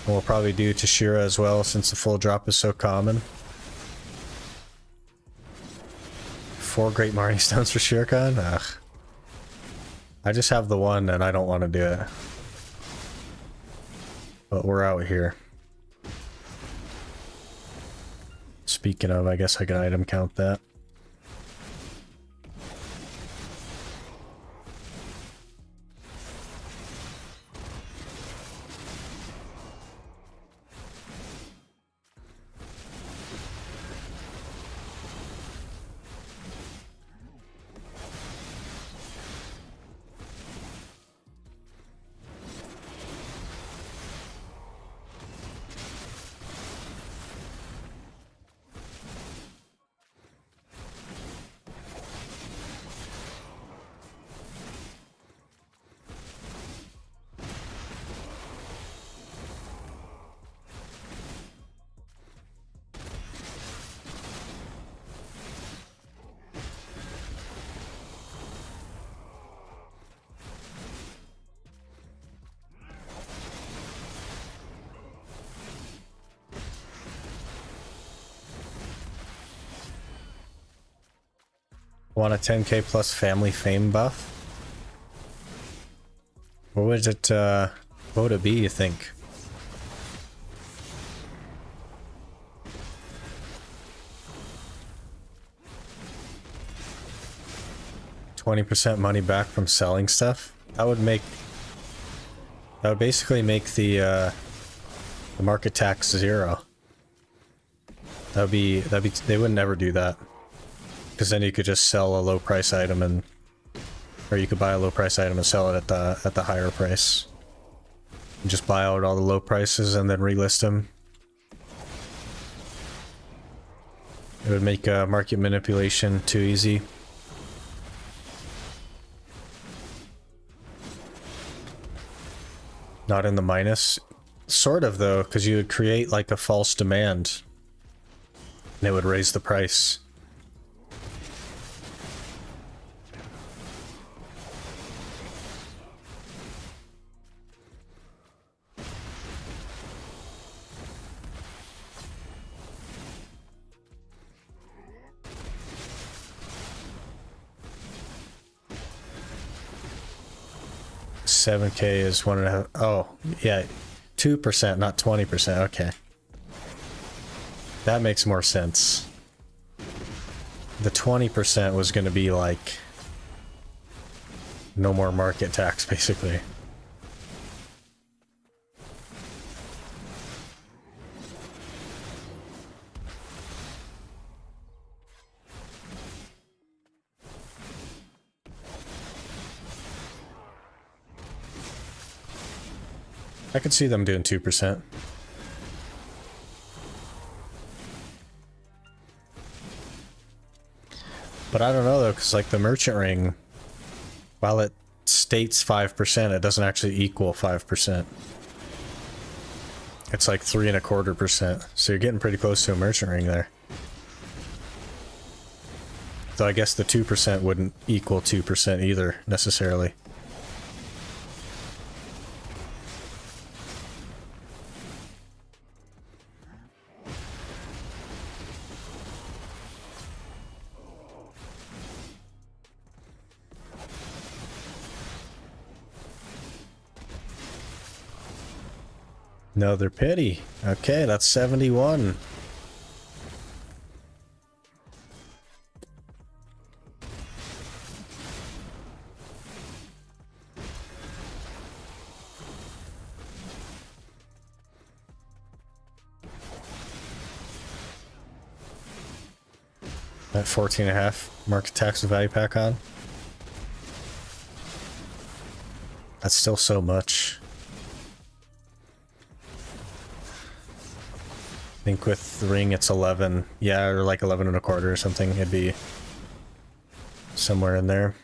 We'll probably do Tashira as well, since the full drop is so common. 4 Great Marnie Stones for Sherekhan? Ugh. I just have the one and I don't want to do it. But we're out here. Speaking of, I guess I can item count that. Want a 10k plus family fame buff? What would it be, you think? $20% money back from selling stuff? That would basically make the market tax 0. They would never do that. Because then you could just sell a low price item or you could buy a low price item and sell it at the higher price. And just buy out all the low prices and then relist them. It would make market manipulation too easy. Not in the minus. Sort of though, because you would create like a false demand. And it would raise the price. $7K is 1.5. Oh, yeah. 2%, not 20%. Okay. That makes more sense. The 20% was going to be like no more market tax, basically. I could see them doing 2%. But I don't know though, because like the merchant ring, while it states 5%, it doesn't actually equal 5%. It's like 3.25%. So you're getting pretty close to a merchant ring there. So I guess the 2% wouldn't equal 2% either, necessarily. No, they're pity. Okay, that's 71. At 14.5 market tax value pack on. That's still so much. I think with the ring it's 11. Yeah, or like 11.25 or something. It'd be somewhere in there.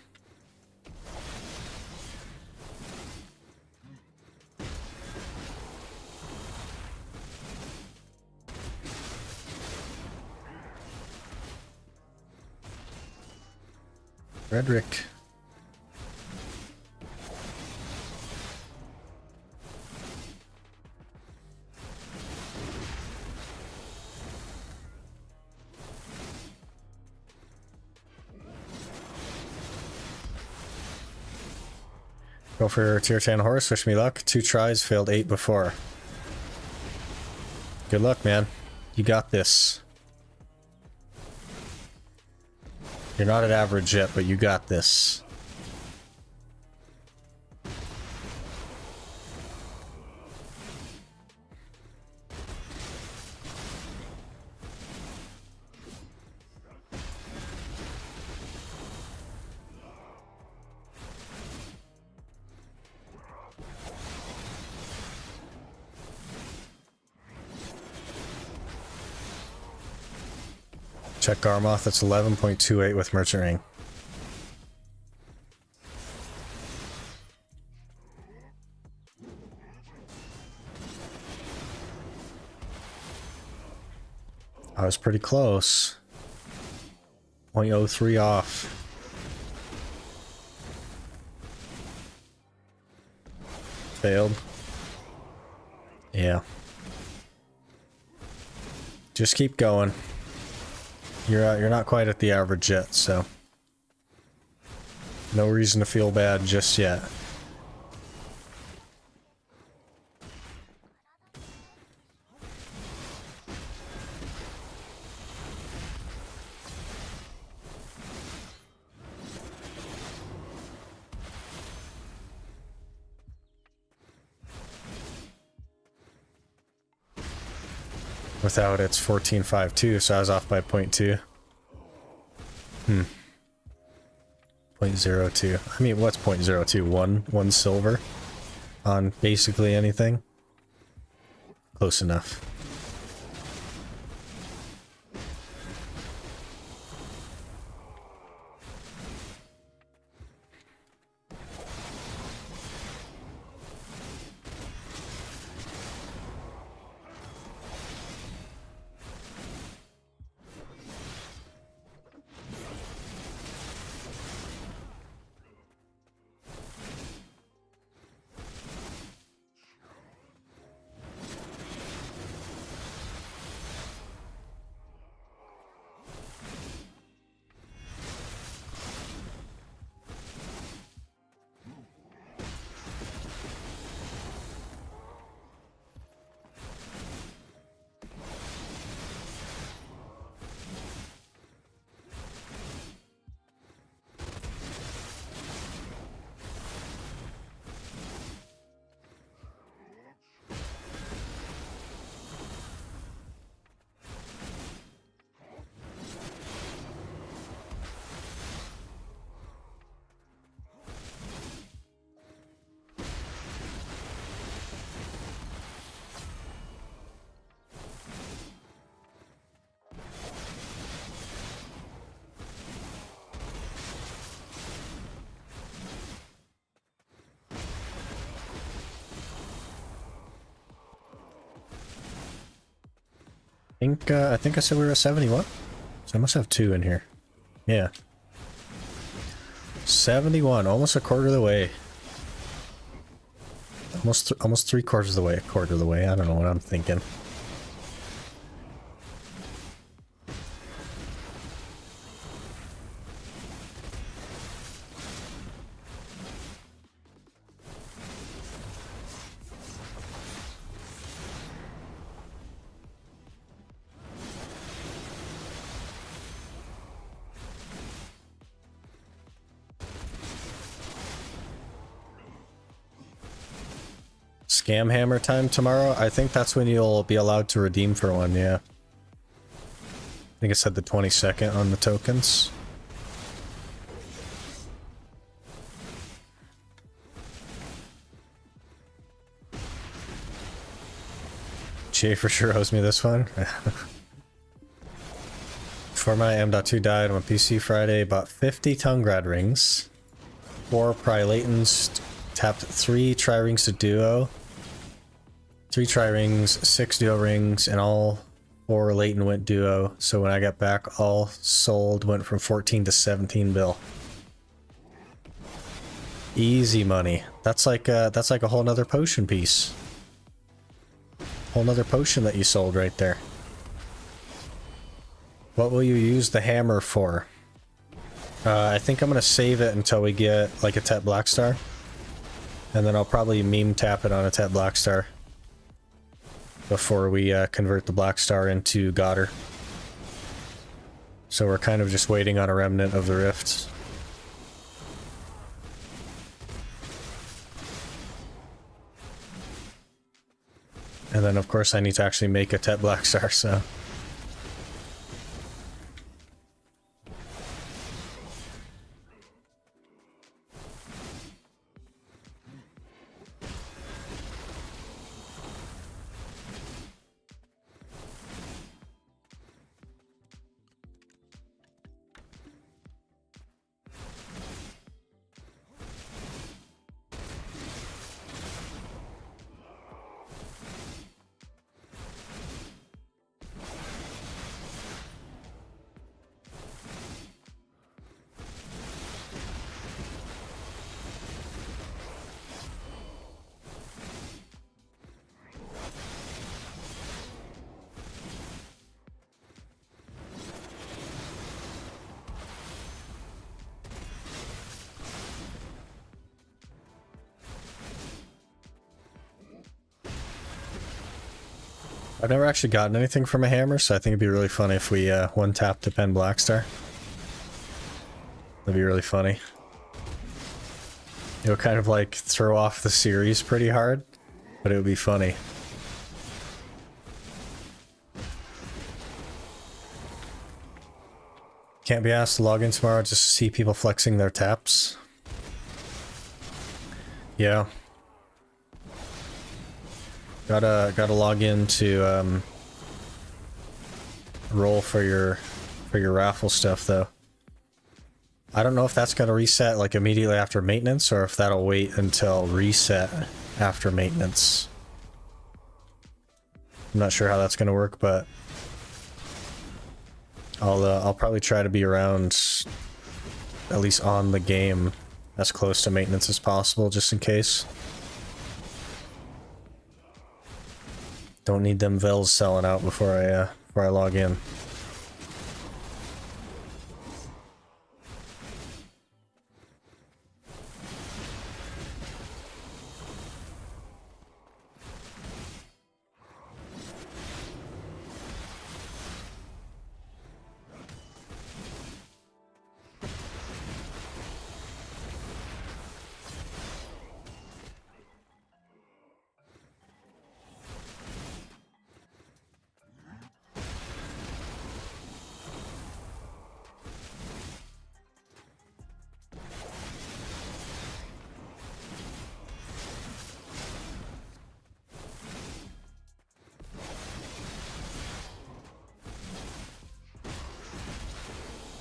Frederick. Go for tier 10 horse, wish me luck. 2 tries, failed 8 before. Good luck, man. You got this. You're not at average yet, but you got this. Check Garmoth, that's 11.28 with Merchant Ring. I was pretty close. 0.03 off. Failed. Yeah. Just keep going. You're not quite at the average yet, so No reason to feel bad just yet. Without it's 14.52, so I was off by 0.2. 0.02. I mean, what's 0.02? One silver on basically anything? Close enough. I think I said we were at 71. So I must have 2 in here. Yeah. 71, almost a quarter of the way. Almost 3/4 of the way, a quarter of the way. I don't know what I'm thinking. Scam hammer time tomorrow? I think that's when you'll be allowed to redeem for one, yeah. I think it said the 22nd on the tokens. Jay for sure owes me this one. Before my M.2 died on PC Friday, bought 50 Tungrad rings, 4 Pry-Latents, tapped 3 Tri-Rings to Duo, 3 Tri-Rings, 6 Duo Rings, and all 4 Latent went Duo. So when I got back, all sold went from 14 to 17 bill. Easy money. That's like a whole nother potion piece. Whole nother potion that you sold right there. What will you use the hammer for? I think I'm gonna save it until we get like a Tet Blackstar. And then I'll probably meme tap it on a Tet Blackstar before we convert the Blackstar into Godder. So we're kind of just waiting on a remnant of the Rift. And then of course I need to actually make a Tet Blackstar, so... I've never actually gotten anything from a hammer, so I think it'd be really funny if we one-tap to pen Blackstar. That'd be really funny. It would kind of like throw off the series pretty hard, but it would be funny. Can't be asked to log in tomorrow just to see people flexing their taps. Yeah. Gotta log in to roll for your raffle stuff though. I don't know if that's gonna reset like immediately after maintenance or if that'll wait until reset after maintenance. I'm not sure how that's gonna work, but I'll probably try to be around at least on the game as close to maintenance as possible just in case. Don't need them Vels selling out before I log in.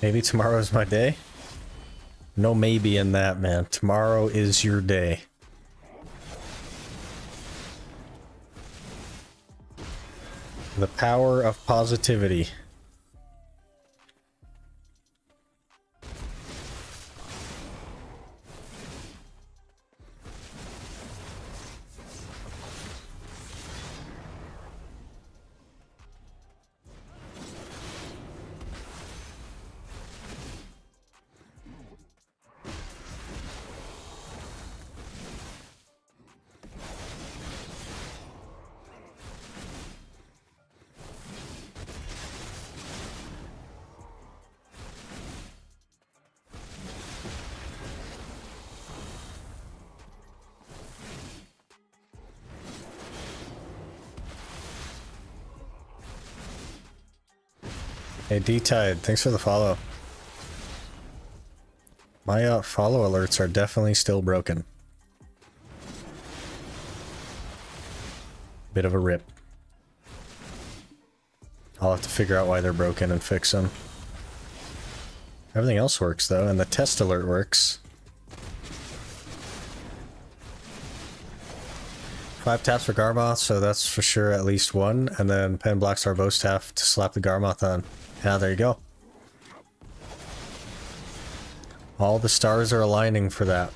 Maybe tomorrow's my day? No maybe in that, man. Tomorrow is your day. The power of positivity. Hey D-Tide, thanks for the follow. My follow alerts are definitely still broken. Bit of a rip. I'll have to figure out why they're broken and fix them. Everything else works though, and the test alert works. 5 taps for Garmoth, so that's for sure at least one, and then pen Blackstar bow staff to slap the Garmoth on. Yeah, there you go. All the stars are aligning for that.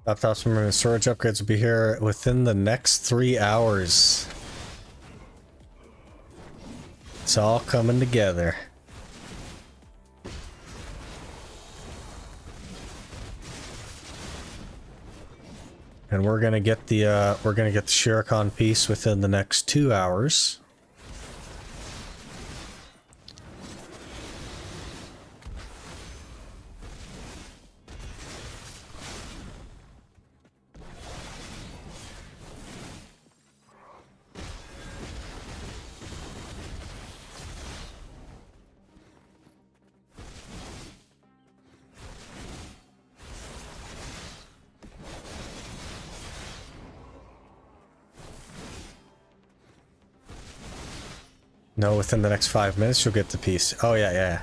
Laptops and storage upgrades will be here within the next 3 hours. It's all coming together. And we're gonna get the Sherekhan piece within the next 2 hours. No, within the next 5 minutes you'll get the piece. Oh yeah.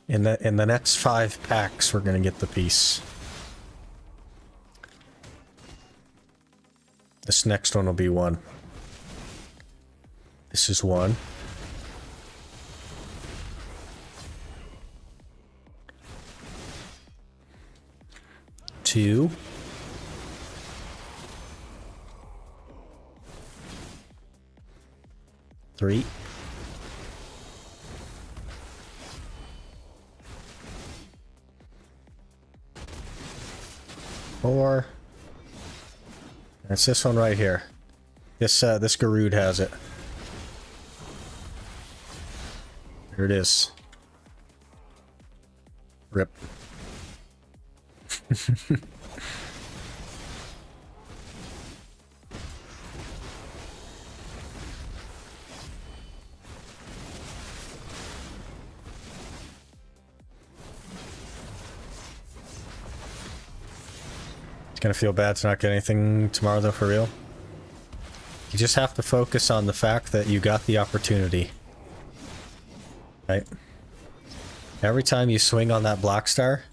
In the next 5 packs we're gonna get the piece. This next one will be 1. This is 1. Two. 3. 4. That's this one right here. This Garood has it. Here it is. Rip. Gonna feel bad to not get anything tomorrow though, for real. You just have to focus on the fact that you got the opportunity. Right? Every time you swing on that black star,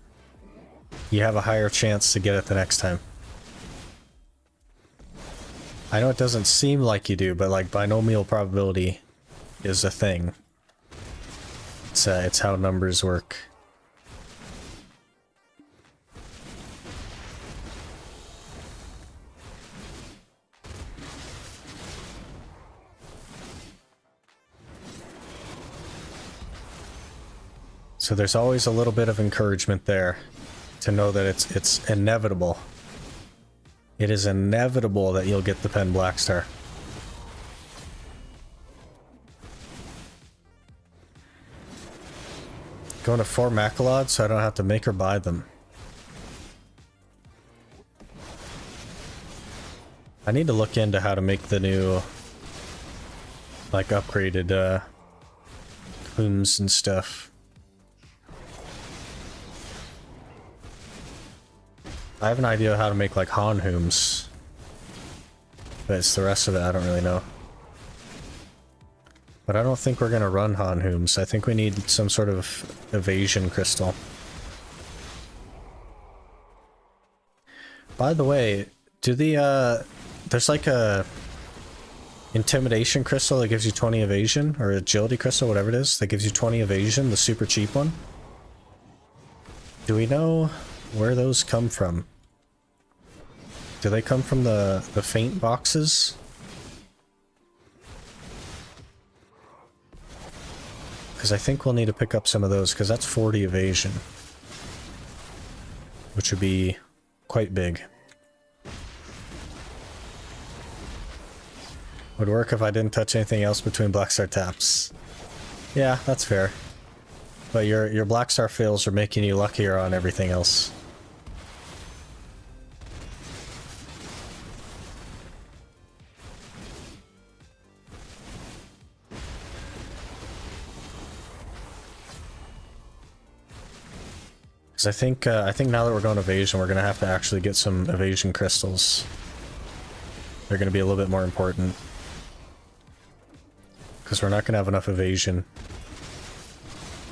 you have a higher chance to get it the next time. I know it doesn't seem like you do, but like binomial probability is a thing. It's how numbers work. So there's always a little bit of encouragement there to know that it's inevitable. It is inevitable that you'll get the pen black star. Going to 4 Macalods so I don't have to make or buy them. I need to look into how to make the new, like, upgraded plumes and stuff. I have an idea how to make like Han Hooms, but it's the rest of it I don't really know. But I don't think we're gonna run Han Hooms. I think we need some sort of evasion crystal. By the way, do the there's like a intimidation crystal that gives you 20 evasion, or agility crystal, whatever it is, that gives you 20 evasion, the super cheap one. Do we know where those come from? Do they come from the faint boxes? Because I think we'll need to pick up some of those, because that's 40 evasion. Which would be quite big. Would work if I didn't touch anything else between Black Star taps. Yeah, that's fair. But your Black Star fails are making you luckier on everything else. Because I think now that we're going evasion, we're gonna have to actually get some evasion crystals. They're gonna be a little bit more important. Because we're not gonna have enough evasion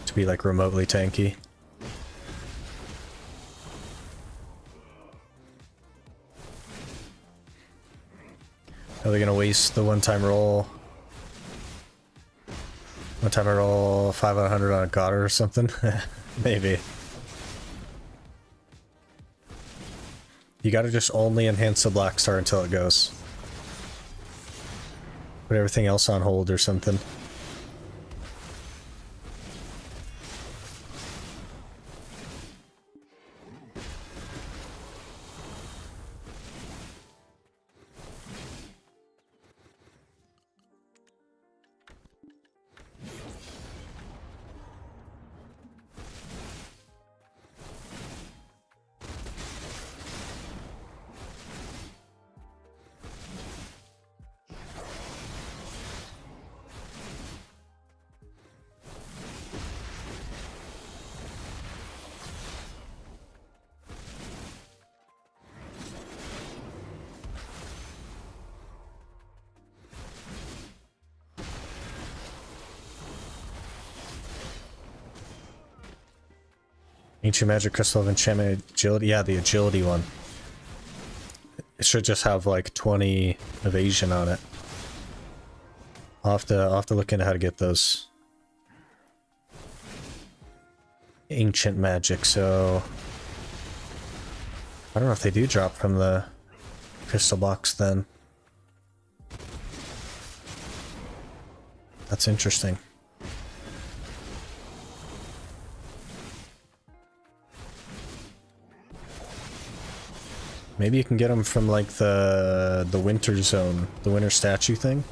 to be like remotely tanky. Are they gonna waste the one-time roll? One time I roll 5 out of 100 on a Goddard or something? Maybe. You gotta just only enhance the Black Star until it goes. Put everything else on hold or something. Ancient Magic Crystal of Enchantment Agility. Yeah, the agility one. It should just have like 20 evasion on it. I'll have to look into how to get those. Ancient magic, so I don't know if they do drop from the crystal box then. That's interesting. Maybe you can get them from like the winter zone, the winter statue thing.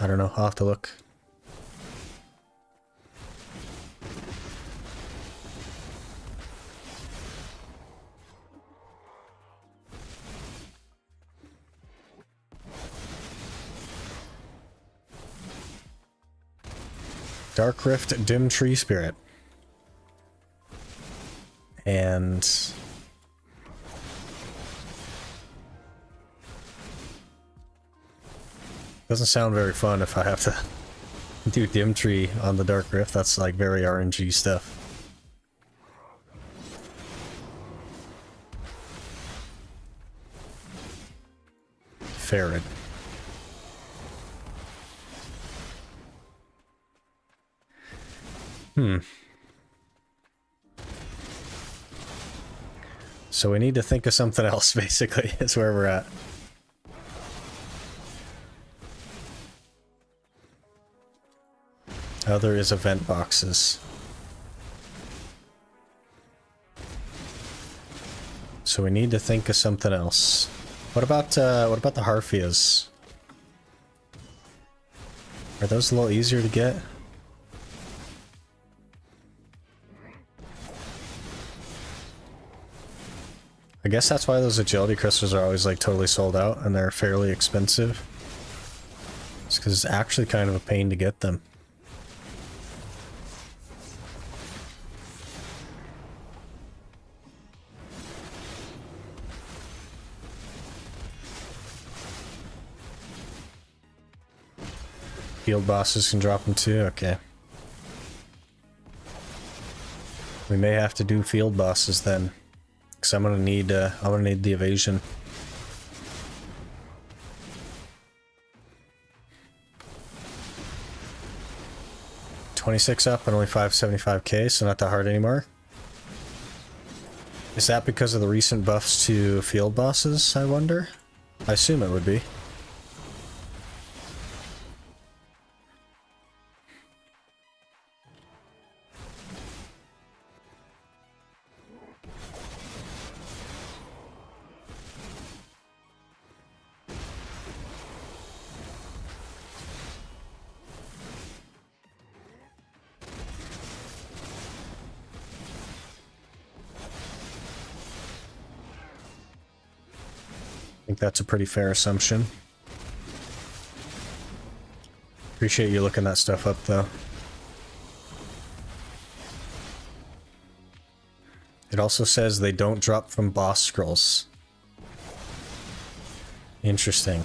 I don't know, I'll have to look. Dark Rift Dim Tree Spirit. And doesn't sound very fun if I have to do Dim Tree on the Dark Rift. That's like very RNG stuff. Ferret. So we need to think of something else, basically, is where we're at. Other is event boxes. So we need to think of something else. What about the Harfias? Are those a little easier to get? I guess that's why those agility crystals are always like totally sold out and they're fairly expensive. It's because it's actually kind of a pain to get them. Field bosses can drop them too? Okay. We may have to do field bosses then. Because I'm gonna need the evasion. $26 up and only 575k, so not that hard anymore. Is that because of the recent buffs to field bosses, I wonder? I assume it would be. I think that's a pretty fair assumption. Appreciate you looking that stuff up, though. It also says they don't drop from boss scrolls. Interesting.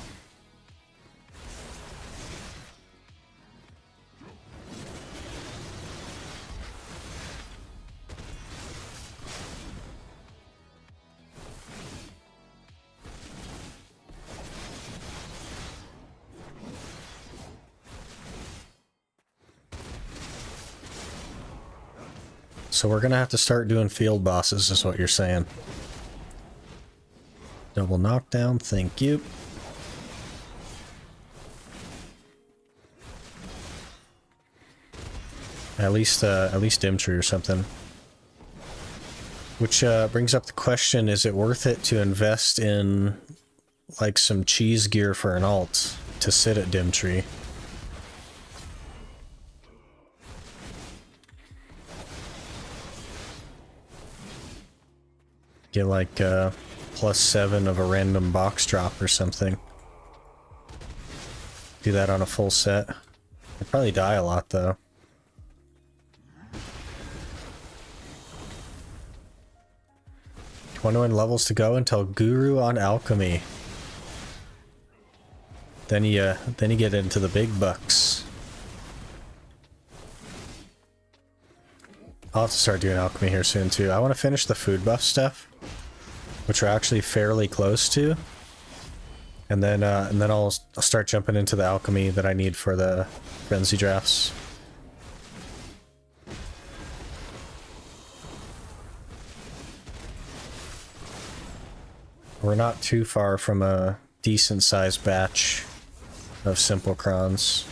So we're gonna have to start doing field bosses, is what you're saying. Double knockdown, thank you. At least Dim Tree or something. Which brings up the question, is it worth it to invest in like some cheese gear for an alt to sit at Dim Tree? Get like +7 of a random box drop or something. Do that on a full set. I'd probably die a lot though. $21 levels to go until Guru on Alchemy. Then you get into the big bucks. I'll have to start doing alchemy here soon too. I want to finish the food buff stuff, which we're actually fairly close to. And then I'll start jumping into the alchemy that I need for the frenzy drafts. We're not too far from a decent sized batch of simple crons.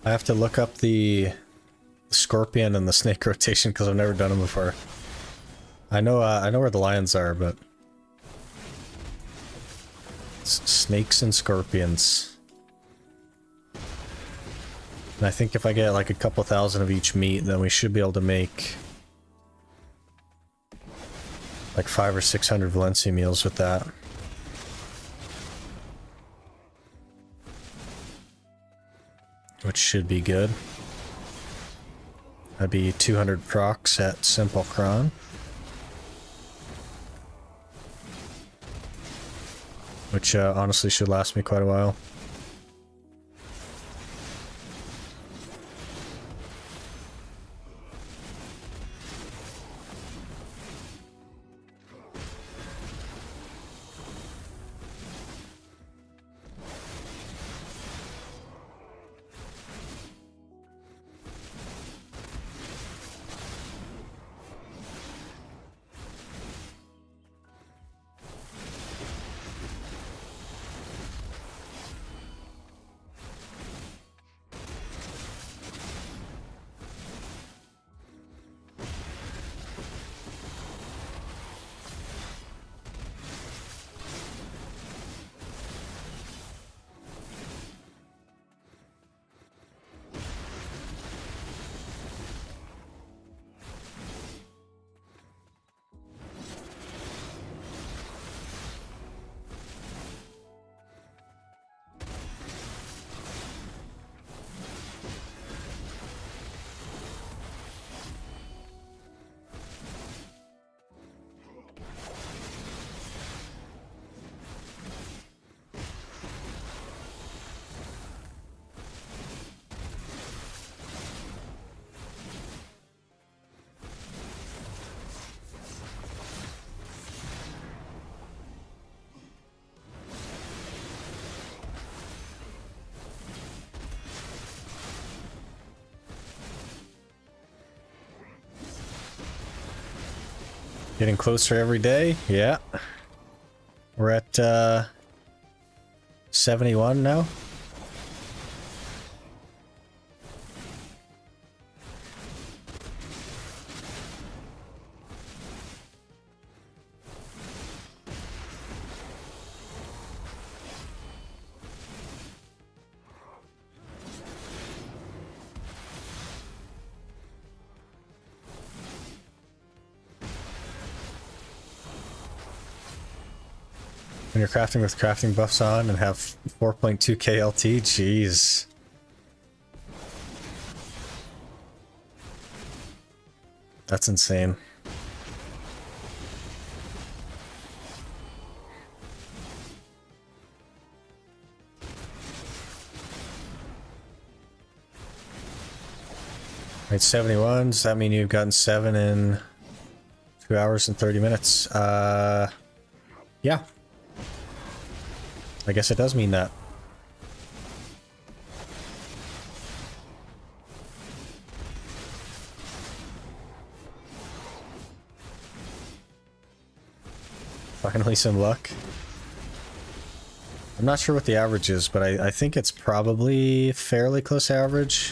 I have to look up the scorpion and the snake rotation because I've never done them before. I know where the lions are, but snakes and scorpions. And I think if I get like a couple thousand of each meat, then we should be able to make like 500 or 600 Valencia meals with that. Which should be good. That'd be 200 procs at simple cron. Which honestly should last me quite a while. Getting closer every day, yeah. We're at 71 now. When you're crafting with crafting buffs on and have 4.2 KLT, jeez. That's insane. Right, 71. Does that mean you've gotten 7 in 2 hours and 30 minutes? Yeah. I guess it does mean that. Finally some luck. I'm not sure what the average is, but I think it's probably fairly close to average.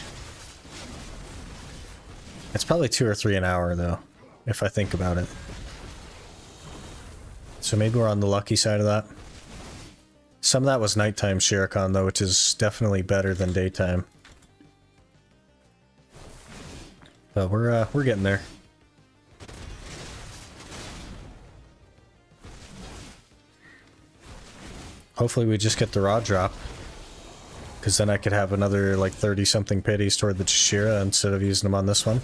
It's probably 2 or 3 an hour though, if I think about it. So maybe we're on the lucky side of that. Some of that was nighttime Sherekhan though, which is definitely better than daytime. But we're getting there. Hopefully we just get the raw drop. Because then I could have another like 30 something pities toward the Chishira instead of using them on this one.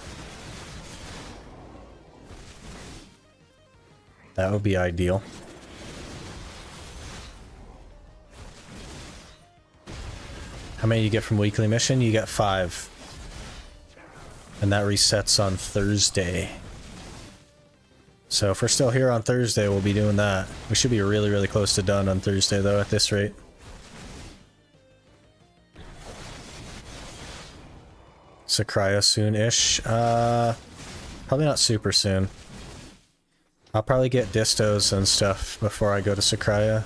That would be ideal. How many you get from weekly mission? You get 5. And that resets on Thursday. So if we're still here on Thursday, we'll be doing that. We should be really, really close to done on Thursday, though, at this rate. Sakraya soon-ish. Probably not super soon. I'll probably get distos and stuff before I go to Sakraya.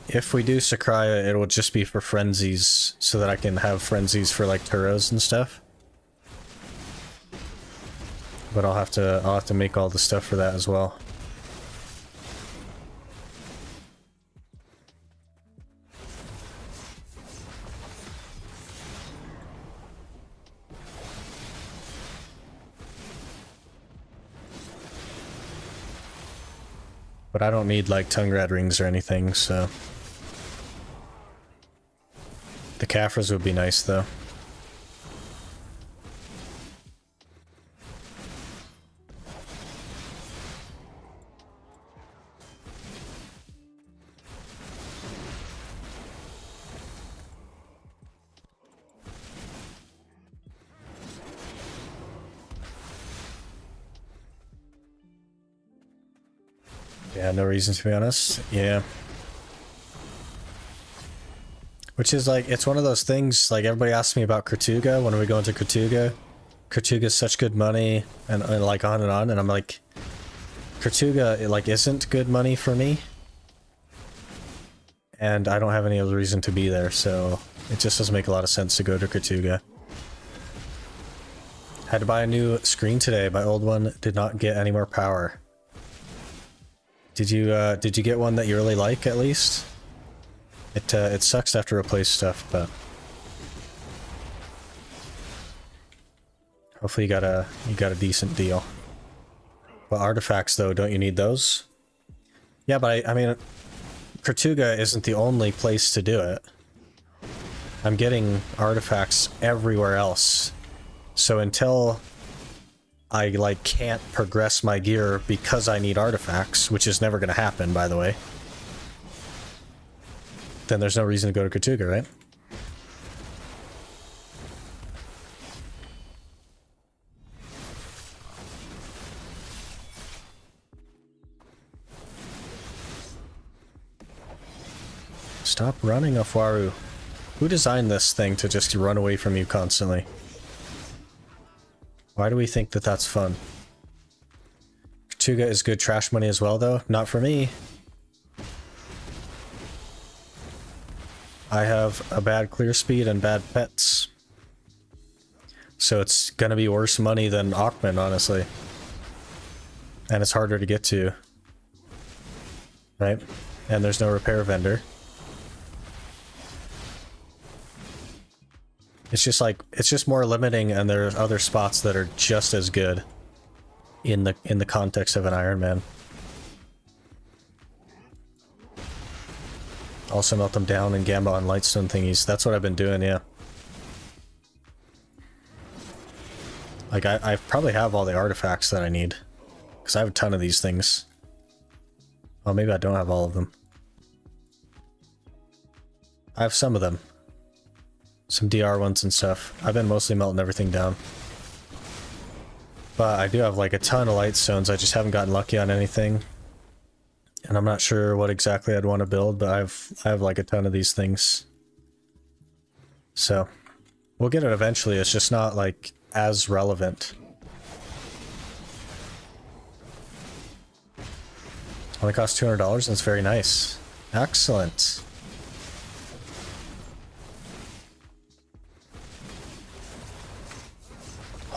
If we do Sakraya, it will just be for frenzies, so that I can have frenzies for like Turos and stuff. But I'll have to make all the stuff for that as well. But I don't need like tongue red rings or anything, so the Kafras would be nice though. Yeah, no reason to be honest. Yeah. Which is like, it's one of those things, like everybody asks me about Kertuga, when are we going to Kertuga? Kertuga's such good money, and like on, and I'm like, Kertuga, it like isn't good money for me. And I don't have any other reason to be there, so it just doesn't make a lot of sense to go to Kertuga. Had to buy a new screen today, my old one did not get any more power. Did you get one that you really like at least? It sucks to have to replace stuff, but hopefully you got a decent deal. Well, artifacts though, don't you need those? Yeah, but I mean, Kertuga isn't the only place to do it. I'm getting artifacts everywhere else. So until I like can't progress my gear because I need artifacts, which is never going to happen, by the way, then there's no reason to go to Kertuga, right? Stop running, Afwaru. Who designed this thing to just run away from you constantly? Why do we think that that's fun? Kertuga is good trash money as well, though. Not for me. I have a bad clear speed and bad pets. So it's gonna be worse money than Aukman, honestly. And it's harder to get to. Right? And there's no repair vendor. It's just like, it's just more limiting, and there's other spots that are just as good in the context of an Iron Man. Also melt them down in Gamba and Lightstone thingies. That's what I've been doing, yeah. Like, I probably have all the artifacts that I need. Because I have a ton of these things. Oh, maybe I don't have all of them. I have some of them. Some DR ones and stuff. I've been mostly melting everything down. But I do have like a ton of Lightstones, I just haven't gotten lucky on anything. And I'm not sure what exactly I'd want to build, but I have like a ton of these things. So, we'll get it eventually, it's just not like as relevant. Only costs $200 and it's very nice. Excellent.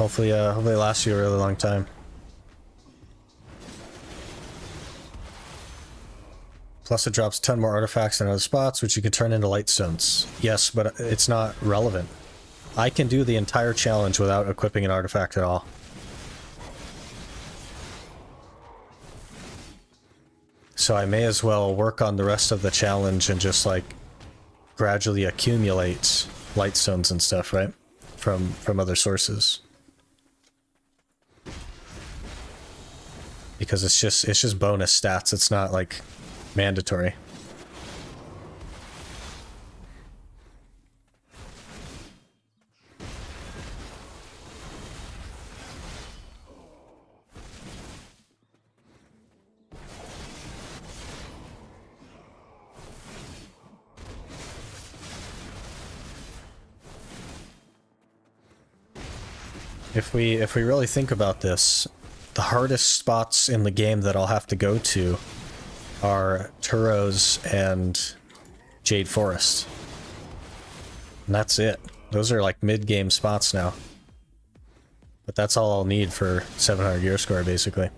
Hopefully, hopefully it lasts you a really long time. Plus it drops 10 more artifacts in other spots, which you can turn into light stones. Yes, but it's not relevant. I can do the entire challenge without equipping an artifact at all. So I may as well work on the rest of the challenge and just, like, gradually accumulate light stones and stuff, right? From other sources. Because it's just bonus stats, it's not, like, mandatory. If we really think about this, the hardest spots in the game that I'll have to go to are Turos and Jade Forest. And that's it. Those are like mid-game spots now. But that's all I'll need for 700 gear score, basically.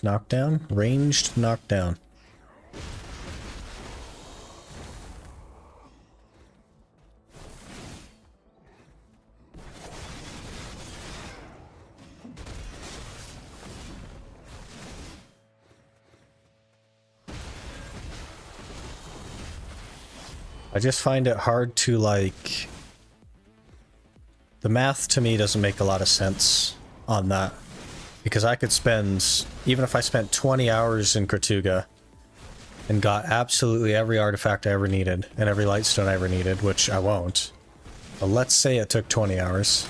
Knockdown? Ranged knockdown. I just find it hard to, like... The math to me doesn't make a lot of sense on that. Because I could spend, even if I spent 20 hours in Kortuga and got absolutely every artifact I ever needed and every lightstone I ever needed, which I won't. But let's say it took 20 hours.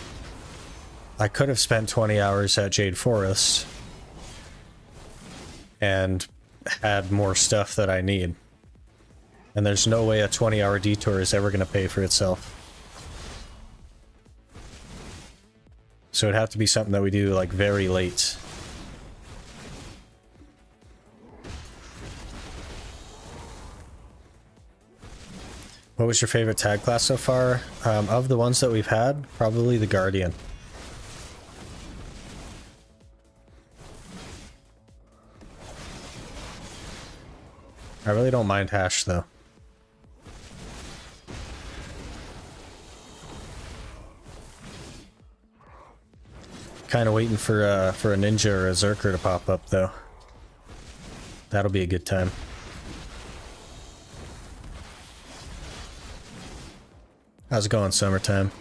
I could have spent 20 hours at Jade Forest and had more stuff that I need. And there's no way a 20-hour detour is ever going to pay for itself. So it'd have to be something that we do, like, very late. What was your favorite tag class so far? Of the ones that we've had, probably the Guardian. I really don't mind Hash, though. Kind of waiting for a ninja or a Zerker to pop up, though. That'll be a good time. How's it going, summertime?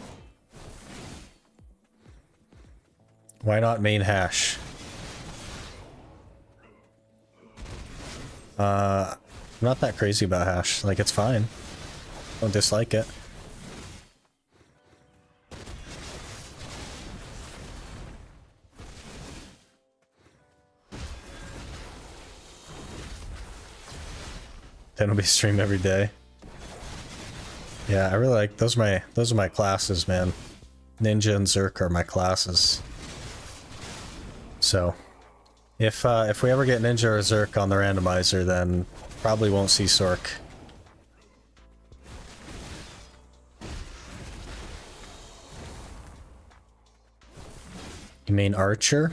Why not main Hash? I'm not that crazy about Hash. Like, it's fine. Don't dislike it. Then it'll be stream every day. Yeah, I really like those are my classes, man. Ninja and Zerk are my classes. So if we ever get Ninja or Zerk on the randomizer, then probably won't see Sork. You mean Archer?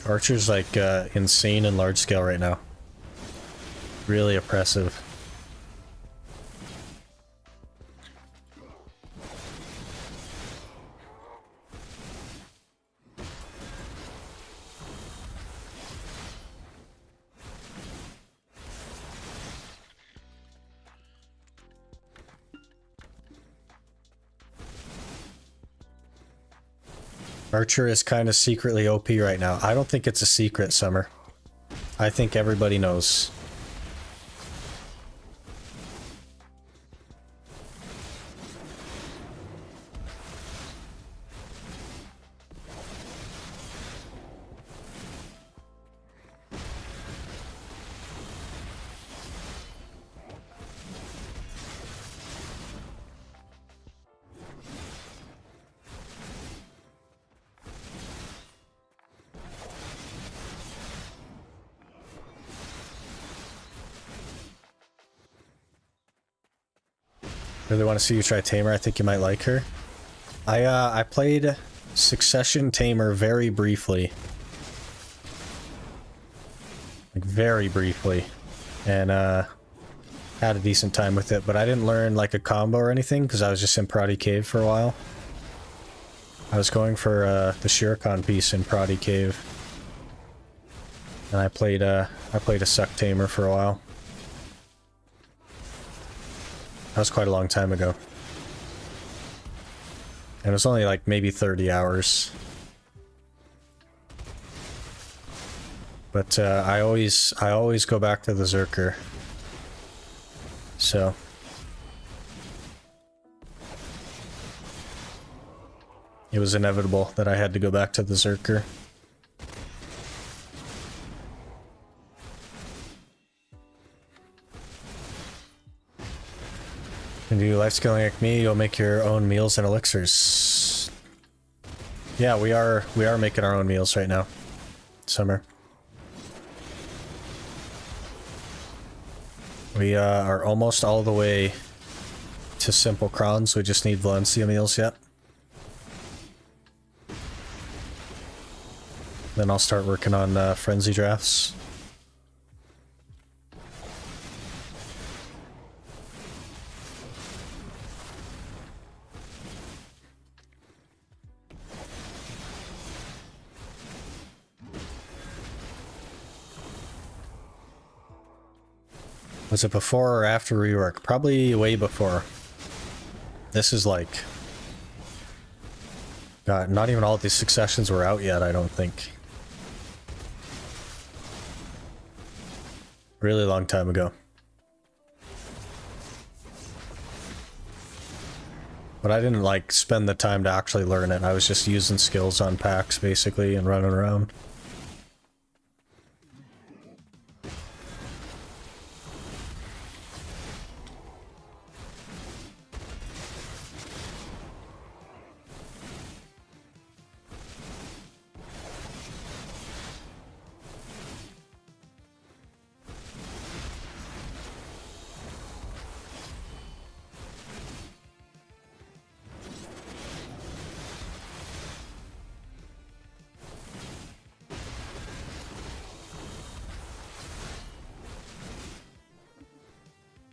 Archer's like insane and large scale right now. Really oppressive. Archer is kind of secretly OP right now. I don't think it's a secret, Summer. I think everybody knows. Really want to see you try Tamer. I think you might like her. I played Succession Tamer very briefly. Like, very briefly. And, had a decent time with it, but I didn't learn, like, a combo or anything, because I was just in Proddy Cave for a while. I was going for, the Sherekhan piece in Proddy Cave. And I played a Suck Tamer for a while. That was quite a long time ago. And it was only like maybe 30 hours. But I always go back to the Zerker. So it was inevitable that I had to go back to the Zerker. When you do life skilling like me, you'll make your own meals and elixirs. Yeah, we are making our own meals right now. Summer. We are almost all the way to simple crons. We just need Valencia meals yet. Then I'll start working on frenzy drafts. Was it before or after rework? Probably way before. This is like... God, not even all of these successions were out yet, I don't think. Really long time ago. But I didn't, like, spend the time to actually learn it. I was just using skills on packs, basically, and running around.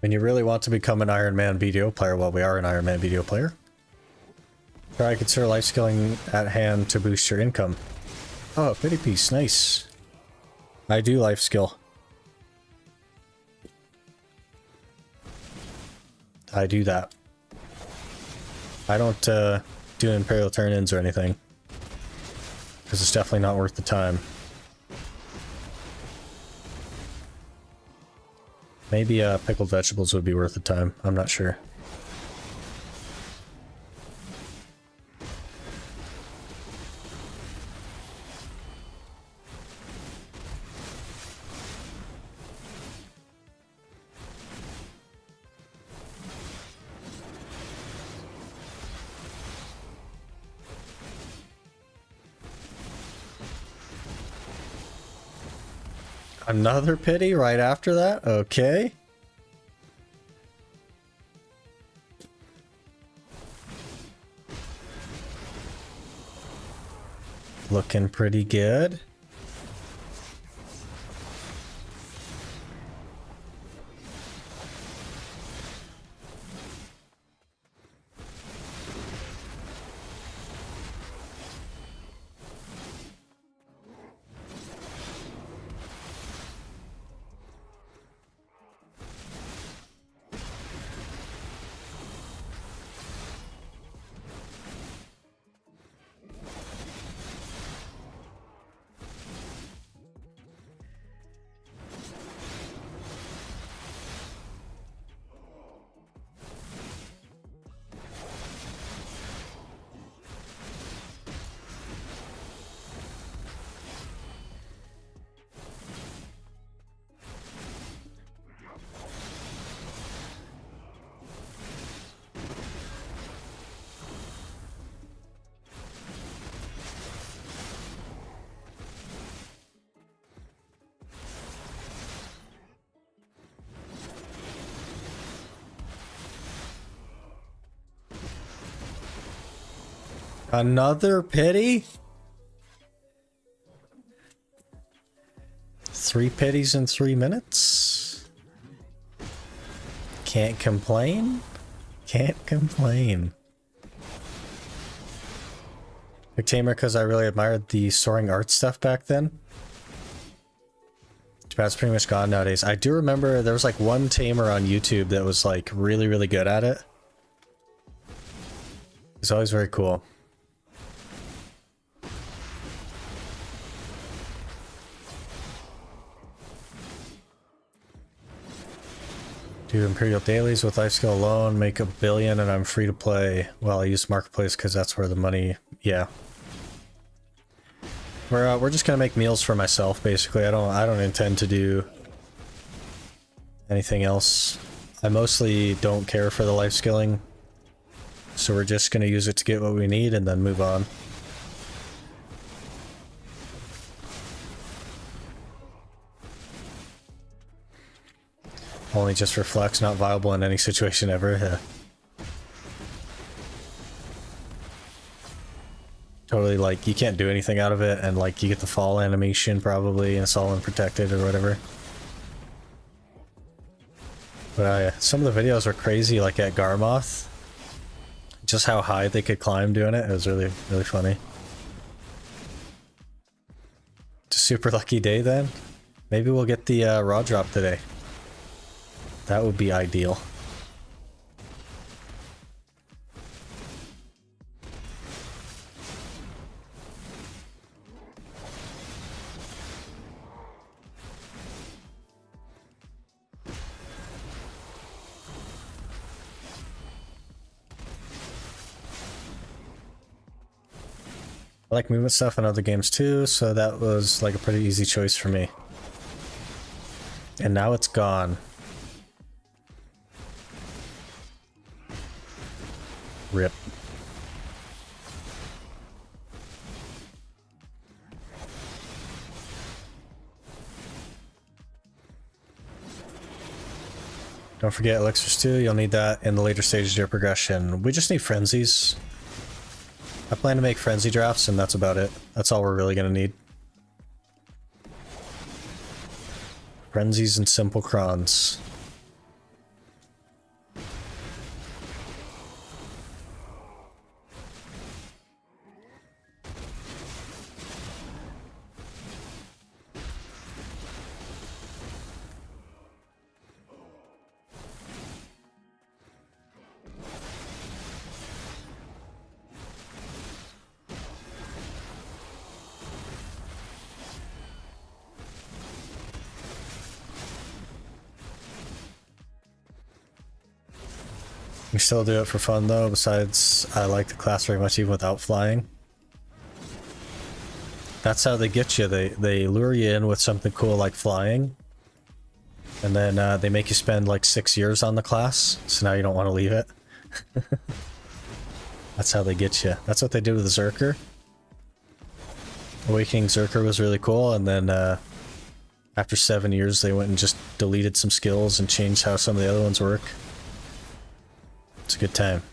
When you really want to become an Iron Man BDO player, well, we are an Iron Man BDO player. Try to consider life skilling at hand to boost your income. Oh, pity piece, nice. I do life skill. I do that. I don't do Imperial turn-ins or anything. Because it's definitely not worth the time. Maybe pickled vegetables would be worth the time. I'm not sure. Another pity right after that? Okay. Looking pretty good. Another pity? 3 pities in 3 minutes? Can't complain? Can't complain. Big tamer because I really admired the soaring art stuff back then. Japan's pretty much gone nowadays. I do remember there was like one tamer on YouTube that was like really, really good at it. It's always very cool. Do Imperial Dailies with life skill alone, make $1 billion, and I'm free to play. Well, I use Marketplace because that's where the money... Yeah. We're just gonna make meals for myself, basically. I don't intend to do anything else. I mostly don't care for the life skilling, so we're just gonna use it to get what we need and then move on. Only just for flex, not viable in any situation ever. Yeah. Totally, like, you can't do anything out of it, and like, you get the fall animation probably, and it's all unprotected or whatever. But some of the videos were crazy, like at Garmoth. Just how high they could climb doing it. It was really, really funny. It's a super lucky day then. Maybe we'll get the raw drop today. That would be ideal. I like movement stuff in other games too, so that was like a pretty easy choice for me. And now it's gone. Rip. Don't forget elixirs too, you'll need that in the later stages of your progression. We just need frenzies. I plan to make frenzy drafts and that's about it. That's all we're really gonna need. Frenzies and simple crons. We still do it for fun though, besides I like the class very much even without flying. That's how they get you, they lure you in with something cool like flying. And then they make you spend like 6 years on the class, so now you don't want to leave it. That's how they get you. That's what they did with the Zerker. Awakening Zerker was really cool, and then after 7 years they went and just deleted some skills and changed how some of the other ones work. It's a good time.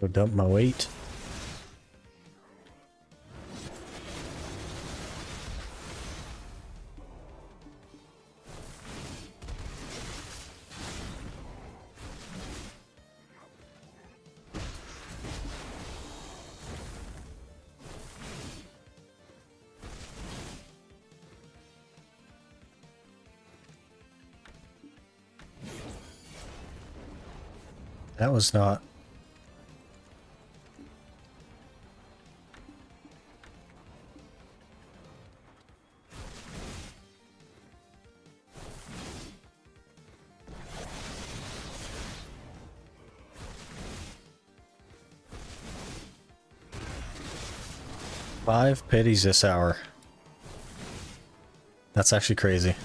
Go dump my weight. That was not... Five pities this hour. That's actually crazy.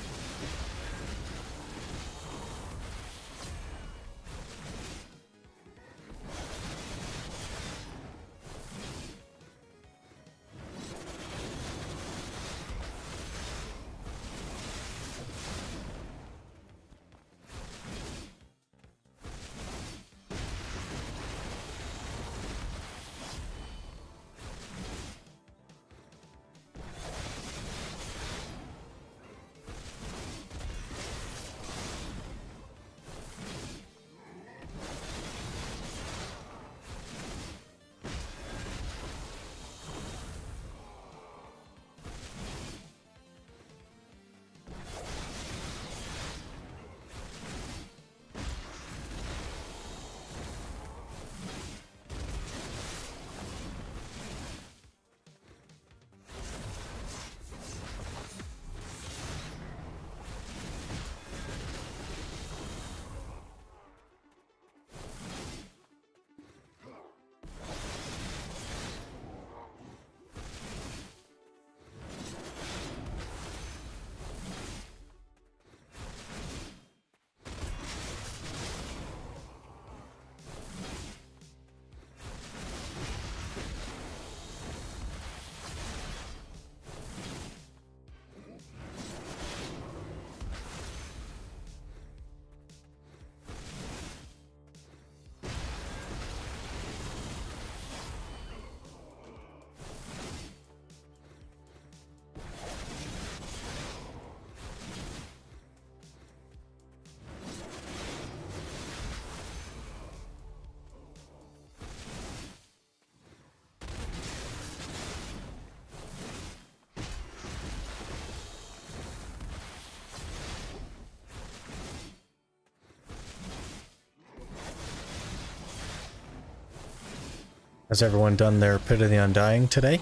Has everyone done their Pit of the Undying today?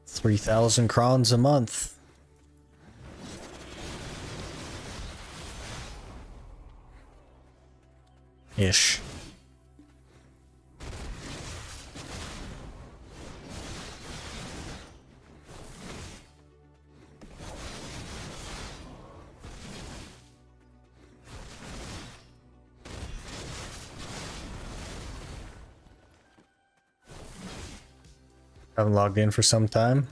$3,000 a month. Ish. Haven't logged in for some time.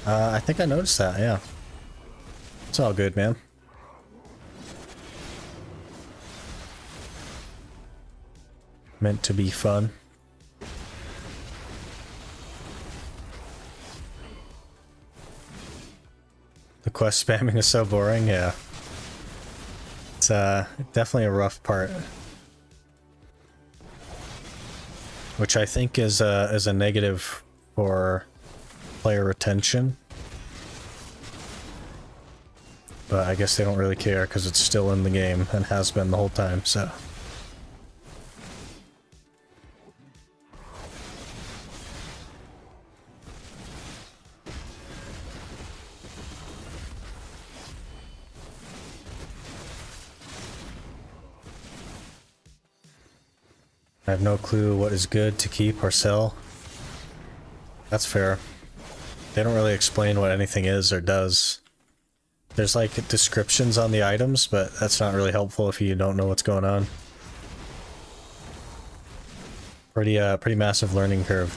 I think I noticed that, yeah. It's all good, man. Meant to be fun. The quest spamming is so boring, yeah. It's definitely a rough part. Which I think is a negative for player retention. But I guess they don't really care because it's still in the game and has been the whole time, so. I have no clue what is good to keep or sell. That's fair. They don't really explain what anything is or does. There's like descriptions on the items, but that's not really helpful if you don't know what's going on. Pretty massive learning curve.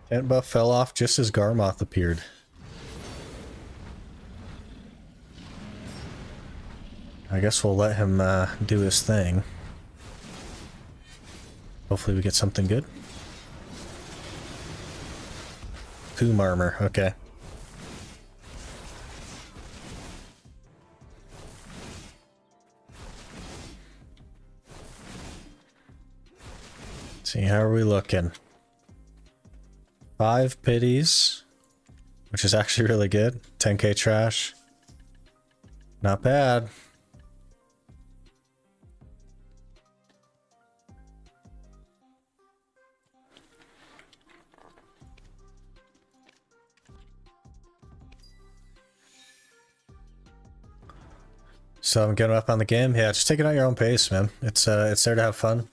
Tent buff fell off just as Garmoth appeared. I guess we'll let him do his thing. Hopefully we get something good. Tomb armor, okay. Let's see, how are we looking? 5 pities, which is actually really good. 10k trash. Not bad. So I'm getting up on the game. Yeah, just take it at your own pace, man. It's there to have fun.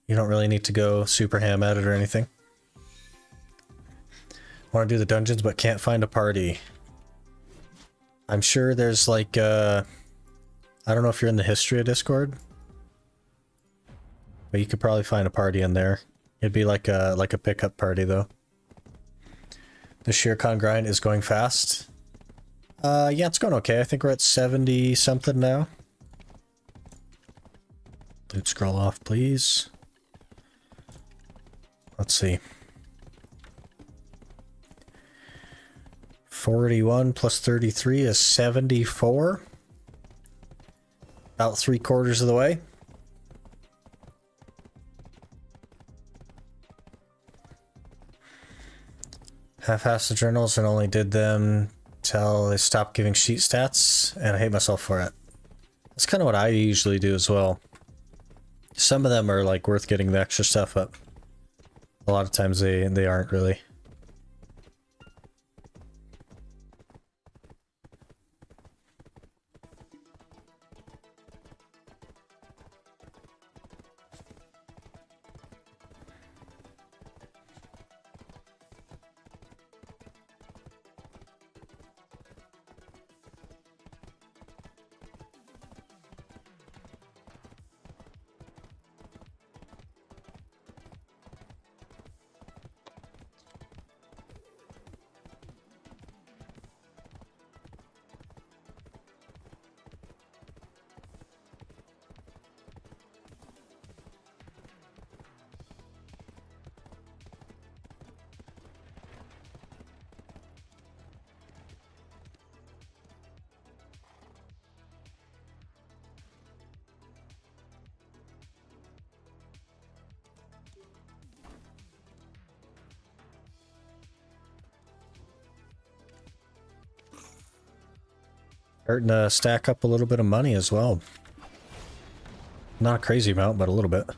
You don't really need to go super ham at it or anything. Want to do the dungeons but can't find a party. I'm sure there's like I don't know if you're in the history of Discord, but you could probably find a party in there. It'd be like a pickup party though. The Sherekhan grind is going fast. Yeah, it's going okay. I think we're at 70 something now. Loot scroll off, please. Let's see. 41 plus 33 is 74. About 3/4 of the way. Half-assed the journals and only did them till they stopped giving sheet stats, and I hate myself for it. That's kind of what I usually do as well. Some of them are like worth getting the extra stuff up. A lot of times they aren't really. Starting to stack up a little bit of money as well. Not a crazy amount, but a little bit.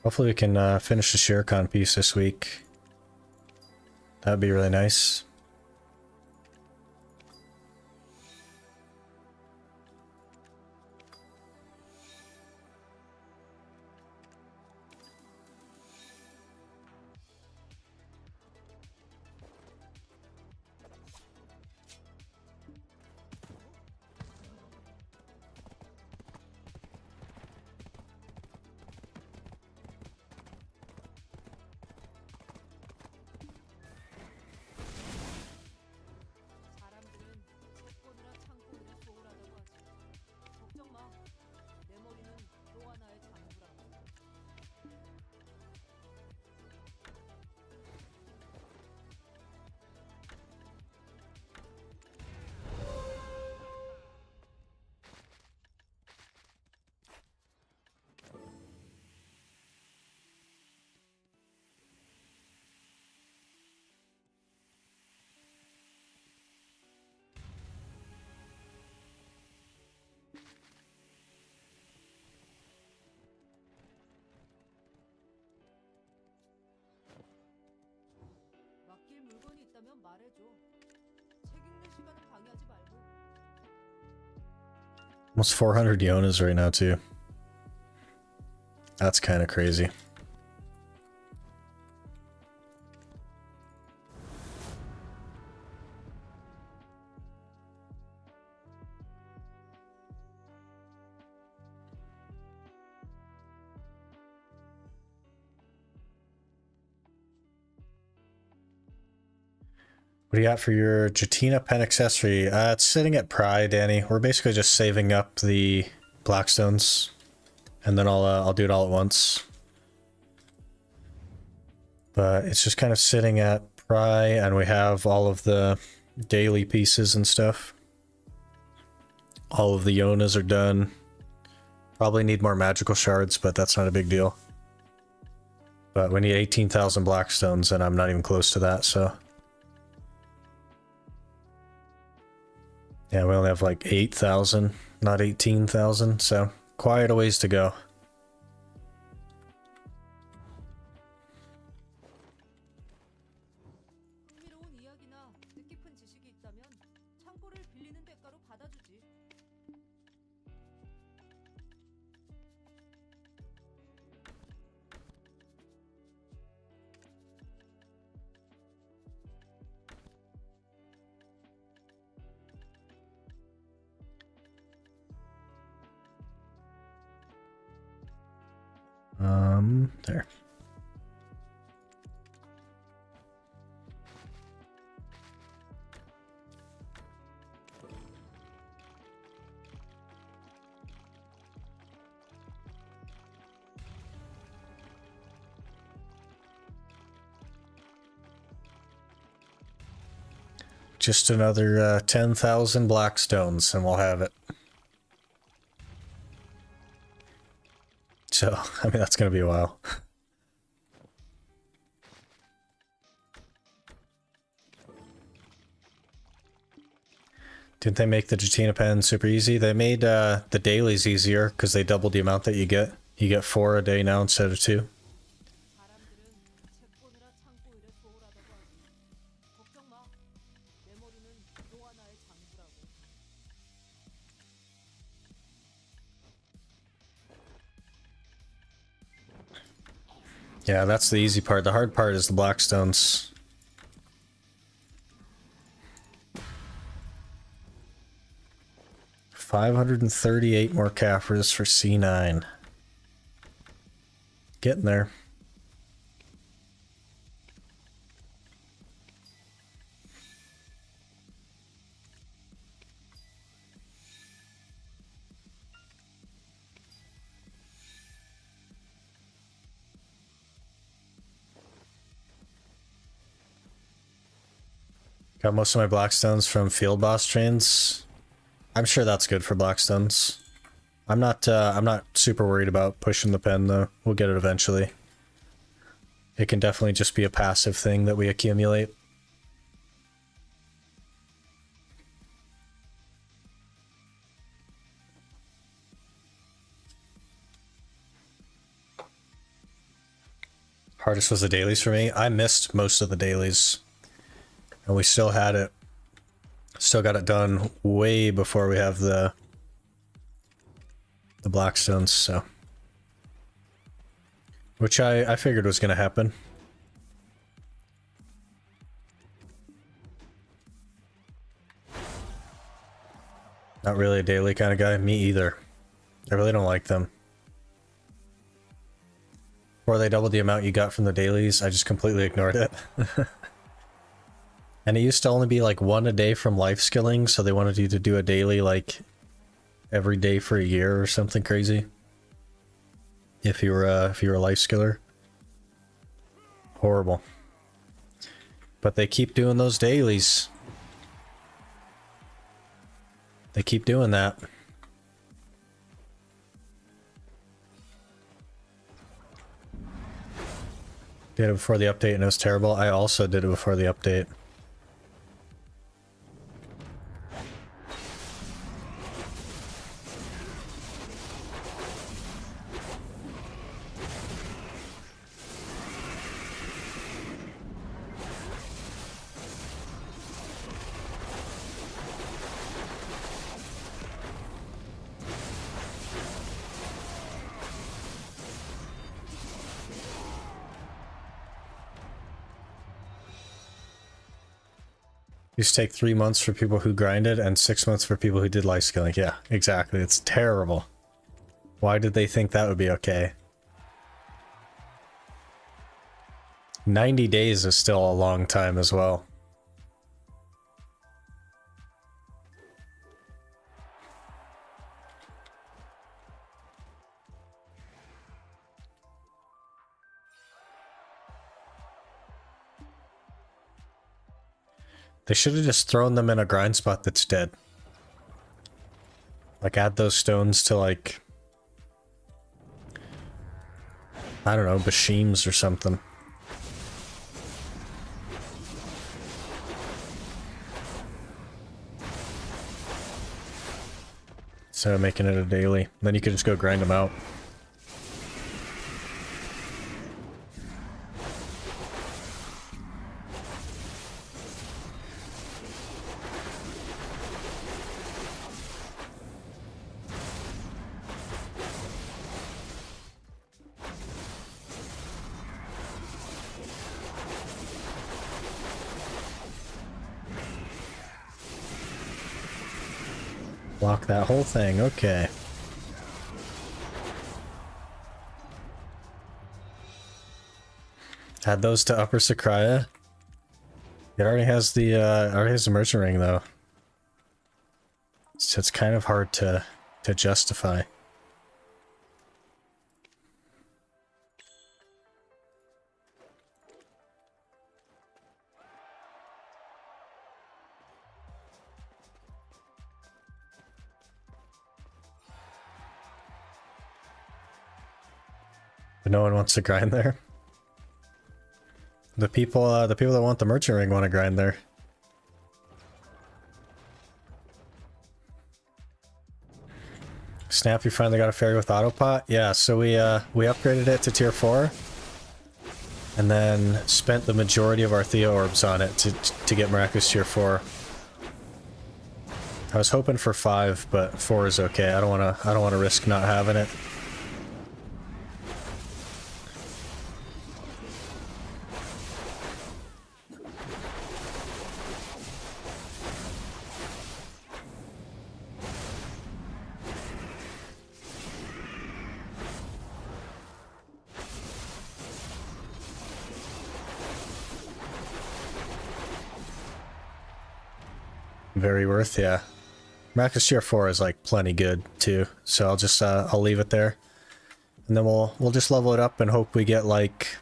Hopefully we can finish the Sherekhan piece this week. That'd be really nice. 맡길 물건이 있다면 말해줘. 책 읽는 시간을 방해하지 말고. Almost 400 Yonas right now, too. That's kind of crazy. What do you got for your Jatina pen accessory? It's sitting at Pry, Danny. We're basically just saving up the Blackstones, and then I'll do it all at once. But it's just kind of sitting at Pry, and we have all of the daily pieces and stuff. All of the Yonas are done. Probably need more magical shards, but that's not a big deal. But we need 18,000 Blackstones, and I'm not even close to that, so... Yeah, we only have like 8,000, not 18,000, so quite a ways to go. There. Just another 10,000 Blackstones and we'll have it. So, I mean, that's going to be a while. Didn't they make the Jatina pen super easy? They made the dailies easier because they doubled the amount that you get. You get 4 a day now instead of 2. Yeah, that's the easy part. The hard part is the Blackstones. $538 more Caphras for C9. Getting there. Got most of my Blackstones from field boss trains. I'm sure that's good for Blackstones. I'm not super worried about pushing the pen though. We'll get it eventually. It can definitely just be a passive thing that we accumulate. Hardest was the dailies for me. I missed most of the dailies. And we still had it. Still got it done way before we have the Blackstones, so. Which I figured was going to happen. Not really a daily kind of guy. Me either. I really don't like them. Before they doubled the amount you got from the dailies, I just completely ignored it. And it used to only be like 1 a day from life skilling, so they wanted you to do a daily like every day for a year or something crazy. If you were a life skiller. Horrible. But they keep doing those dailies. They keep doing that. Did it before the update and it was terrible. I also did it before the update. These take 3 months for people who grinded and 6 months for people who did life skilling. Yeah, exactly. It's terrible. Why did they think that would be okay? 90 days is still a long time as well. They should have just thrown them in a grind spot that's dead. Like, add those stones to, like, I don't know, Bashims or something. Instead of making it a daily. Then you could just go grind them out. Block that whole thing, okay. Add those to Upper Sakraya. It already has the merchant ring though. So it's kind of hard to justify. But no one wants to grind there. The people that want the merchant ring want to grind there. Snap, you finally got a fairy with autopot? Yeah, so we upgraded it to tier 4. And then spent the majority of our Theo orbs on it to get Miraculous tier 4. I was hoping for 5, but 4 is okay. I don't wanna risk not having it. Very worth, yeah. Miraculous tier 4 is like plenty good too, so I'll just I'll leave it there, and then we'll just level it up and hope we get like.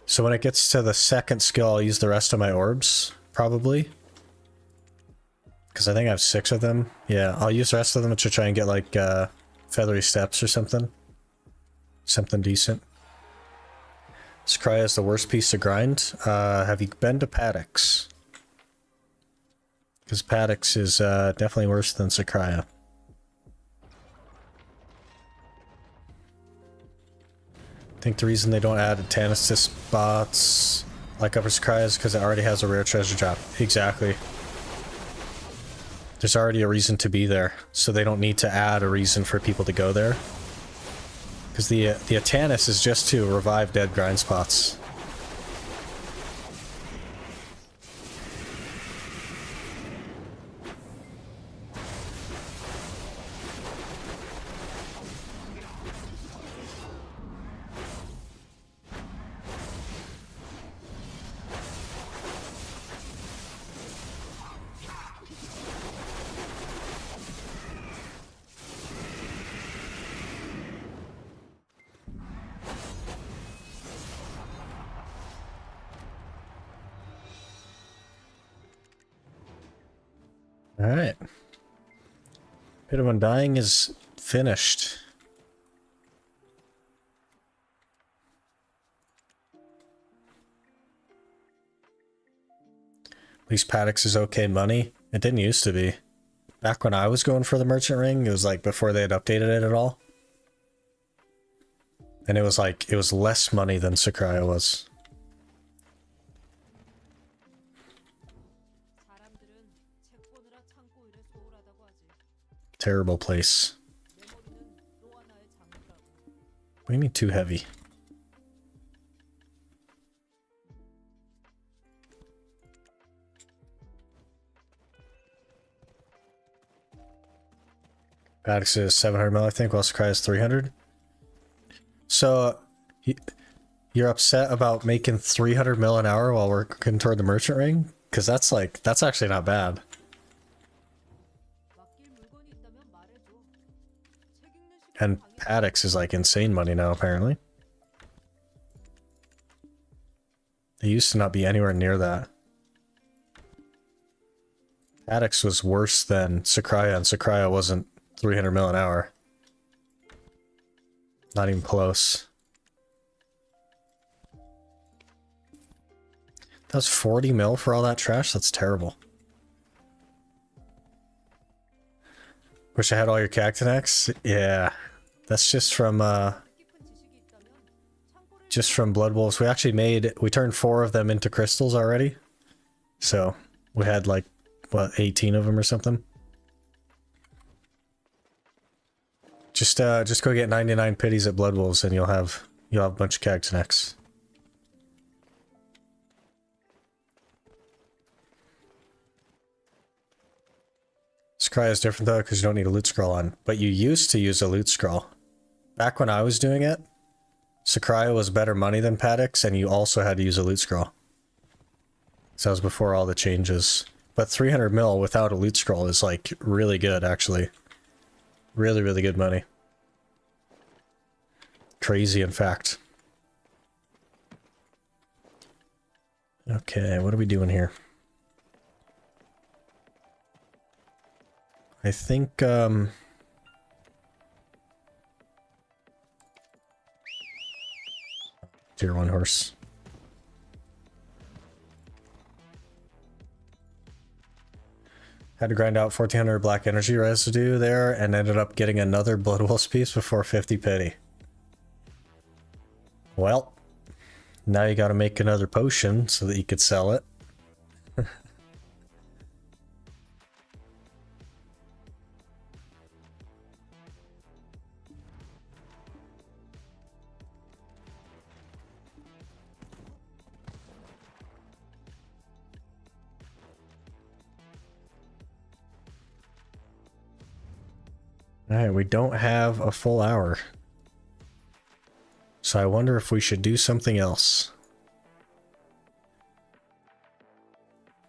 So when it gets to the second skill, I'll use the rest of my orbs probably, because I think I have 6 of them. Yeah, I'll use the rest of them to try and get like feathery steps or something decent. Sakraya is the worst piece to grind. Have you been to Paddocks? Because Paddocks is definitely worse than Sakraya. I think the reason they don't add Tannis to spots like Upper Sakraya is because it already has a rare treasure drop. Exactly. There's already a reason to be there, so they don't need to add a reason for people to go there. Because the Tannis is just to revive dead grind spots. Alright. Pit of Undying is finished. At least Paddocks is okay money. It didn't used to be. Back when I was going for the merchant ring, it was like before they had updated it at all. And it was like, it was less money than Sakraya was. Terrible place. What do you mean too heavy? Paddocks is 700 mil, I think, while Sakai is 300. So, you're upset about making 300 mil an hour while working toward the merchant ring? Because that's actually not bad. And Paddocks is like insane money now, apparently. It used to not be anywhere near that. Paddocks was worse than Sakraya, and Sakraya wasn't 300 mil an hour. Not even close. That was 40 mil for all that trash? That's terrible. Wish I had all your Cactinex? Yeah. That's just from Blood Wolves. We turned 4 of them into crystals already. So we had like, what, 18 of them or something? Just go get 99 pities at Blood Wolves and you'll have a bunch of Cactinex. Scry is different though, because you don't need a loot scroll on. But you used to use a loot scroll. Back when I was doing it, Sakraya was better money than Paddocks, and you also had to use a loot scroll. So that was before all the changes. But 300 mil without a loot scroll is like really good, actually. Really, really good money. Crazy, in fact. Okay, what are we doing here? I think, Tier 1 horse. Had to grind out 1400 black energy residue there and ended up getting another Blood Wolf's piece before 50 pity. Well, now you gotta make another potion so that you could sell it. Alright, we don't have a full hour. So I wonder if we should do something else.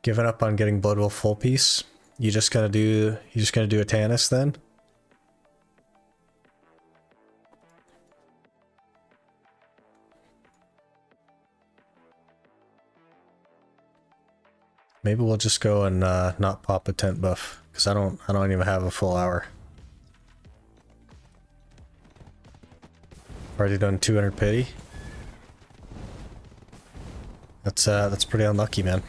Giving up on getting Blood Wolf full piece? You just gonna do a Tannis then? Maybe we'll just go and not pop a tent buff, because I don't even have a full hour. Already done 200 pity. That's pretty unlucky, man.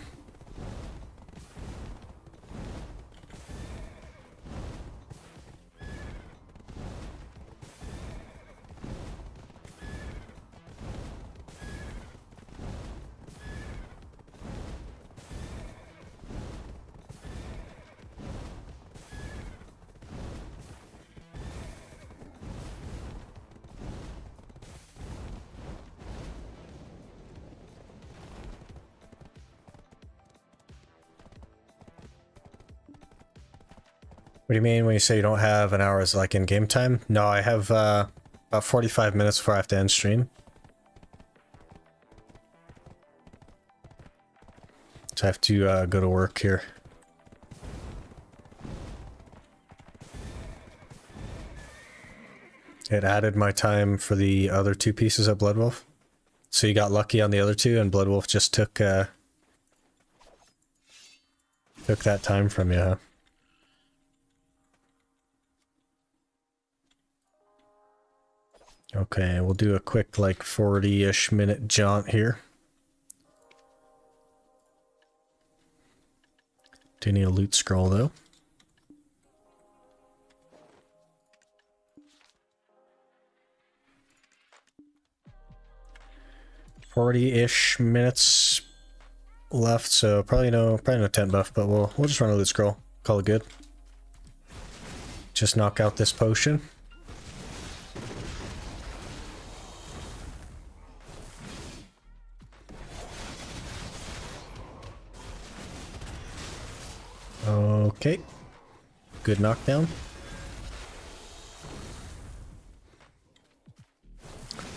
What do you mean when you say you don't have an hour? Is it like in game time? No, I have about 45 minutes before I have to end stream. So I have to go to work here. It added my time for the other 2 pieces of Blood Wolf. So you got lucky on the other 2 and Blood Wolf just took that time from you, huh? Okay, we'll do a quick, like, 40-ish minute jaunt here. Do need a loot scroll, though. $40-ish minutes left, so probably no tent buff, but we'll just run a loot scroll. Call it good. Just knock out this potion. Okay. Good knockdown.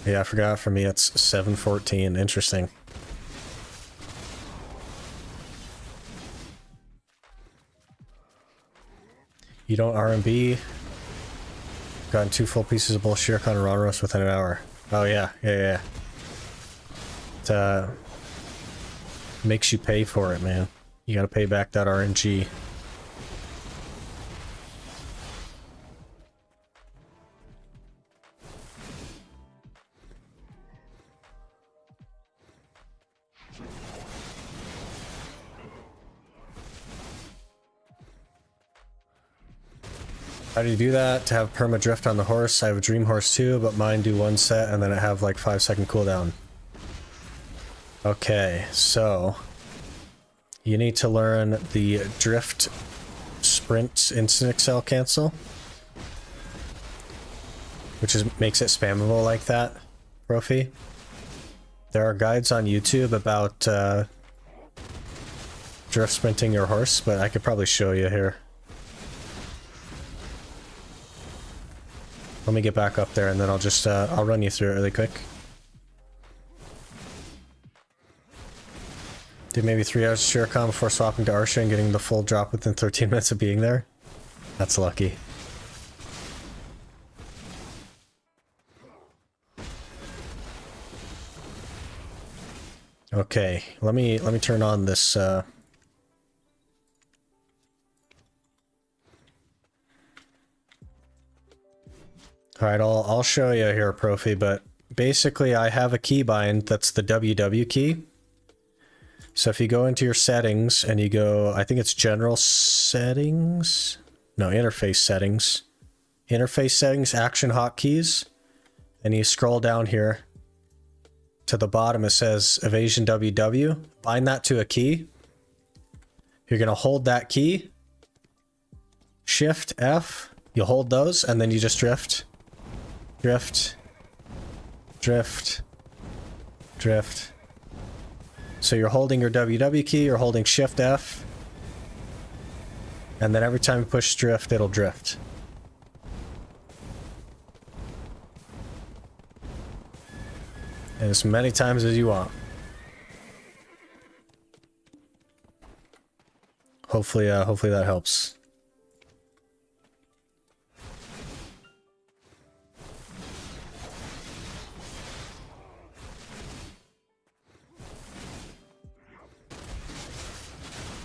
Yeah, I forgot. For me, it's 7:14. Interesting. You don't R&B. Gotten 2 full pieces of both Sherekhan and Ron roast within an hour. Oh yeah, yeah. It makes you pay for it, man. You gotta pay back that RNG. How do you do that? To have perma drift on the horse. I have a dream horse too, but mine do 1 set and then it have like 5-second cooldown. Okay, so you need to learn the drift sprint instant excel cancel, which makes it spammable like that, Profi. There are guides on YouTube about drift sprinting your horse, but I could probably show you here. Let me get back up there and then I'll just, I'll run you through it really quick. Did maybe 3 hours of Sherekhan before swapping to Arsha and getting the full drop within 13 minutes of being there. That's lucky. Okay, let me turn on this, Alright, I'll show you here, Profi, but basically I have a keybind that's the WW key. So if you go into your settings and you go, I think it's general settings? No, interface settings. Interface settings, action hotkeys. And you scroll down here to the bottom, it says evasion WW. Bind that to a key. You're going to hold that key. Shift F. You hold those and then you just drift. Drift, drift, drift. So you're holding your WW key, you're holding Shift F, and then every time you push drift, it'll drift. And as many times as you want. Hopefully, hopefully that helps.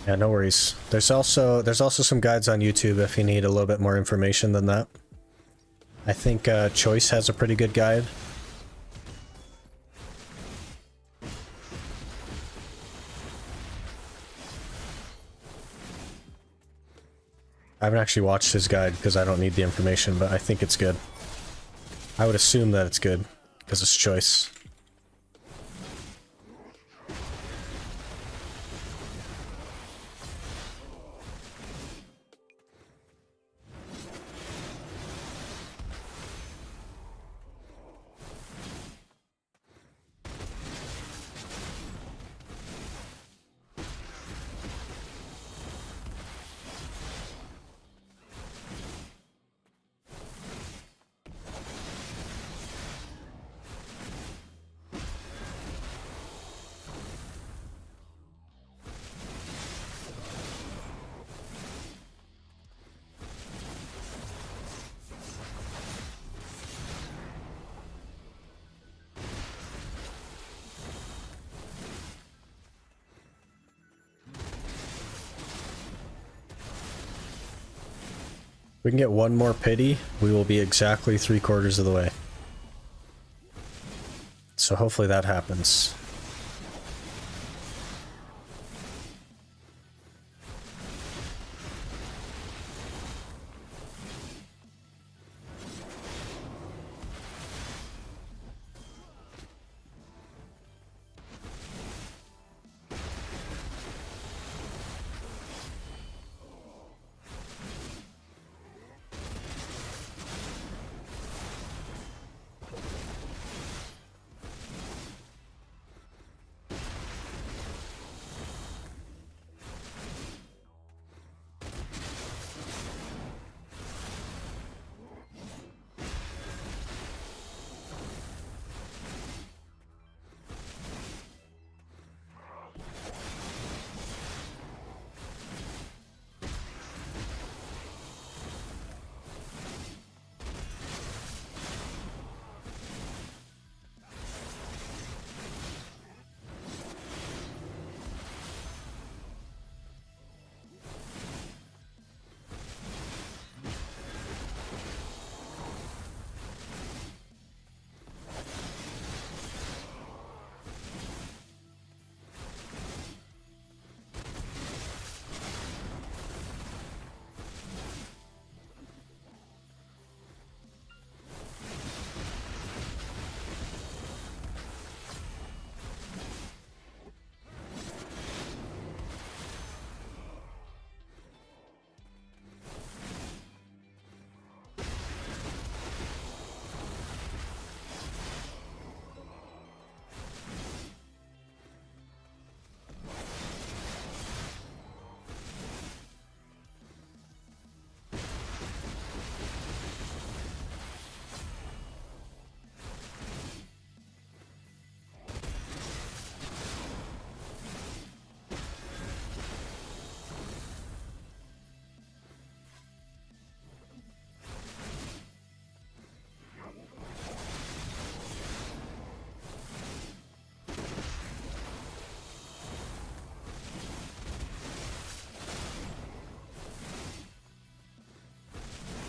Yeah, no worries. There's also some guides on YouTube if you need a little bit more information than that. I think Choice has a pretty good guide. I haven't actually watched his guide because I don't need the information, but I think it's good. I would assume that it's good because it's Choice. We can get one more pity, we will be exactly 3/4 of the way. So hopefully that happens.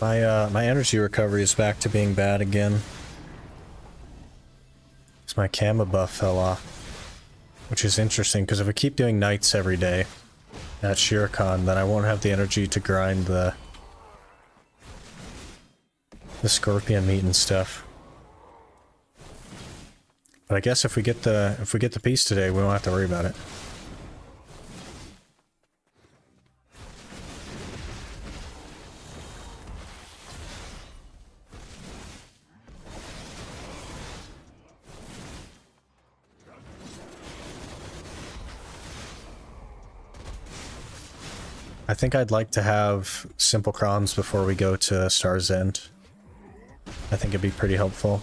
My energy recovery is back to being bad again. Because my Kama buff fell off. Which is interesting, because if I keep doing nights every day at Sherekhan, then I won't have the energy to grind the scorpion meat and stuff. But I guess if we get the piece today, we won't have to worry about it. I think I'd like to have simple crons before we go to Star's End. I think it'd be pretty helpful.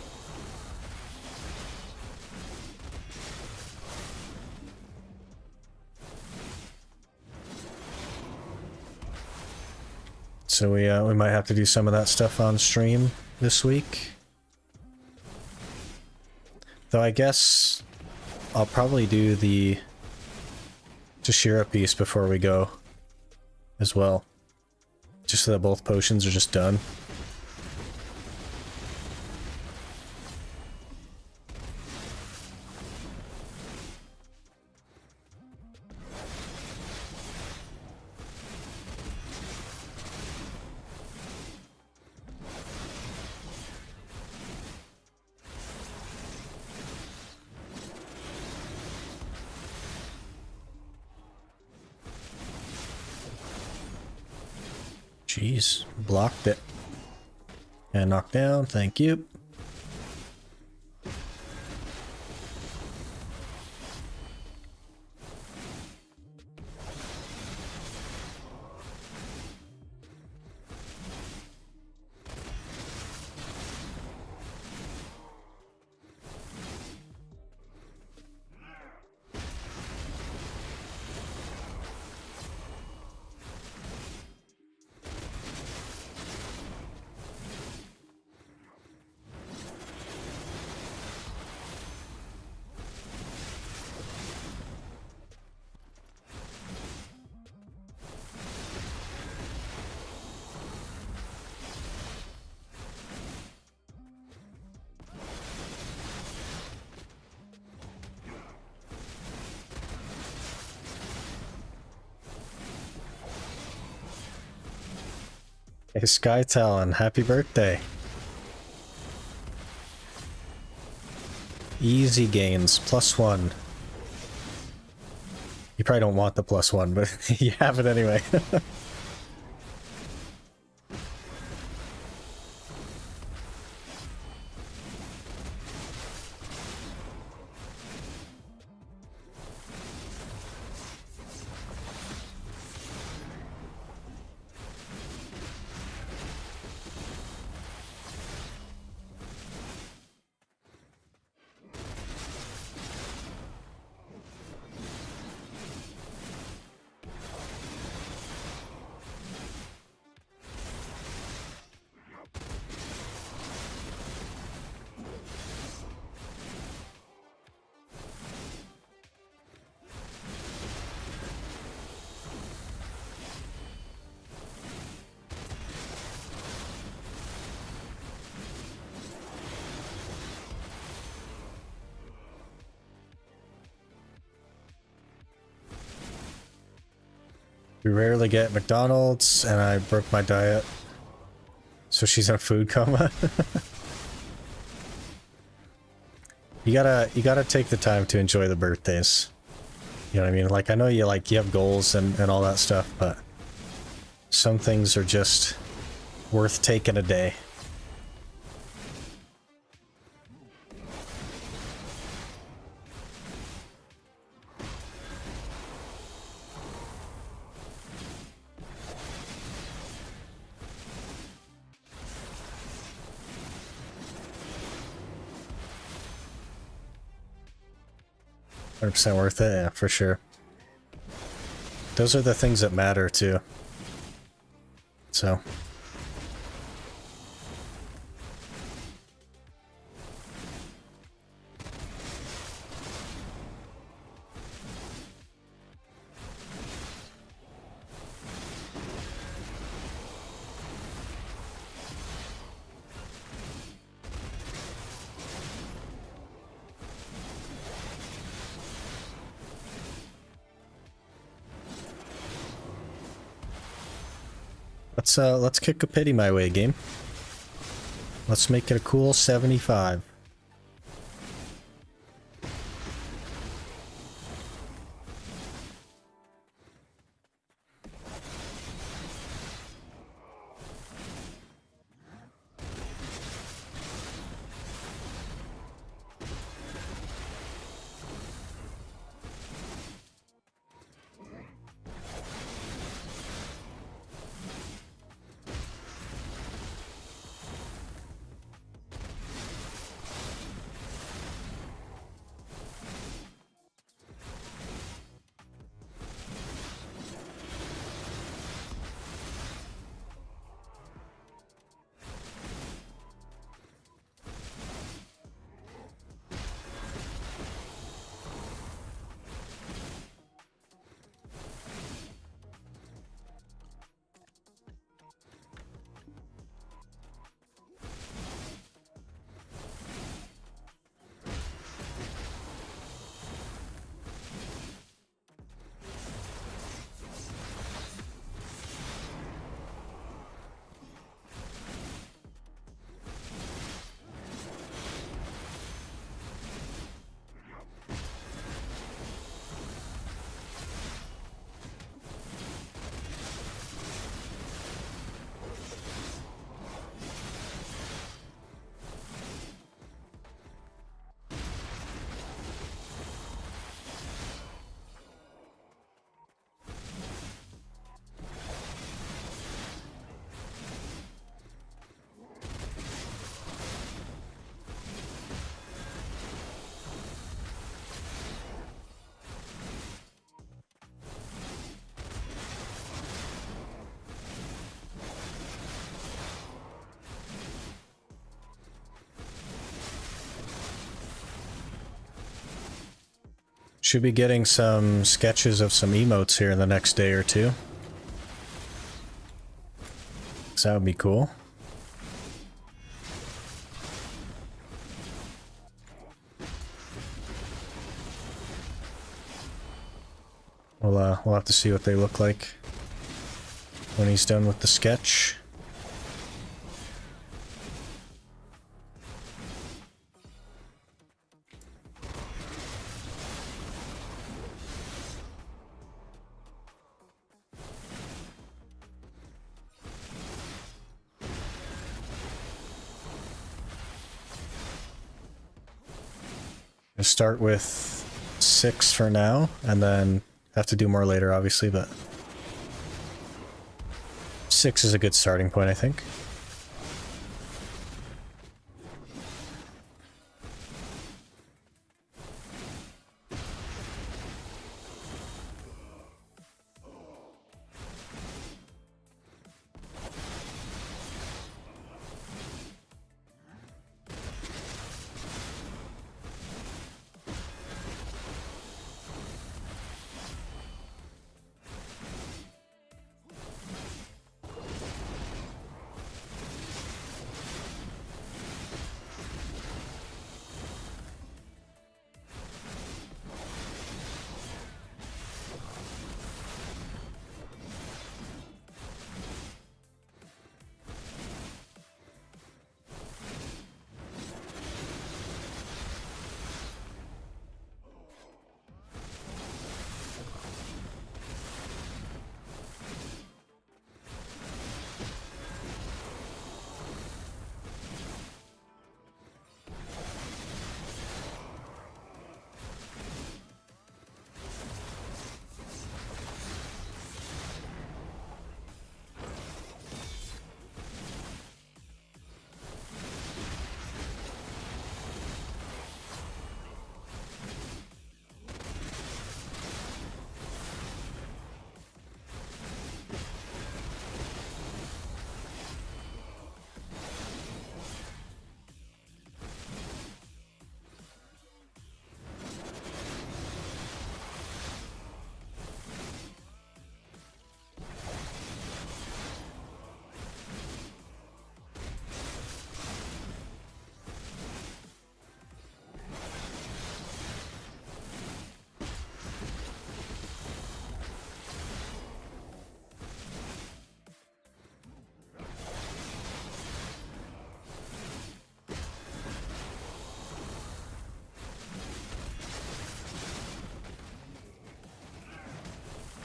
So we might have to do some of that stuff on stream this week. Though I guess I'll probably do the Tashira piece before we go as well. Just so that both potions are just done. Jeez, blocked it. And knocked down, thank you. Hey Sky Talon, happy birthday. Easy gains, +1. You probably don't want the +1, but you have it anyway. 'We rarely get McDonald's, and I broke my diet. So she's in a food coma. You gotta take the time to enjoy the birthdays. You know what I mean? Like, I know you have goals and all that stuff, but some things are just worth taking a day. %, worth it, yeah, for sure. Those are the things that matter too. So. Let's kick a pity my way, game. Let's make it a cool 75. Should be getting some sketches of some emotes here in the next day or two. So that would be cool. We'll have to see what they look like when he's done with the sketch. I'll start with 6 for now, and then have to do more later, obviously, but 6 is a good starting point, I think.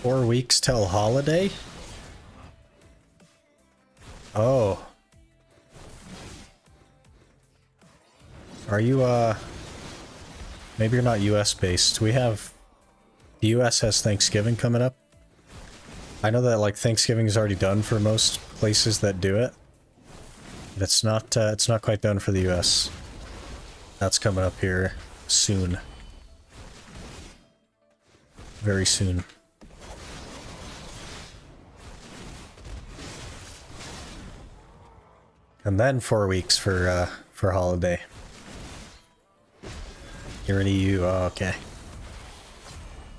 4 weeks till holiday? Oh. Are you, maybe you're not US based. The US has Thanksgiving coming up. I know that, like, Thanksgiving is already done for most places that do it. But it's not quite done for the US. That's coming up here soon. Very soon. And then 4 weeks for holiday. You're in EU, oh, okay.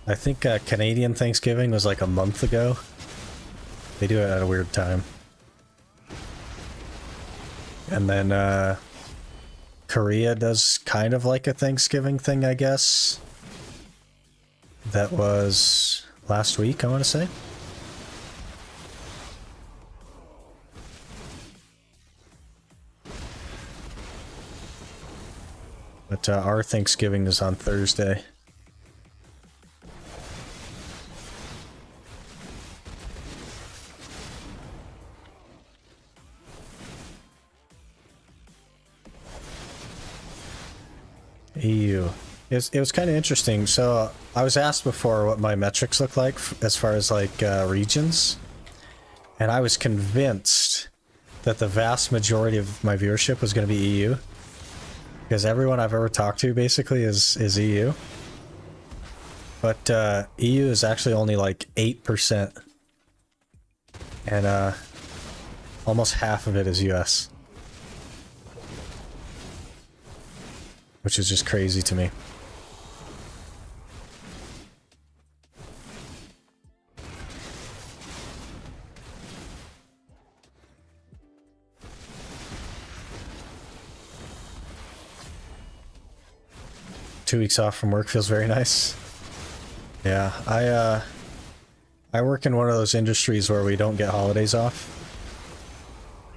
I think Canadian Thanksgiving was like a month ago. They do it at a weird time. And then Korea does kind of like a Thanksgiving thing, I guess. That was last week, I want to say. But our Thanksgiving is on Thursday. EU. It was kind of interesting. So I was asked before what my metrics look like as far as like regions. And I was convinced that the vast majority of my viewership was going to be EU. Because everyone I've ever talked to basically is EU. But EU is actually only like 8%. And almost half of it is US. Which is just crazy to me. Two weeks off from work feels very nice. Yeah, I work in one of those industries where we don't get holidays off.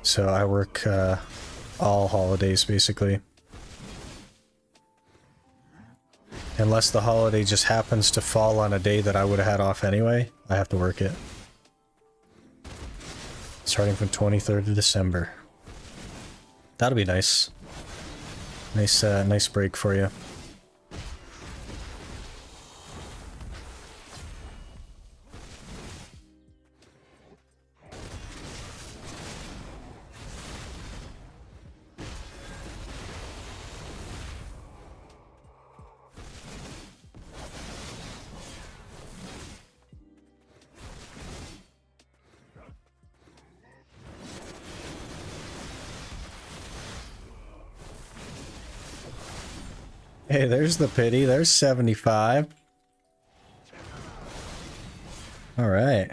So I work all holidays basically. Unless the holiday just happens to fall on a day that I would have had off anyway, I have to work it. Starting from 23rd of December. That'll be nice. Nice break for you. Hey, there's the pity. There's 75. All right.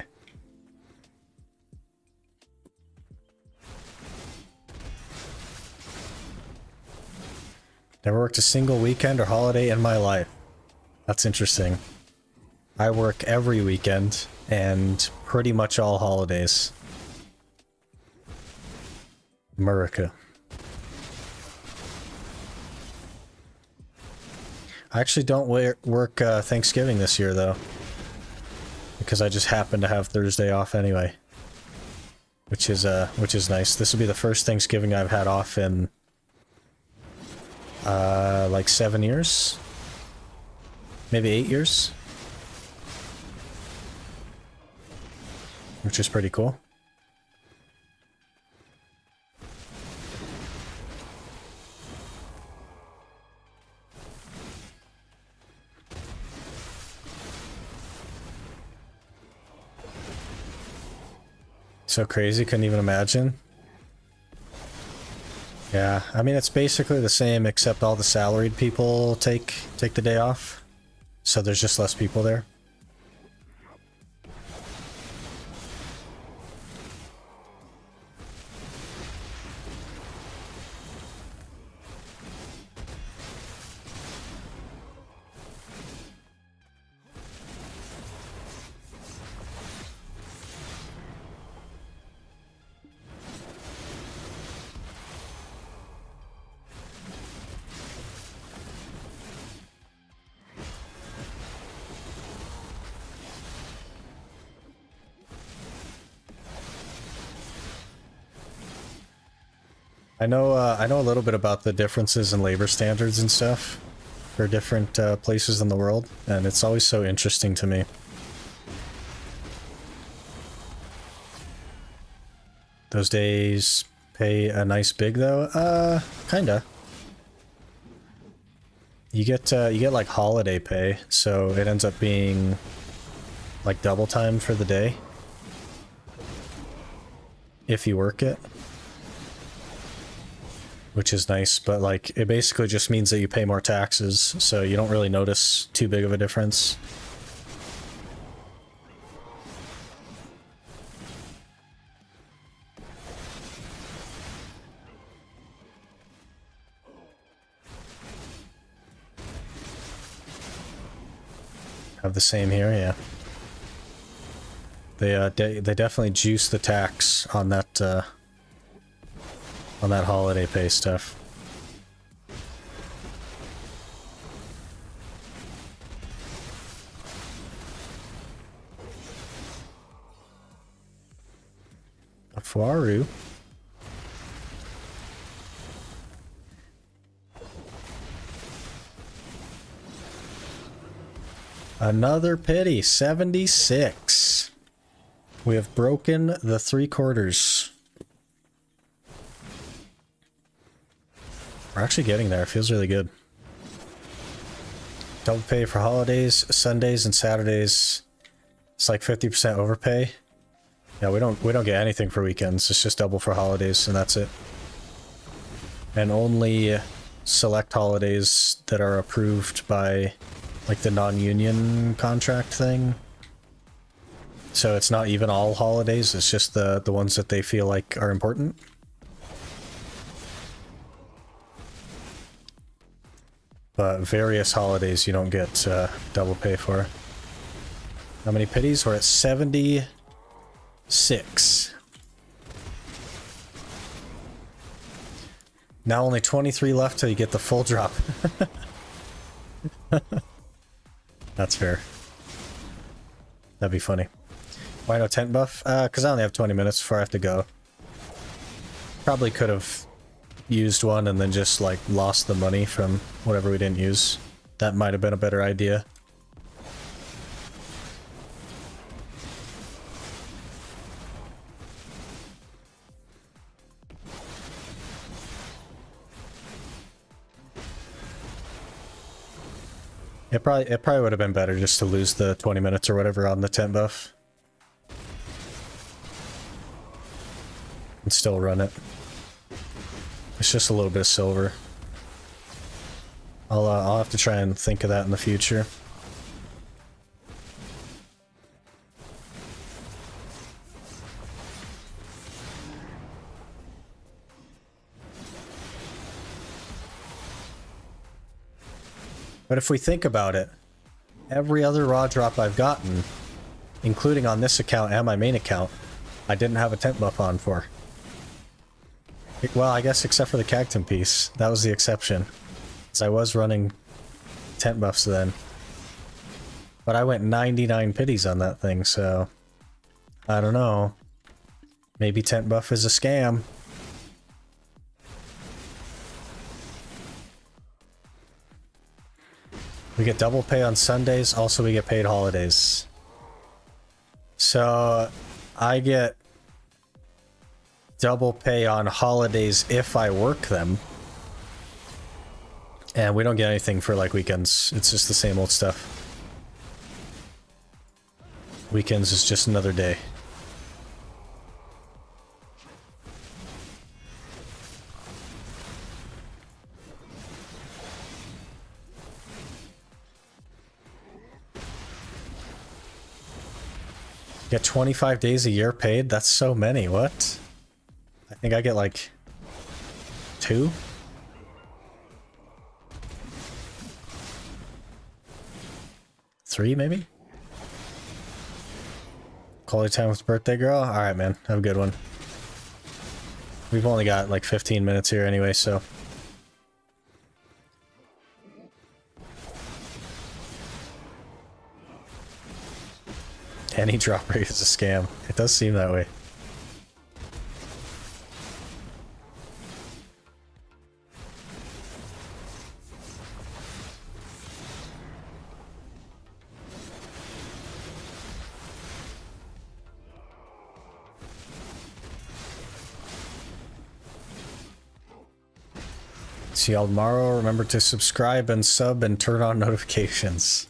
Never worked a single weekend or holiday in my life. That's interesting. I work every weekend and pretty much all holidays. America. I actually don't work Thanksgiving this year, though. Because I just happen to have Thursday off anyway. Which is nice. This will be the first Thanksgiving I've had off in... like 7 years? Maybe 8 years? Which is pretty cool. So crazy, couldn't even imagine. Yeah, I mean, it's basically the same, except all the salaried people take the day off. So there's just less people there. I know a little bit about the differences in labor standards and stuff for different places in the world, and it's always so interesting to me. Those days pay a nice big though? Kinda. You get like holiday pay, so it ends up being like double time for the day if you work it, which is nice, but like it basically just means that you pay more taxes, so you don't really notice too big of a difference. Have the same here, yeah. They definitely juice the tax on that holiday pay stuff. A Faru. Another pity, 76. We have broken the 3/4. We're actually getting there. It feels really good. Double pay for holidays, Sundays, and Saturdays. It's like 50% overpay. Yeah, we don't get anything for weekends. It's just double for holidays, and that's it. And only select holidays that are approved by like the non-union contract thing. So it's not even all holidays, it's just the ones that they feel like are important. But various holidays you don't get double pay for. How many pities? We're at 76. Now only 23 left till you get the full drop. That's fair. That'd be funny. Why no tent buff? Because I only have 20 minutes before I have to go. Probably could have used one and then just like lost the money from whatever we didn't use. That might have been a better idea. It probably would have been better just to lose the 20 minutes or whatever on the tent buff. And still run it. It's just a little bit of silver. I'll have to try and think of that in the future. But if we think about it, every other raw drop I've gotten, including on this account and my main account, I didn't have a tent buff on for. Well, I guess except for the cactum piece. That was the exception. Because I was running tent buffs then. But I went 99 pities on that thing, so... I don't know. Maybe tent buff is a scam. We get double pay on Sundays, also we get paid holidays. So, I get double pay on holidays if I work them. And we don't get anything for like weekends. It's just the same old stuff. Weekends is just another day. Get 25 days a year paid? That's so many. What? I think I get like 2? Three, maybe? Quality time with birthday girl? Alright, man. Have a good one. We've only got like 15 minutes here anyway, so... Any drop rate is a scam. It does seem that way. See y'all tomorrow. Remember to subscribe and sub and turn on notifications.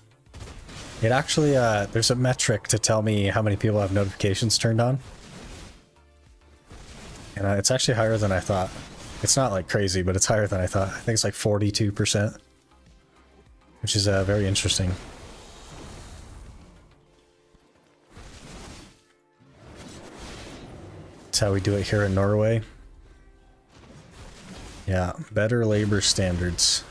It actually, there's a metric to tell me how many people have notifications turned on. And it's actually higher than I thought. It's not like crazy, but it's higher than I thought. I think it's like 42%. Which is very interesting. That's how we do it here in Norway. Yeah, better labor standards.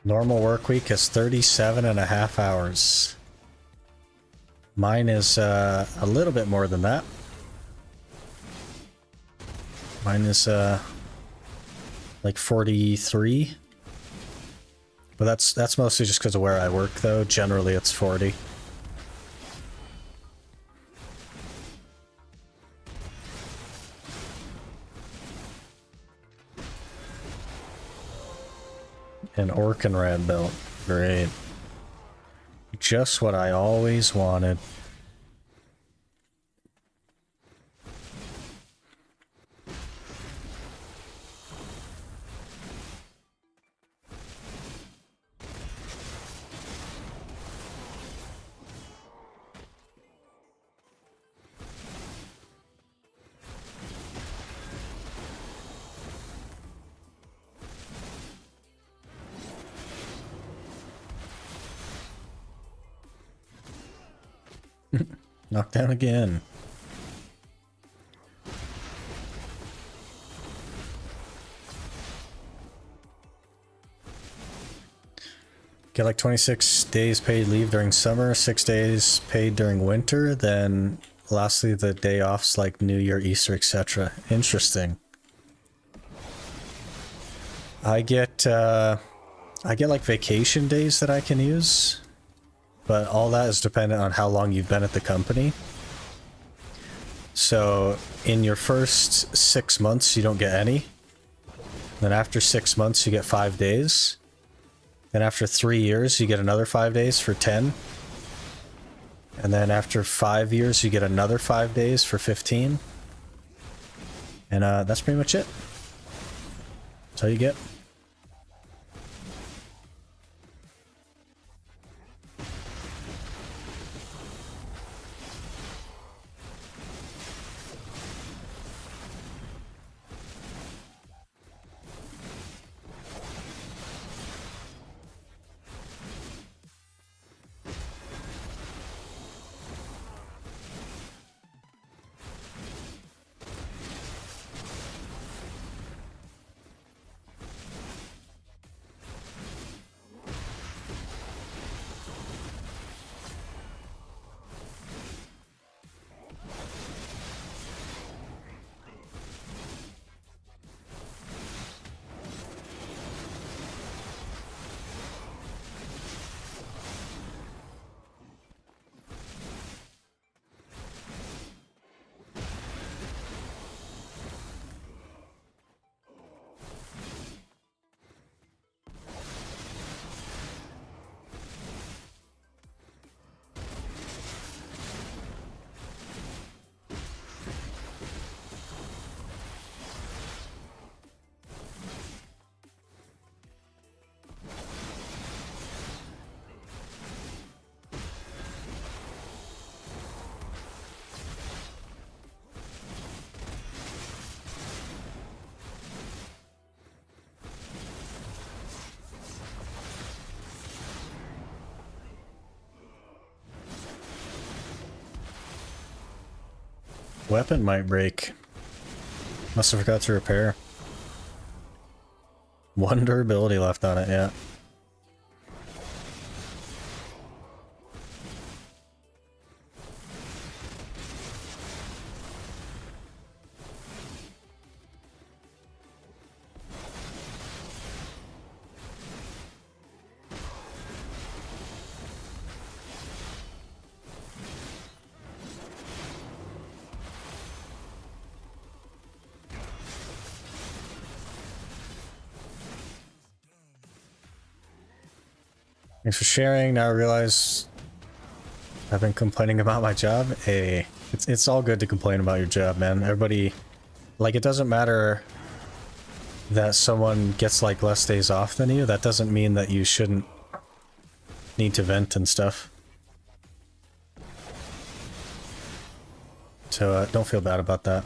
Normal work week is 37.5 hours. Mine is a little bit more than that. Mine is like 43. But that's mostly just because of where I work though. Generally it's 40. An Orkin Rad belt. Great. Just what I always wanted. Knocked down again. Get like 26 days paid leave during summer, 6 days paid during winter, then lastly the day offs like New Year, Easter, etc. Interesting. I get like vacation days that I can use. But all that is dependent on how long you've been at the company. So in your first 6 months, you don't get any. Then after 6 months, you get 5 days. Then after 3 years, you get another 5 days for 10. And then after 5 years, you get another 5 days for 15. And that's pretty much it. That's all you get. Weapon might break. Must have forgot to repair. 1 durability left on it, yeah. Thanks for sharing. Now I realize I've been complaining about my job. Hey, it's all good to complain about your job, man. Everybody, like, it doesn't matter that someone gets like less days off than you. That doesn't mean that you shouldn't need to vent and stuff. So don't feel bad about that.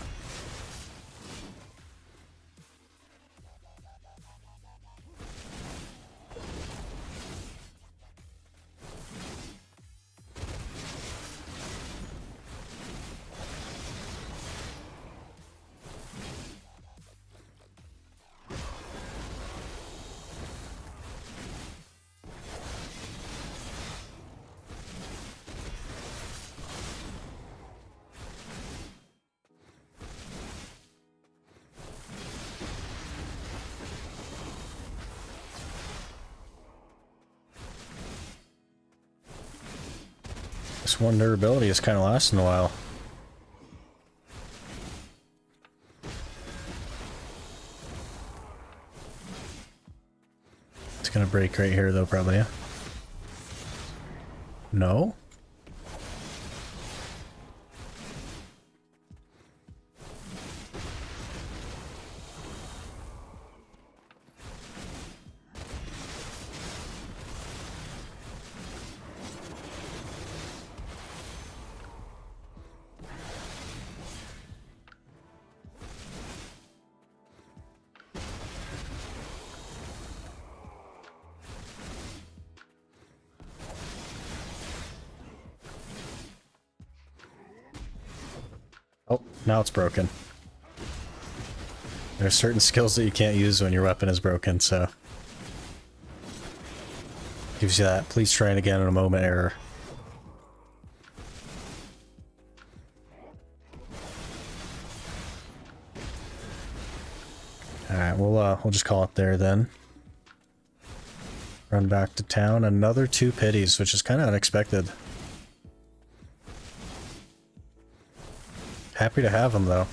This one durability is kind of lasting a while. It's gonna break right here though, probably, yeah? No? Oh, now it's broken. There are certain skills that you can't use when your weapon is broken, so... Gives you that, please try it again in a moment error. Alright, we'll just call it there then. Run back to town. Another 2 pities, which is kind of unexpected. Happy to have them, though.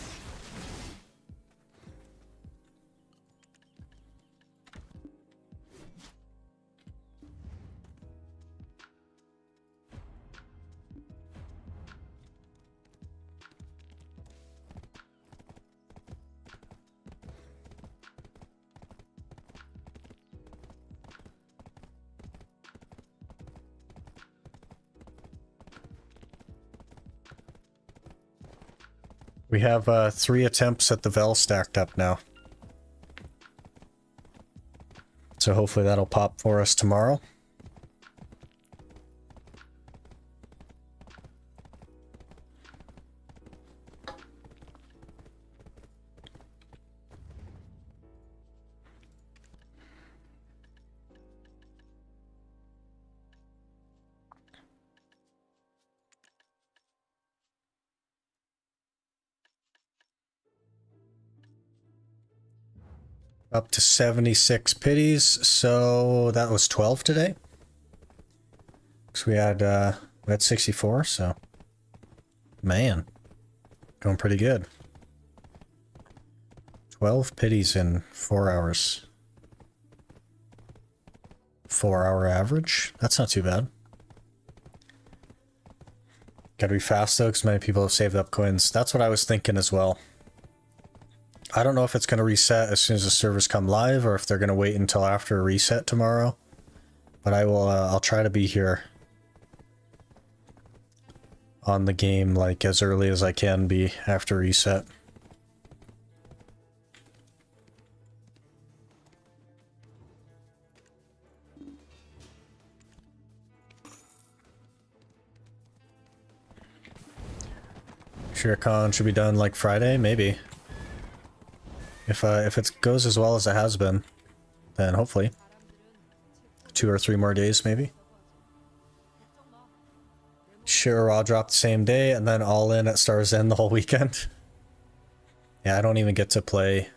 We have 3 attempts at the Vel stacked up now. So hopefully that'll pop for us tomorrow. Up to 76 pities, so that was 12 today. So we had 64, so man, going pretty good. 12 pities in 4 hours. 4-hour average? That's not too bad. Gotta be fast though, because many people have saved up coins. That's what I was thinking as well. I don't know if it's going to reset as soon as the servers come live, or if they're going to wait until after a reset tomorrow. But I will, I'll try to be here on the game like as early as I can be after reset. Sherekhan should be done like Friday, maybe. If it goes as well as it has been, then hopefully 2 or 3 more days, maybe. Sure, I'll drop the same day, and then all in at Star's End the whole weekend. Yeah, I don't even get to play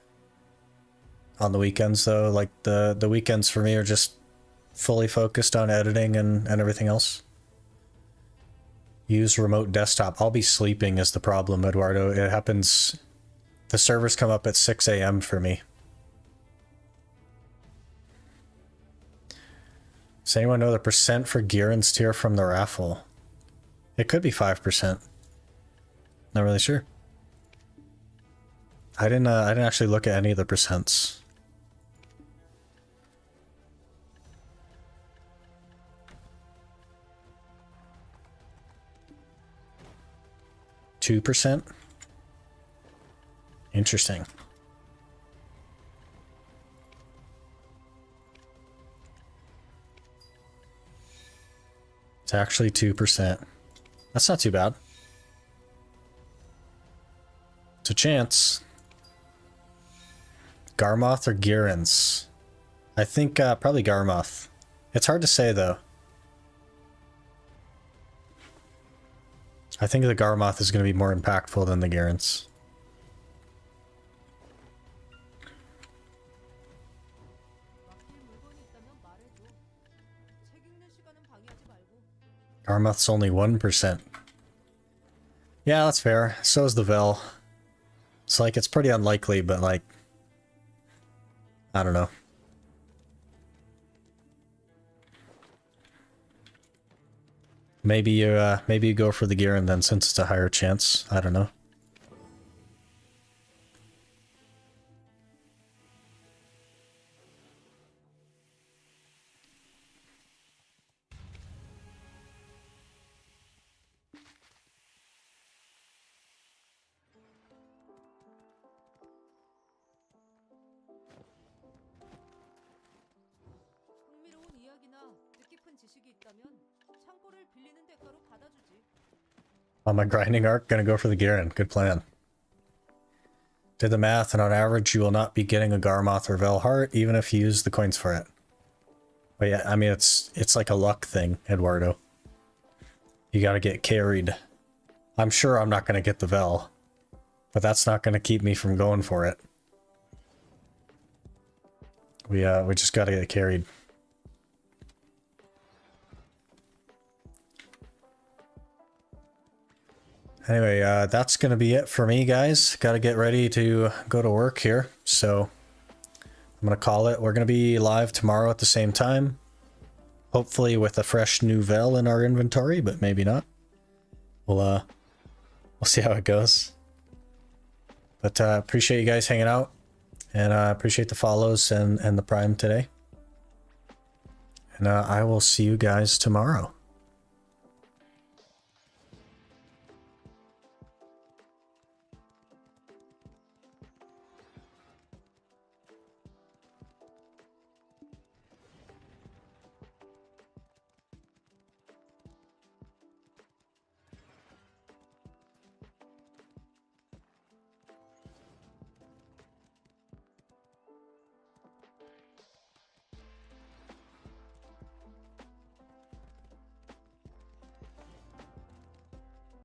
on the weekends though. Like the weekends for me are just fully focused on editing and everything else. Use remote desktop. I'll be sleeping is the problem, Eduardo. It happens. The servers come up at 6 a.m. for me. Does anyone know the percent for Gieran's tier from the raffle? It could be 5%. Not really sure. I didn't actually look at any of the percents. %? Interesting. It's actually 2%. That's not too bad. It's a chance. Garmoth or Gieran's? I think probably Garmoth. It's hard to say though. I think the Garmoth is going to be more impactful than the Gieran's. Garmoth's only 1%. Yeah, that's fair. So is the Vel. It's like, it's pretty unlikely, but like, I don't know. Maybe you go for the Gieran then, since it's a higher chance. I don't know. On my grinding arc, gonna go for the Gieran. Good plan. Did the math, and on average, you will not be getting a Garmoth or Velheart, even if you use the coins for it. But yeah, I mean, it's like a luck thing, Eduardo. You gotta get carried. I'm sure I'm not gonna get the Vel, but that's not gonna keep me from going for it. We just gotta get carried. Anyway, that's going to be it for me, guys. Got to get ready to go to work here. So I'm going to call it. We're going to be live tomorrow at the same time. Hopefully with a fresh new Vel in our inventory, but maybe not. We'll see how it goes. But appreciate you guys hanging out. And appreciate the follows and the Prime today. And I will see you guys tomorrow.